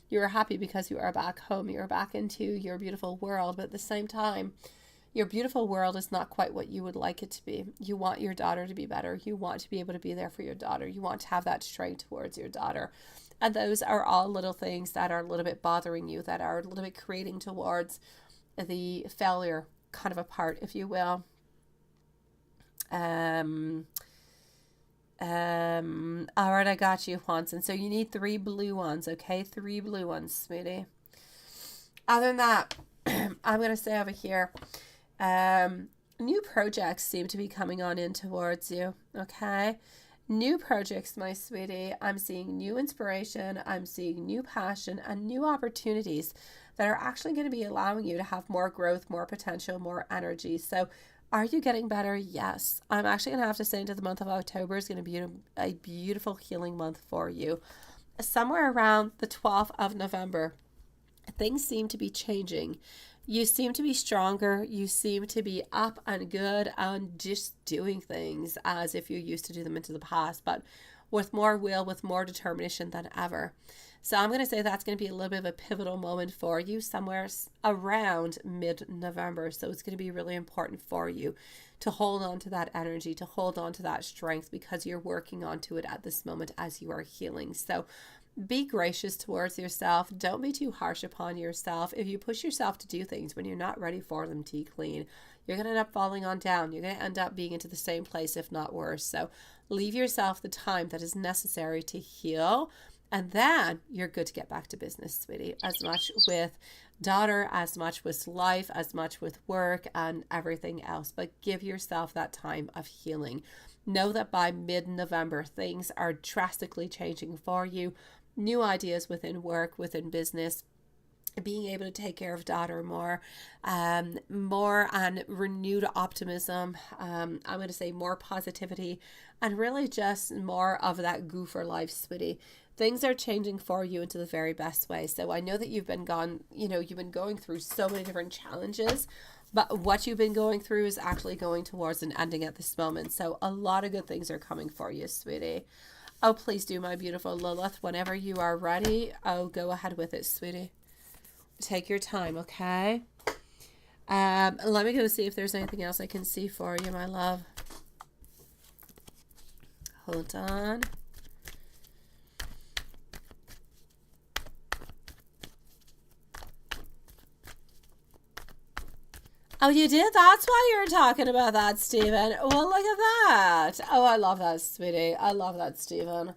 you're happy because you are back home, you're back into your beautiful world, but at the same time, your beautiful world is not quite what you would like it to be. You want your daughter to be better. You want to be able to be there for your daughter. You want to have that strength towards your daughter. And those are all little things that are a little bit bothering you, that are a little bit creating towards the failure kind of a part, if you will. All right, I got you, Juanson. So you need 3 blue ones, okay? 3 blue ones, sweetie. Other than that, I'm going to say over here, new projects seem to be coming on in towards you, okay? New projects, my sweetie. I'm seeing new inspiration. I'm seeing new passion and new opportunities that are actually going to be allowing you to have more growth, more potential, more energy. So are you getting better? Yes. I'm actually going to have to say into the month of October is going to be a beautiful healing month for you. Somewhere around the 12th of November, things seem to be changing. You seem to be stronger. You seem to be up and good and just doing things as if you used to do them into the past, but with more will, with more determination than ever. So I'm going to say that's going to be a little bit of a pivotal moment for you somewhere around mid-November. So it's going to be really important for you to hold on to that energy, to hold on to that strength, because you're working onto it at this moment as you are healing. So be gracious towards yourself. Don't be too harsh upon yourself. If you push yourself to do things when you're not ready for them, T Clean, you're going to end up falling on down. You're going to end up being into the same place, if not worse. So leave yourself the time that is necessary to heal. And then you're good to get back to business, sweetie. As much with daughter, as much with life, as much with work and everything else. But give yourself that time of healing. Know that by mid-November, things are drastically changing for you. New ideas within work, within business, being able to take care of daughter more and renewed optimism. I'm going to say more positivity and really just more of that go for life, sweetie. Things are changing for you into the very best way. So I know that you've been going through so many different challenges, but what you've been going through is actually going towards an ending at this moment. So a lot of good things are coming for you, sweetie. Oh, please do, my beautiful Lilith. Whenever you are ready, go ahead with it, sweetie. Take your time, okay? Let me go see if there's anything else I can see for you, my love. Hold on. Oh, you did? That's why you were talking about that, Stephen. Well, look at that. Oh, I love that, sweetie. I love that, Stephen.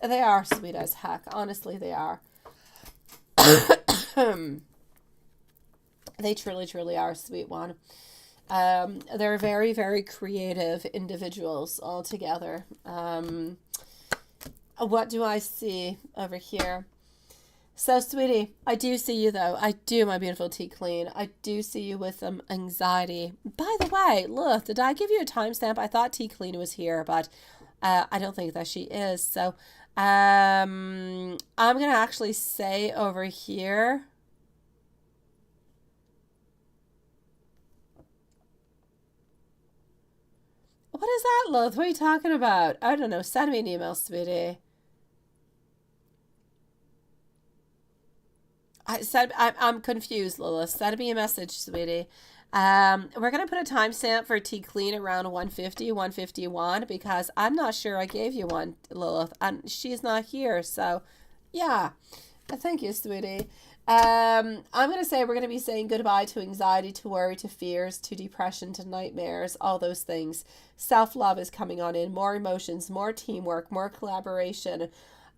They are sweet as heck. Honestly, they are. They truly, truly are a sweet one. They're very, very creative individuals altogether. What do I see over here? So, sweetie, I do see you, though. I do, my beautiful T Clean. I do see you with some anxiety. By the way, look, did I give you a timestamp? I thought T Clean was here, but I don't think that she is. So, I'm going to actually say over here. What is that, Lilith? What are you talking about? I don't know. Send me an email, sweetie. I'm confused, Lilith. Send me a message, sweetie. We're going to put a timestamp for T Clean around 150, 151, because I'm not sure I gave you one, Lilith, and she's not here. So, yeah. Thank you, sweetie. I'm going to say we're going to be saying goodbye to anxiety, to worry, to fears, to depression, to nightmares, all those things. Self-love is coming on in. More emotions, more teamwork, more collaboration.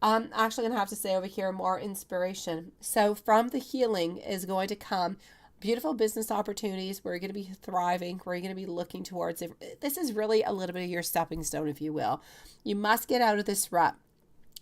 I'm actually going to have to say over here more inspiration. So from the healing is going to come beautiful business opportunities where you're going to be thriving, where you're going to be looking towards it. This is really a little bit of your stepping stone, if you will. You must get out of this rut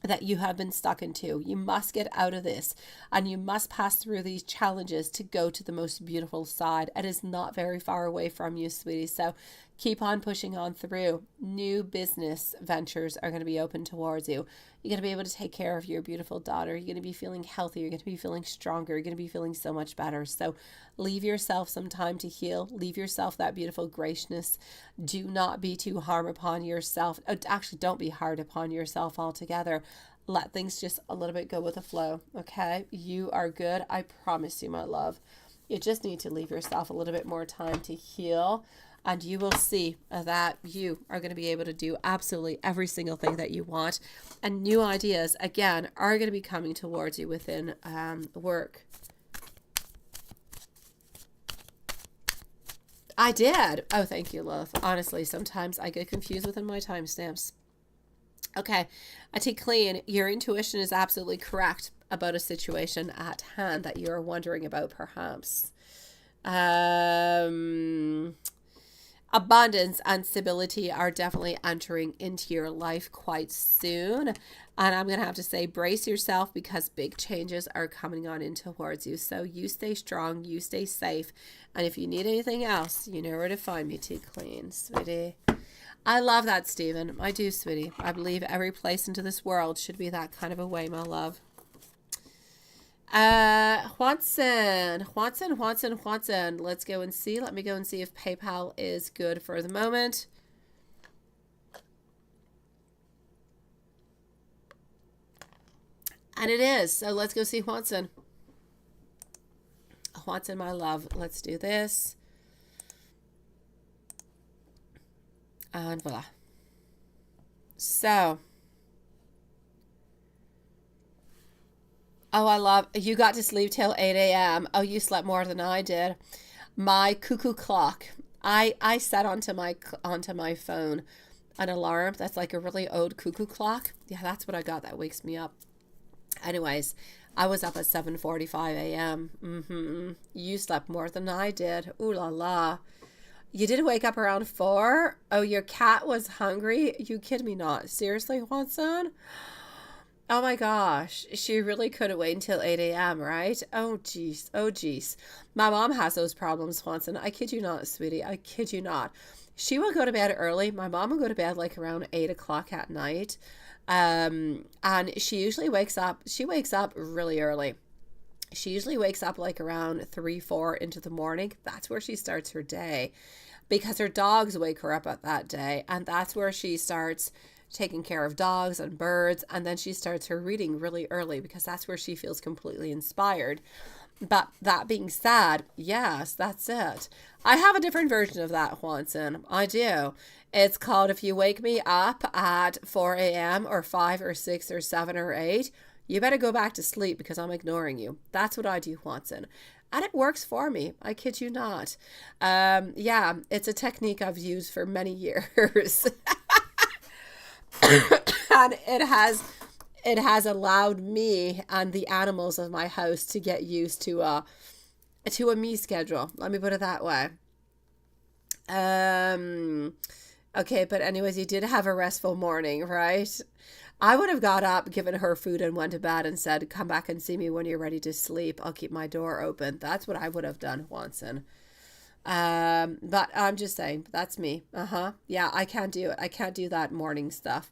that you have been stuck into. You must get out of this, and you must pass through these challenges to go to the most beautiful side. It is not very far away from you, sweetie. So keep on pushing on through. New business ventures are going to be open towards you. You're going to be able to take care of your beautiful daughter. You're going to be feeling healthy. You're going to be feeling stronger. You're going to be feeling so much better. So leave yourself some time to heal. Leave yourself that beautiful graciousness. Do not be too hard upon yourself. Actually, don't be hard upon yourself altogether. Let things just a little bit go with the flow, okay? You are good. I promise you, my love. You just need to leave yourself a little bit more time to heal, and you will see that you are going to be able to do absolutely every single thing that you want. And new ideas, again, are going to be coming towards you within work. I did. Oh, thank you, love. Honestly, sometimes I get confused within my timestamps. Okay, I take clean. Your intuition is absolutely correct about a situation at hand that you're wondering about, perhaps. Abundance and stability are definitely entering into your life quite soon. And I'm going to have to say, brace yourself, because big changes are coming on in towards you. So you stay strong, you stay safe. And if you need anything else, you know where to find me, Tea Clean, sweetie. I love that, Stephen. I do, sweetie. I believe every place into this world should be that kind of a way, my love. Juanson. Let's go and see. Let me go and see if PayPal is good for the moment. And it is. So let's go see Juanson. Juanson, my love. Let's do this. And voila. So. Oh, I love, you got to sleep till 8 a.m. Oh, you slept more than I did. My cuckoo clock. I set onto my phone an alarm that's like a really old cuckoo clock. Yeah, that's what I got that wakes me up. Anyways, I was up at 7:45 a.m. You slept more than I did. Ooh la la. You did wake up around 4? Oh, your cat was hungry? You kid me not. Seriously, Juanson? Oh my gosh, she really couldn't wait until 8 a.m., right? Oh, geez. Oh, geez. My mom has those problems, Juanson. I kid you not, sweetie. I kid you not. She will go to bed early. My mom will go to bed like around 8 o'clock at night. And she usually wakes up really early. She usually wakes up like around 3, 4 into the morning. That's where she starts her day, because her dogs wake her up at that day. And that's where she starts taking care of dogs and birds, and then she starts her reading really early, because that's where she feels completely inspired. But that being said, yes, that's it. I have a different version of that, Juanson. I do. It's called If You Wake Me Up at 4 a.m. or 5 or 6 or 7 or 8, you better go back to sleep, because I'm ignoring you. That's what I do, Juanson. And it works for me. I kid you not. Yeah, it's a technique I've used for many years. And it has allowed me and the animals of my house to get used to a me schedule. Let me put it that way. Okay, but anyways, you did have a restful morning, right? I would have got up, given her food, and went to bed and said, come back and see me when you're ready to sleep. I'll keep my door open. That's what I would have done, Juanson. But I'm just saying, that's me. Yeah, I can't do it. I can't do that morning stuff.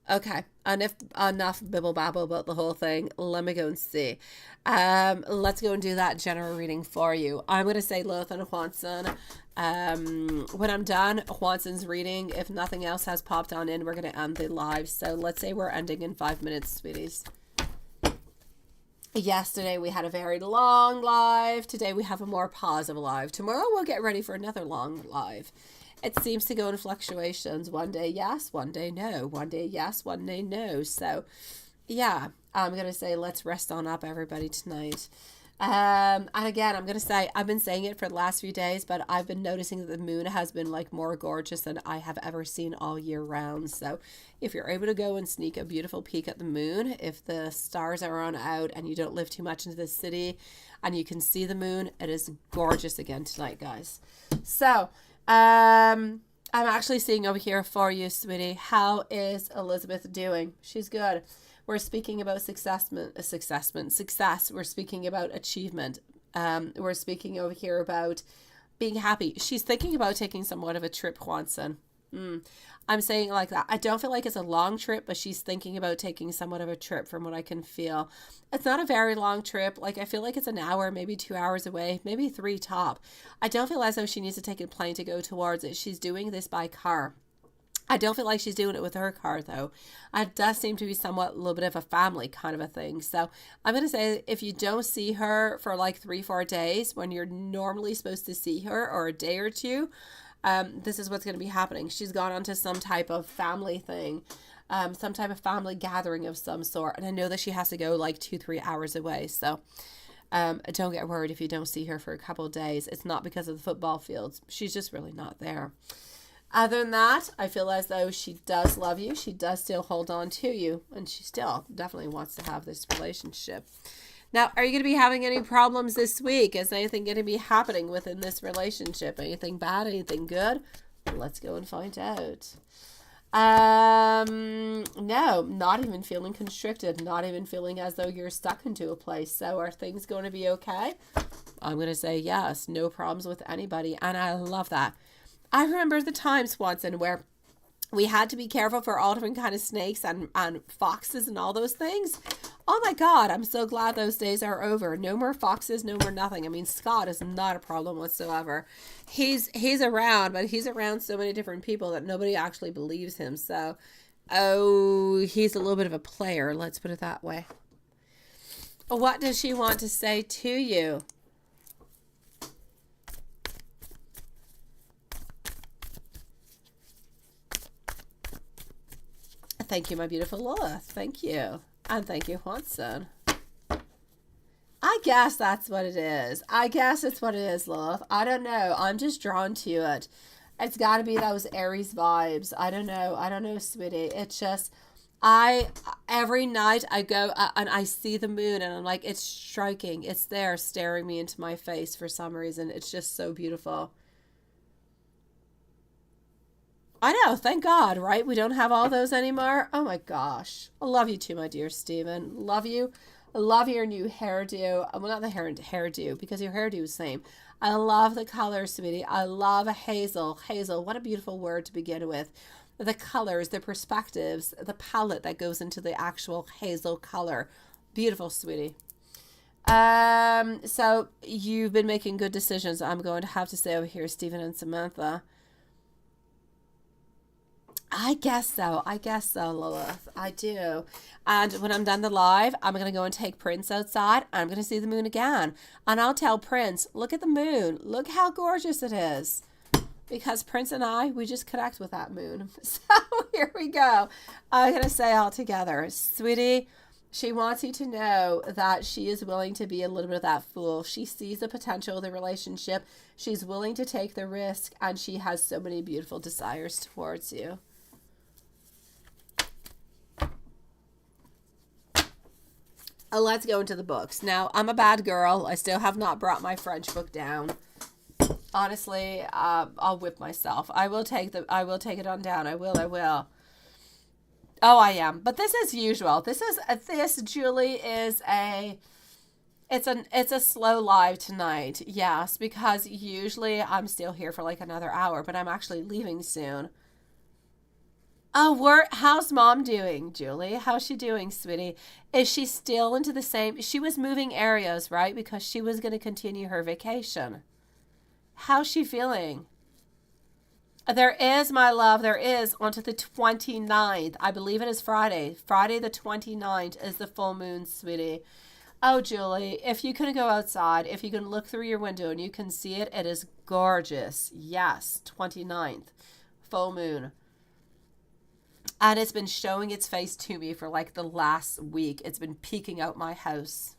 Okay, enough bibble babble about the whole thing. Let me go and see. Let's go and do that general reading for you. I'm going to say Loth and Juanson. When I'm done Juanson's reading, if nothing else has popped on in, we're going to end the live. So let's say we're ending in 5 minutes, sweeties. Yesterday we had a very long live. Today we have a more positive live. Tomorrow we'll get ready for another long live. It seems to go in fluctuations. One day yes, one day no. One day yes, one day no. So yeah, I'm going to say let's rest on up, everybody, tonight. And again, I'm going to say, I've been saying it for the last few days, but I've been noticing that the moon has been like more gorgeous than I have ever seen all year round. So if you're able to go and sneak a beautiful peek at the moon, if the stars are on out and you don't live too much into the city and you can see the moon, it is gorgeous again tonight, guys. So, I'm actually seeing over here for you, sweetie. How is Elizabeth doing? She's good. We're speaking about success. We're speaking about achievement. We're speaking over here about being happy. She's thinking about taking somewhat of a trip, Juanson. I'm saying it like that. I don't feel like it's a long trip, but she's thinking about taking somewhat of a trip from what I can feel. It's not a very long trip. Like, I feel like it's an hour, maybe 2 hours away, maybe 3 top. I don't feel as though she needs to take a plane to go towards it. She's doing this by car. I don't feel like she's doing it with her car, though. It does seem to be somewhat a little bit of a family kind of a thing. So I'm going to say, if you don't see her for like 3-4 days when you're normally supposed to see her, or a day or two, this is what's going to be happening. She's gone on to some type of family thing, some type of family gathering of some sort. And I know that she has to go like 2-3 hours away. So don't get worried if you don't see her for a couple of days. It's not because of the football fields. She's just really not there. Other than that, I feel as though she does love you. She does still hold on to you. And she still definitely wants to have this relationship. Now, are you going to be having any problems this week? Is anything going to be happening within this relationship? Anything bad? Anything good? Let's go and find out. No, not even feeling constricted. Not even feeling as though you're stuck into a place. So are things going to be okay? I'm going to say yes. No problems with anybody. And I love that. I remember the times, Swanson, where we had to be careful for all different kind of snakes and foxes and all those things. Oh my God, I'm so glad those days are over. No more foxes, no more nothing. I mean, Scott is not a problem whatsoever. He's around, but he's around so many different people that nobody actually believes him. So, he's a little bit of a player, let's put it that way. What does she want to say to you? Thank you, my beautiful Lilith. Thank you. And thank you, Juanson. I guess that's what it is. I guess it's what it is, Lilith. I don't know. I'm just drawn to it. It's got to be those Aries vibes. I don't know, sweetie. It's just, every night I go and I see the moon and I'm like, it's striking. It's there staring me into my face for some reason. It's just so beautiful. I know, thank God, right? We don't have all those anymore. Oh my gosh. I love you too, my dear Stephen. Love you. I love your new hairdo. Well, not the hairdo, because your hairdo is the same. I love the colors, sweetie. I love a hazel. Hazel, what a beautiful word to begin with. The colors, the perspectives, the palette that goes into the actual hazel color. Beautiful, sweetie. So you've been making good decisions. I'm going to have to say over here, Stephen and Samantha. I guess so, Lilith. I do. And when I'm done the live, I'm going to go and take Prince outside. I'm going to see the moon again. And I'll tell Prince, look at the moon. Look how gorgeous it is. Because Prince and I, we just connect with that moon. So here we go. I'm going to say all together, sweetie, she wants you to know that she is willing to be a little bit of that fool. She sees the potential of the relationship. She's willing to take the risk. And she has so many beautiful desires towards you. Let's go into the books. Now, I'm a bad girl. I still have not brought my French book down. Honestly, I'll whip myself. I will take it on down. I will. Oh, I am. But this is usual. This, Julie, is it's a slow live tonight. Yes, because usually I'm still here for like another hour, but I'm actually leaving soon. Oh, how's mom doing, Julie? How's she doing, sweetie? Is she still into the same? She was moving areas, right? Because she was going to continue her vacation. How's she feeling? There is, my love, onto the 29th. I believe it is Friday. Friday the 29th is the full moon, sweetie. Oh, Julie, if you can go outside, if you can look through your window and you can see it, it is gorgeous. Yes, 29th, full moon. And it's been showing its face to me for like the last week. It's been peeking out my house.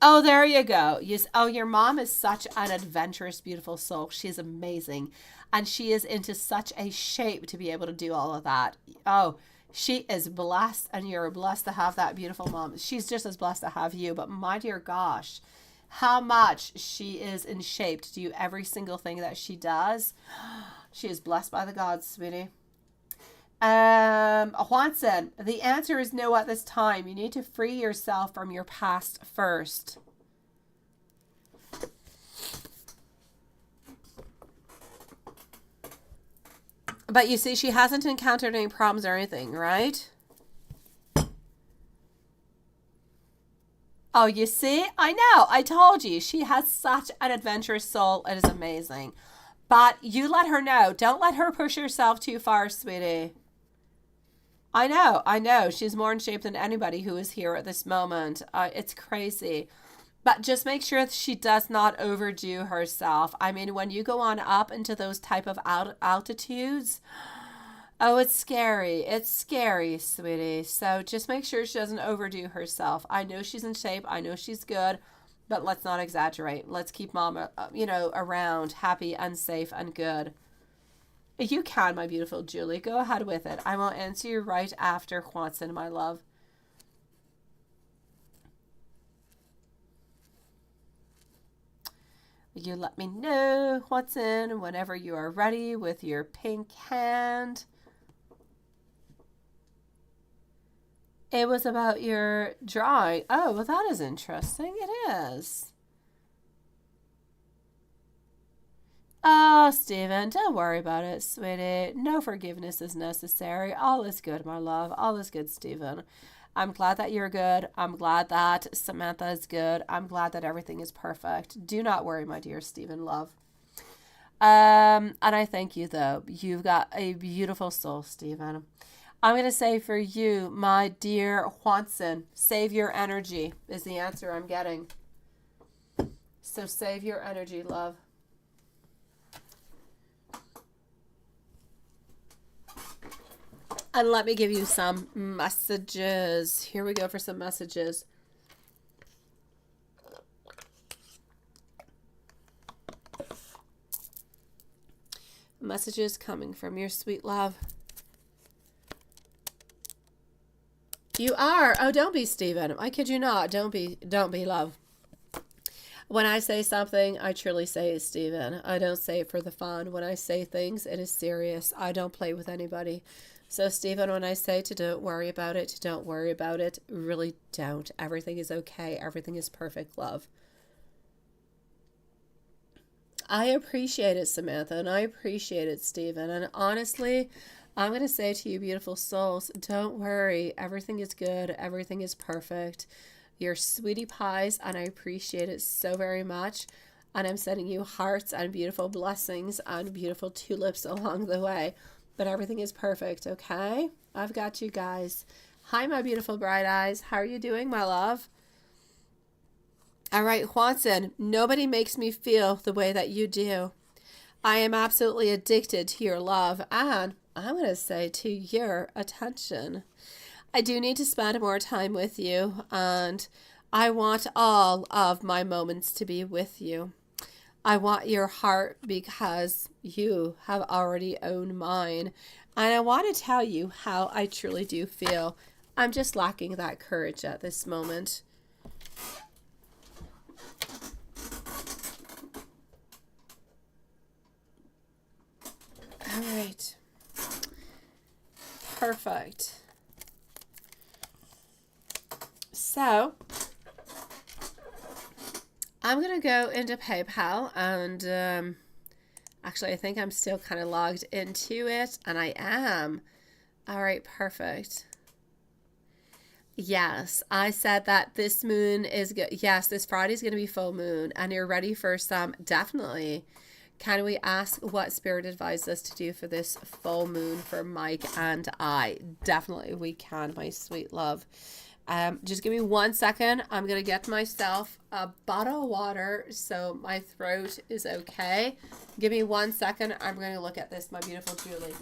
Oh, there you go. Yes. Oh, your mom is such an adventurous, beautiful soul. She's amazing. And she is into such a shape to be able to do all of that. Oh, she is blessed, and you're blessed to have that beautiful mom. She's just as blessed to have you. But my dear gosh, how much she is in shape to do every single thing that she does. She is blessed by the gods, sweetie. Juanson, the answer is no at this time. You need to free yourself from your past first. But you see, she hasn't encountered any problems or anything, right? Oh, you see? I know. I told you. She has such an adventurous soul. It is amazing. But you let her know. Don't let her push herself too far, sweetie. I know, I know. She's more in shape than anybody who is here at this moment. It's crazy. But just make sure that she does not overdo herself. I mean, when you go on up into those type of altitudes, oh, it's scary. It's scary, sweetie. So just make sure she doesn't overdo herself. I know she's in shape. I know she's good. But let's not exaggerate. Let's keep mama, around, happy and safe and good. You can, my beautiful Julie. Go ahead with it. I will answer you right after Juanson, my love. You let me know, Juanson, whenever you are ready with your pink hand. It was about your drawing. Oh, well, that is interesting. It is. Oh, Stephen, don't worry about it, sweetie. No forgiveness is necessary. All is good, my love. All is good, Stephen. I'm glad that you're good. I'm glad that Samantha is good. I'm glad that everything is perfect. Do not worry, my dear Stephen, love. And I thank you, though. You've got a beautiful soul, Stephen. I'm going to say for you, my dear Juanson, save your energy is the answer I'm getting. So save your energy, love. And let me give you some messages. Here we go for some messages. Messages coming from your sweet love. You are. Oh, don't be, Stephen. I kid you not. Don't be, love. When I say something, I truly say it, Stephen. I don't say it for the fun. When I say things, it is serious. I don't play with anybody. So, Stephen, when I say to don't worry about it, really don't. Everything is okay. Everything is perfect, love. I appreciate it, Samantha, and I appreciate it, Stephen. And honestly, I'm going to say to you, beautiful souls, don't worry. Everything is good. Everything is perfect. You're sweetie pies, and I appreciate it so very much. And I'm sending you hearts and beautiful blessings and beautiful tulips along the way. But everything is perfect, okay? I've got you guys. Hi, my beautiful bright eyes. How are you doing, my love? All right, Juanson, nobody makes me feel the way that you do. I am absolutely addicted to your love, and I'm going to say to your attention. I do need to spend more time with you, and I want all of my moments to be with you. I want your heart because you have already owned mine. And I want to tell you how I truly do feel. I'm just lacking that courage at this moment. All right. Perfect. So I'm going to go into PayPal and actually I think I'm still kind of logged into it, and I am. All right, perfect. Yes, I said that this moon is good. Yes, this Friday is going to be full moon, and you're ready for some, definitely. Can we ask what Spirit advised us to do for this full moon for Mike and I? Definitely we can, my sweet love. Just give me 1 second. I'm going to get myself a bottle of water so my throat is okay. Give me 1 second. I'm going to look at this, my beautiful Julie.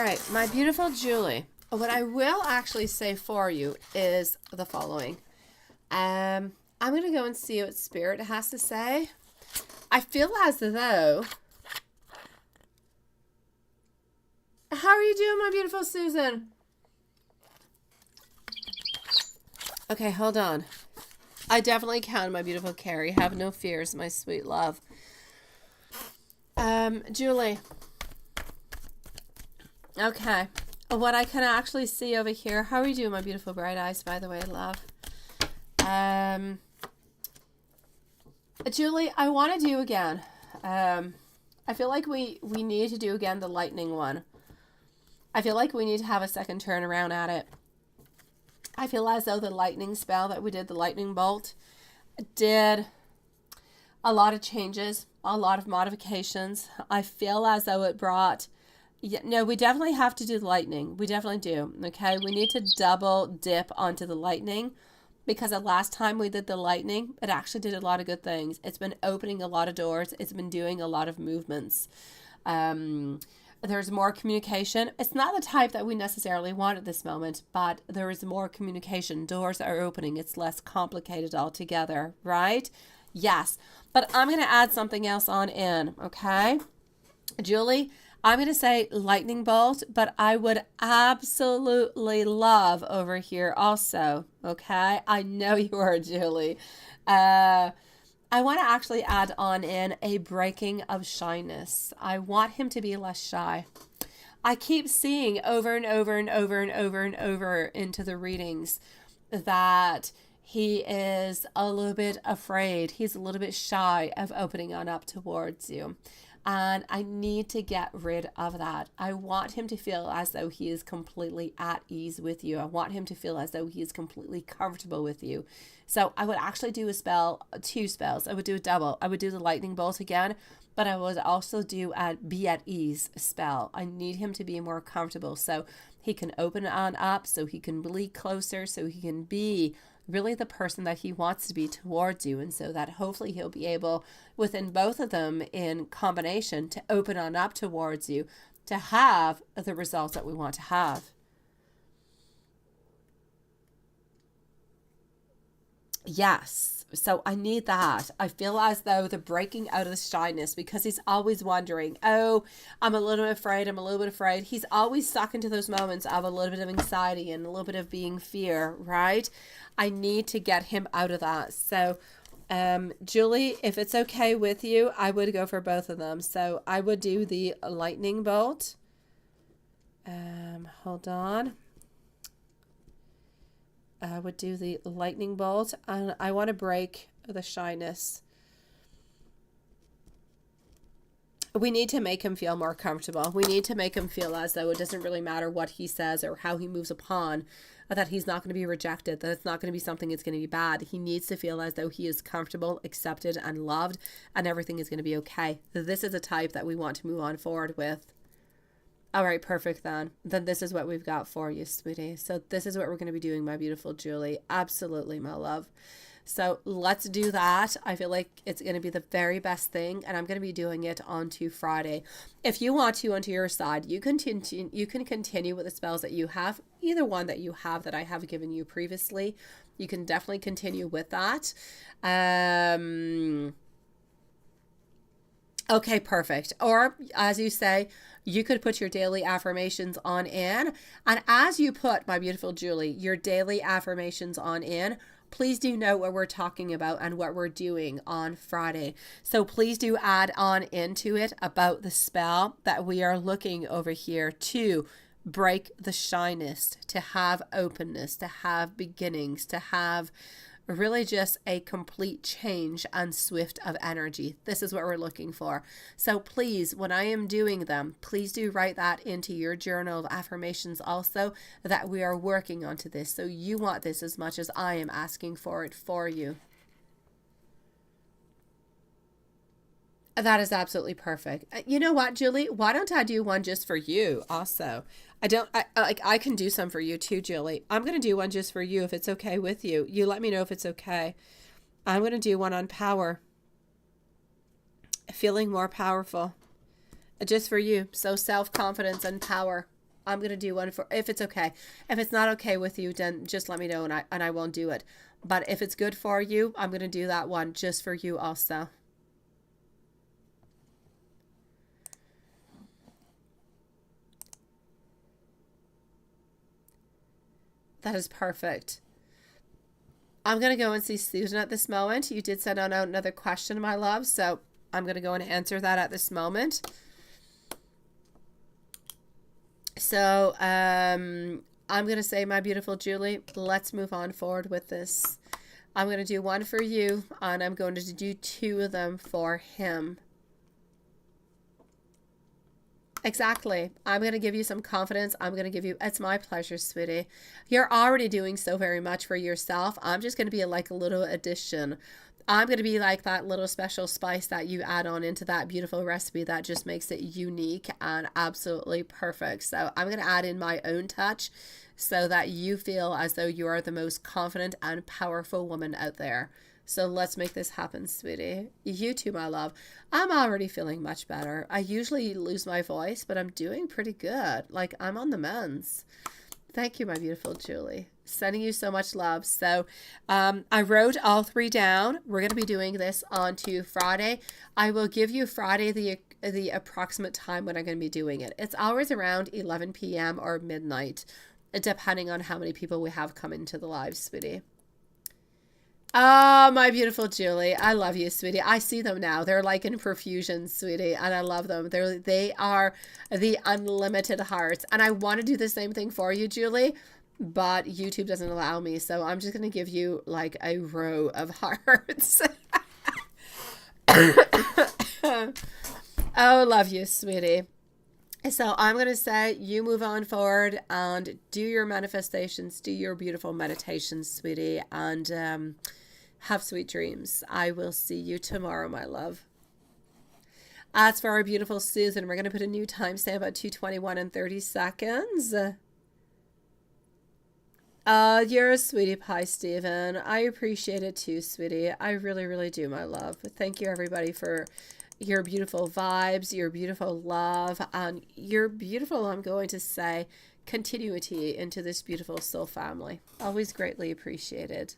right, my beautiful Julie. What I will actually say for you is the following. I'm going to go and see what Spirit has to say. I feel as though... How are you doing, my beautiful Susan? Okay, hold on. I definitely can, my beautiful Carrie. Have no fears, my sweet love. Julie. Okay. What I can actually see over here. How are you doing, my beautiful bright eyes, by the way, love? Julie, I want to do again. I feel like we need to do again the lightning one. I feel like we need to have a second turnaround at it. I feel as though the lightning spell that we did, the lightning bolt, did a lot of changes, a lot of modifications. I feel as though it brought... No, we definitely have to do the lightning. We definitely do. Okay, we need to double dip onto the lightning because the last time we did the lightning, it actually did a lot of good things. It's been opening a lot of doors. It's been doing a lot of movements. There's more communication. It's not the type that we necessarily want at this moment, but there is more communication. Doors are opening. It's less complicated altogether, right? Yes. But I'm going to add something else on in, okay? Julie, I'm going to say lightning bolt, but I would absolutely love over here also, okay? I know you are, Julie. I want to actually add on in a breaking of shyness. I want him to be less shy. I keep seeing over and over and over and over and over into the readings that he is a little bit afraid. He's a little bit shy of opening on up towards you. And I need to get rid of that. I want him to feel as though he is completely at ease with you. I want him to feel as though he is completely comfortable with you. So I would actually do a spell, 2 spells. I would do a double. I would do the lightning bolt again, but I would also do a be at ease spell. I need him to be more comfortable so he can open on up, so he can bleed closer, so he can be really the person that he wants to be towards you, and so that hopefully he'll be able, within both of them in combination, to open on up towards you to have the results that we want to have. Yes, so I need that. I feel as though the breaking out of the shyness, because he's always wondering, oh, I'm a little bit afraid. He's always stuck into those moments of a little bit of anxiety and a little bit of being fear, right? I need to get him out of that. So, Julie, if it's okay with you, I would go for both of them. So I would do the lightning bolt. Hold on. I would do the lightning bolt, and I want to break the shyness. We need to make him feel more comfortable. We need to make him feel as though it doesn't really matter what he says or how he moves upon, that he's not going to be rejected, that it's not going to be something that's going to be bad. He needs to feel as though he is comfortable, accepted, and loved, and everything is going to be okay. This is a type that we want to move on forward with. All right, perfect then. Then this is what we've got for you, sweetie. So this is what we're going to be doing, my beautiful Julie. Absolutely, my love. So let's do that. I feel like it's going to be the very best thing, and I'm going to be doing it on to Friday. If you want to, onto your side, you can continue with the spells that you have, either one that you have that I have given you previously. You can definitely continue with that. Okay, perfect. Or as you say, you could put your daily affirmations on in. And as you put, my beautiful Julie, your daily affirmations on in, please do note what we're talking about and what we're doing on Friday. So please do add on into it about the spell that we are looking over here to break the shyness, to have openness, to have beginnings, to have really just a complete change and swift of energy. This is what we're looking for. So please, when I am doing them, please do write that into your journal of affirmations also, that we are working onto this. So you want this as much as I am asking for it for you. That is absolutely perfect. You know what, Julie? Why don't I do one just for you also? I can do some for you too, Julie. I'm going to do one just for you if it's okay with you. You let me know if it's okay. I'm going to do one on power. Feeling more powerful. Just for you. So self-confidence and power. I'm going to do one for, if it's okay. If it's not okay with you, then just let me know and I won't do it. But if it's good for you, I'm going to do that one just for you also. That is perfect. I'm going to go and see Susan at this moment. You did send out another question, my love, so I'm going to go and answer that at this moment. So, I'm going to say, my beautiful Julie, let's move on forward with this. I'm going to do one for you, and I'm going to do 2 of them for him. Exactly. I'm going to give you some confidence. I'm going to give you, it's my pleasure, sweetie. You're already doing so very much for yourself. I'm just going to be like a little addition. I'm going to be like that little special spice that you add on into that beautiful recipe that just makes it unique and absolutely perfect. So I'm going to add in my own touch so that you feel as though you are the most confident and powerful woman out there. So let's make this happen, sweetie. You too, my love. I'm already feeling much better. I usually lose my voice, but I'm doing pretty good. Like, I'm on the mends. Thank you, my beautiful Julie. Sending you so much love. So I wrote all 3 down. We're going to be doing this on to Friday. I will give you Friday the approximate time when I'm going to be doing it. It's always around 11 p.m. or midnight, depending on how many people we have come into the live, sweetie. Oh, my beautiful Julie. I love you, sweetie. I see them now. They're like in profusion, sweetie, and I love them. They are the unlimited hearts. And I want to do the same thing for you, Julie, but YouTube doesn't allow me. So I'm just going to give you like a row of hearts. Oh, love you, sweetie. So I'm going to say you move on forward and do your manifestations, do your beautiful meditations, sweetie, and have sweet dreams. I will see you tomorrow, my love. As for our beautiful Susan, we're going to put a new timestamp at 2:21 and 30 seconds. You're a sweetie pie, Stephen. I appreciate it too, sweetie. I really, really do, my love. Thank you, everybody, for your beautiful vibes, your beautiful love, and your beautiful, I'm going to say, continuity into this beautiful soul family. Always greatly appreciated.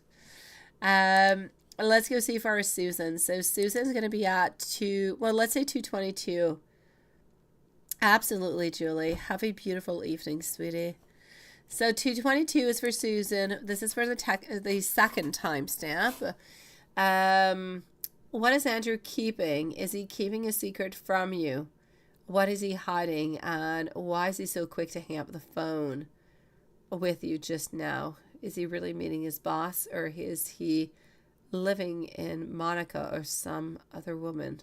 Let's go see for our Susan. So Susan's going to be at let's say 2:22. Absolutely, Julie. Have a beautiful evening, sweetie. So 2:22 is for Susan. This is for the second timestamp. What is Andrew keeping? Is he keeping a secret from you? What is he hiding? And why is he so quick to hang up the phone with you just now? Is he really meeting his boss, or is he living in Monica or some other woman?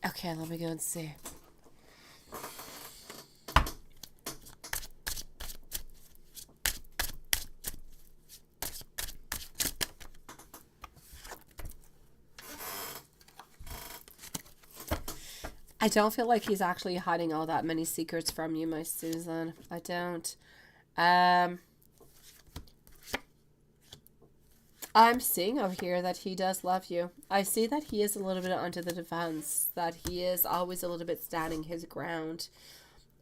Okay, let me go and see. I don't feel like he's actually hiding all that many secrets from you, my Susan. I don't. I'm seeing over here that he does love you. I see that he is a little bit onto the defense, that he is always a little bit standing his ground,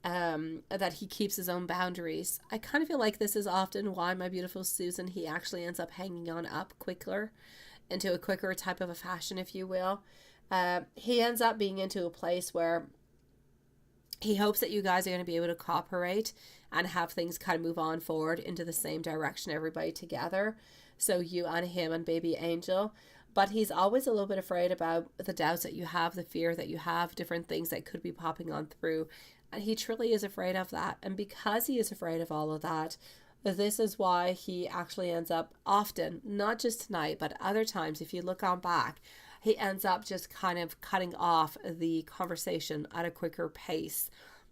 that he keeps his own boundaries. I kind of feel like this is often why, my beautiful Susan, he actually ends up hanging on up quicker, into a quicker type of a fashion, if you will. He ends up being into a place where he hopes that you guys are going to be able to cooperate and have things kind of move on forward into the same direction, everybody together. So you and him and baby Angel. But he's always a little bit afraid about the doubts that you have, the fear that you have, different things that could be popping on through. And he truly is afraid of that. And because he is afraid of all of that, this is why he actually ends up often, not just tonight, but other times, if you look on back, he ends up just kind of cutting off the conversation at a quicker pace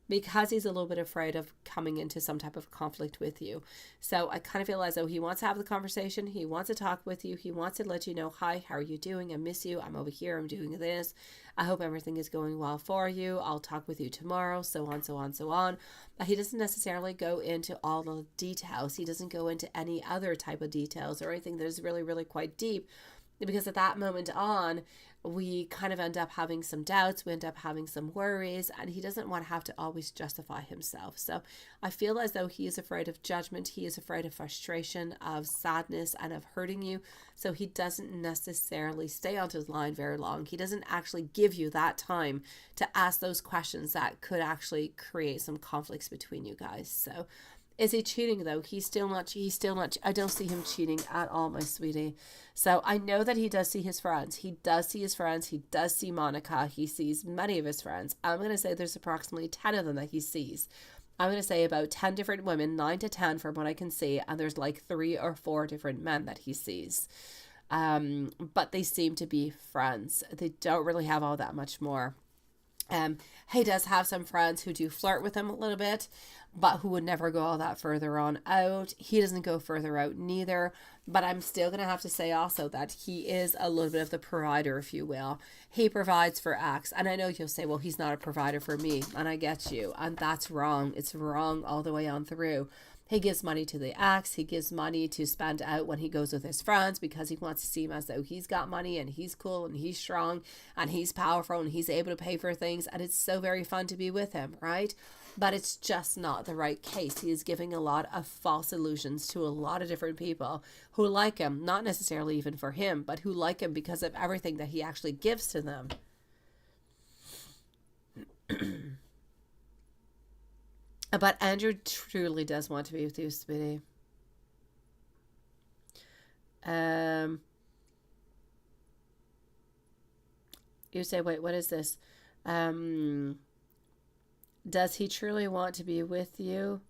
because he's a little bit afraid of coming into some type of conflict with you. So I kind of feel as though he wants to have the conversation. He wants to talk with you. He wants to let you know, hi, how are you doing? I miss you. I'm over here. I'm doing this. I hope everything is going well for you. I'll talk with you tomorrow, so on, so on, so on. But he doesn't necessarily go into all the details. He doesn't go into any other type of details or anything that is really, really quite deep, because at that moment on, we kind of end up having some doubts, we end up having some worries, and he doesn't want to have to always justify himself. So I feel as though he is afraid of judgment, he is afraid of frustration, of sadness, and of hurting you. So he doesn't necessarily stay on his line very long. He doesn't actually give you that time to ask those questions that could actually create some conflicts between you guys. So is he cheating though? He's still not, I don't see him cheating at all, my sweetie. So I know that he does see his friends. He does see his friends. He does see Monica. He sees many of his friends. I'm going to say there's approximately 10 of them that he sees. I'm going to say about 10 different women, 9 to 10 from what I can see. And there's like 3 or 4 different men that he sees. But they seem to be friends. They don't really have all that much more. He does have some friends who do flirt with him a little bit, but who would never go all that further on out. He doesn't go further out neither, but I'm still going to have to say also that he is a little bit of the provider, if you will. He provides for X, and I know you'll say, well, he's not a provider for me, and I get you, and that's wrong. It's wrong all the way on through. He gives money to the ex. He gives money to spend out when he goes with his friends because he wants to seem as though he's got money and he's cool and he's strong and he's powerful and he's able to pay for things. And it's so very fun to be with him, right? But it's just not the right case. He is giving a lot of false illusions to a lot of different people who like him, not necessarily even for him, but who like him because of everything that he actually gives to them. But Andrew truly does want to be with you, sweetie. You say, wait, what is this? Does he truly want to be with you?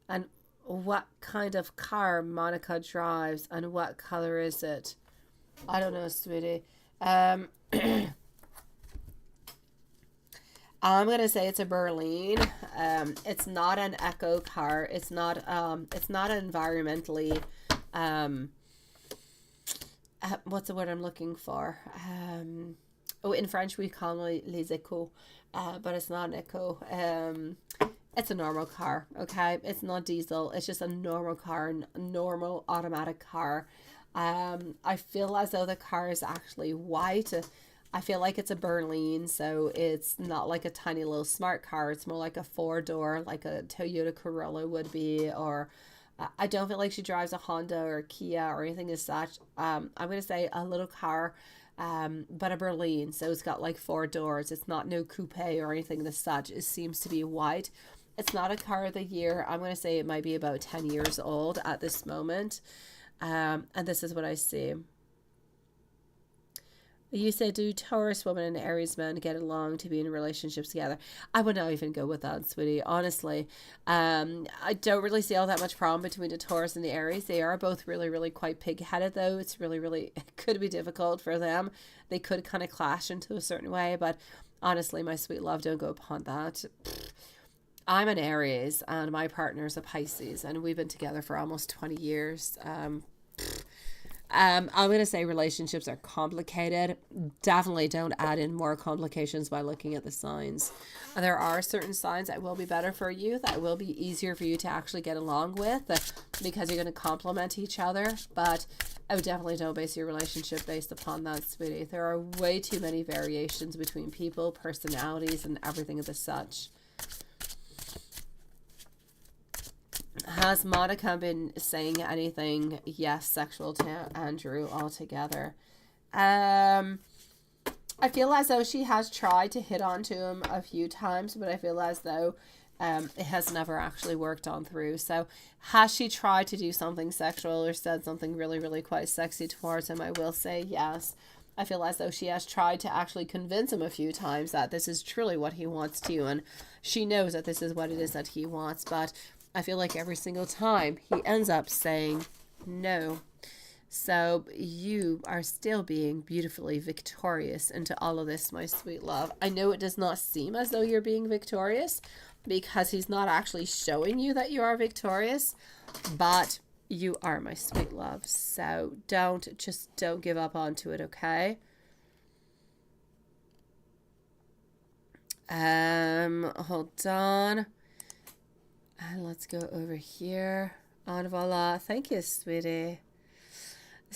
And what kind of car Monica drives and what color is it? I don't know, sweetie. I'm gonna say it's a Berlin. It's not an eco car. It's not environmentally. What's the word I'm looking for? In French we call it les échos, but it's not an eco. It's a normal car. Okay, it's not diesel. It's just a normal car, normal automatic car. I feel as though the car is actually white. I feel like it's a Berlin, so it's not like a tiny little smart car. It's more like a 4-door, like a Toyota Corolla would be, or I don't feel like she drives a Honda or a Kia or anything as such. I'm going to say a little car, but a Berlin, so it's got like 4 doors. It's not no coupe or anything as such. It seems to be white. It's not a car of the year. I'm going to say it might be about 10 years old at this moment, and this is what I see. You say, do Taurus women and Aries men get along to be in relationships together? I would not even go with that, sweetie. Honestly, I don't really see all that much problem between the Taurus and the Aries. They are both really, really quite pig-headed, though. It's really, really, it could be difficult for them. They could kind of clash into a certain way, but honestly, my sweet love, don't go upon that. I'm an Aries, and my partner's a Pisces, and we've been together for almost 20 years. I'm going to say relationships are complicated. Definitely don't add in more complications by looking at the signs. There are certain signs that will be better for you, that will be easier for you to actually get along with because you're going to complement each other. But I definitely don't base your relationship based upon that, sweetie. There are way too many variations between people, personalities, and everything of the such. Has Monica been saying anything, yes, sexual to Andrew altogether? I feel as though she has tried to hit onto him a few times, but I feel as though it has never actually worked on through. So has she tried to do something sexual or said something really, really quite sexy towards him? I will say yes. I feel as though she has tried to actually convince him a few times that this is truly what he wants to, and she knows that this is what it is that he wants, but I feel like every single time he ends up saying no. So you are still being beautifully victorious into all of this, my sweet love. I know it does not seem as though you're being victorious because he's not actually showing you that you are victorious, but you are, my sweet love. So don't give up onto it, okay? Hold on. And let's go over here. En voila. Thank you, sweetie.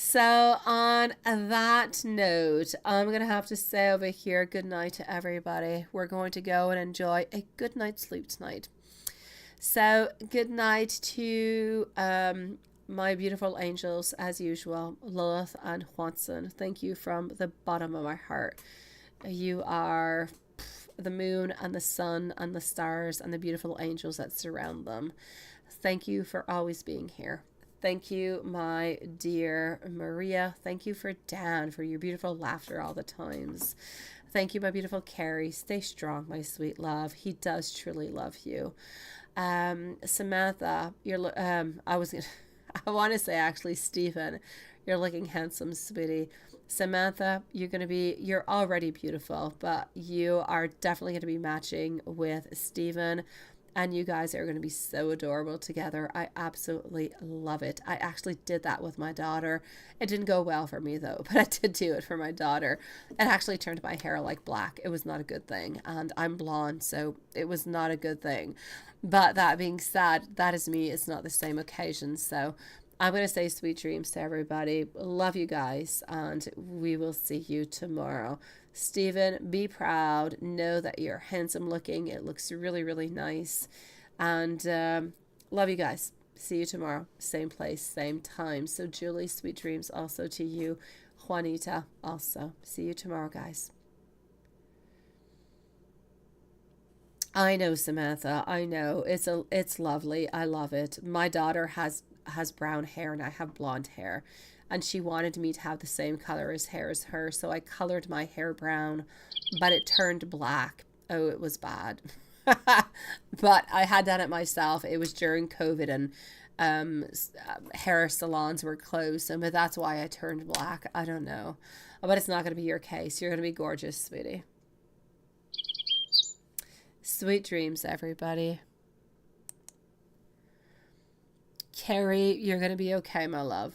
So on that note, I'm going to have to say over here, good night to everybody. We're going to go and enjoy a good night's sleep tonight. So good night to my beautiful angels, as usual, Lilith and Watson. Thank you from the bottom of my heart. You are the moon and the sun and the stars and the beautiful angels that surround them. Thank you for always being here. Thank you, my dear Maria. Thank you for Dan, for your beautiful laughter all the times. Thank you, my beautiful Carrie. Stay strong, my sweet love. He does truly love you. Samantha, I want to say actually, Stephen, you're looking handsome, sweetie. Samantha, you're already beautiful, but you are definitely going to be matching with Stephen. And you guys are going to be so adorable together. I absolutely love it. I actually did that with my daughter. It didn't go well for me though, but I did do it for my daughter. It actually turned my hair like black. It was not a good thing. And I'm blonde, so it was not a good thing. But that being said, that is me. It's not the same occasion. So I'm going to say sweet dreams to everybody. Love you guys. And we will see you tomorrow. Stephen, be proud. Know that you're handsome looking. It looks really, really nice. And love you guys. See you tomorrow. Same place, same time. So Julie, sweet dreams also to you. Juanita also. See you tomorrow, guys. I know, Samantha. I know. It's lovely. I love it. My daughter has brown hair and I have blonde hair. And she wanted me to have the same color as hair as her, so I colored my hair brown, but it turned black. Oh, it was bad. But I had done it myself. It was during COVID and hair salons were closed, so but that's why I turned black. I don't know. But it's not going to be your case. You're going to be gorgeous, sweetie. Sweet dreams, everybody. Carrie, you're going to be okay, my love.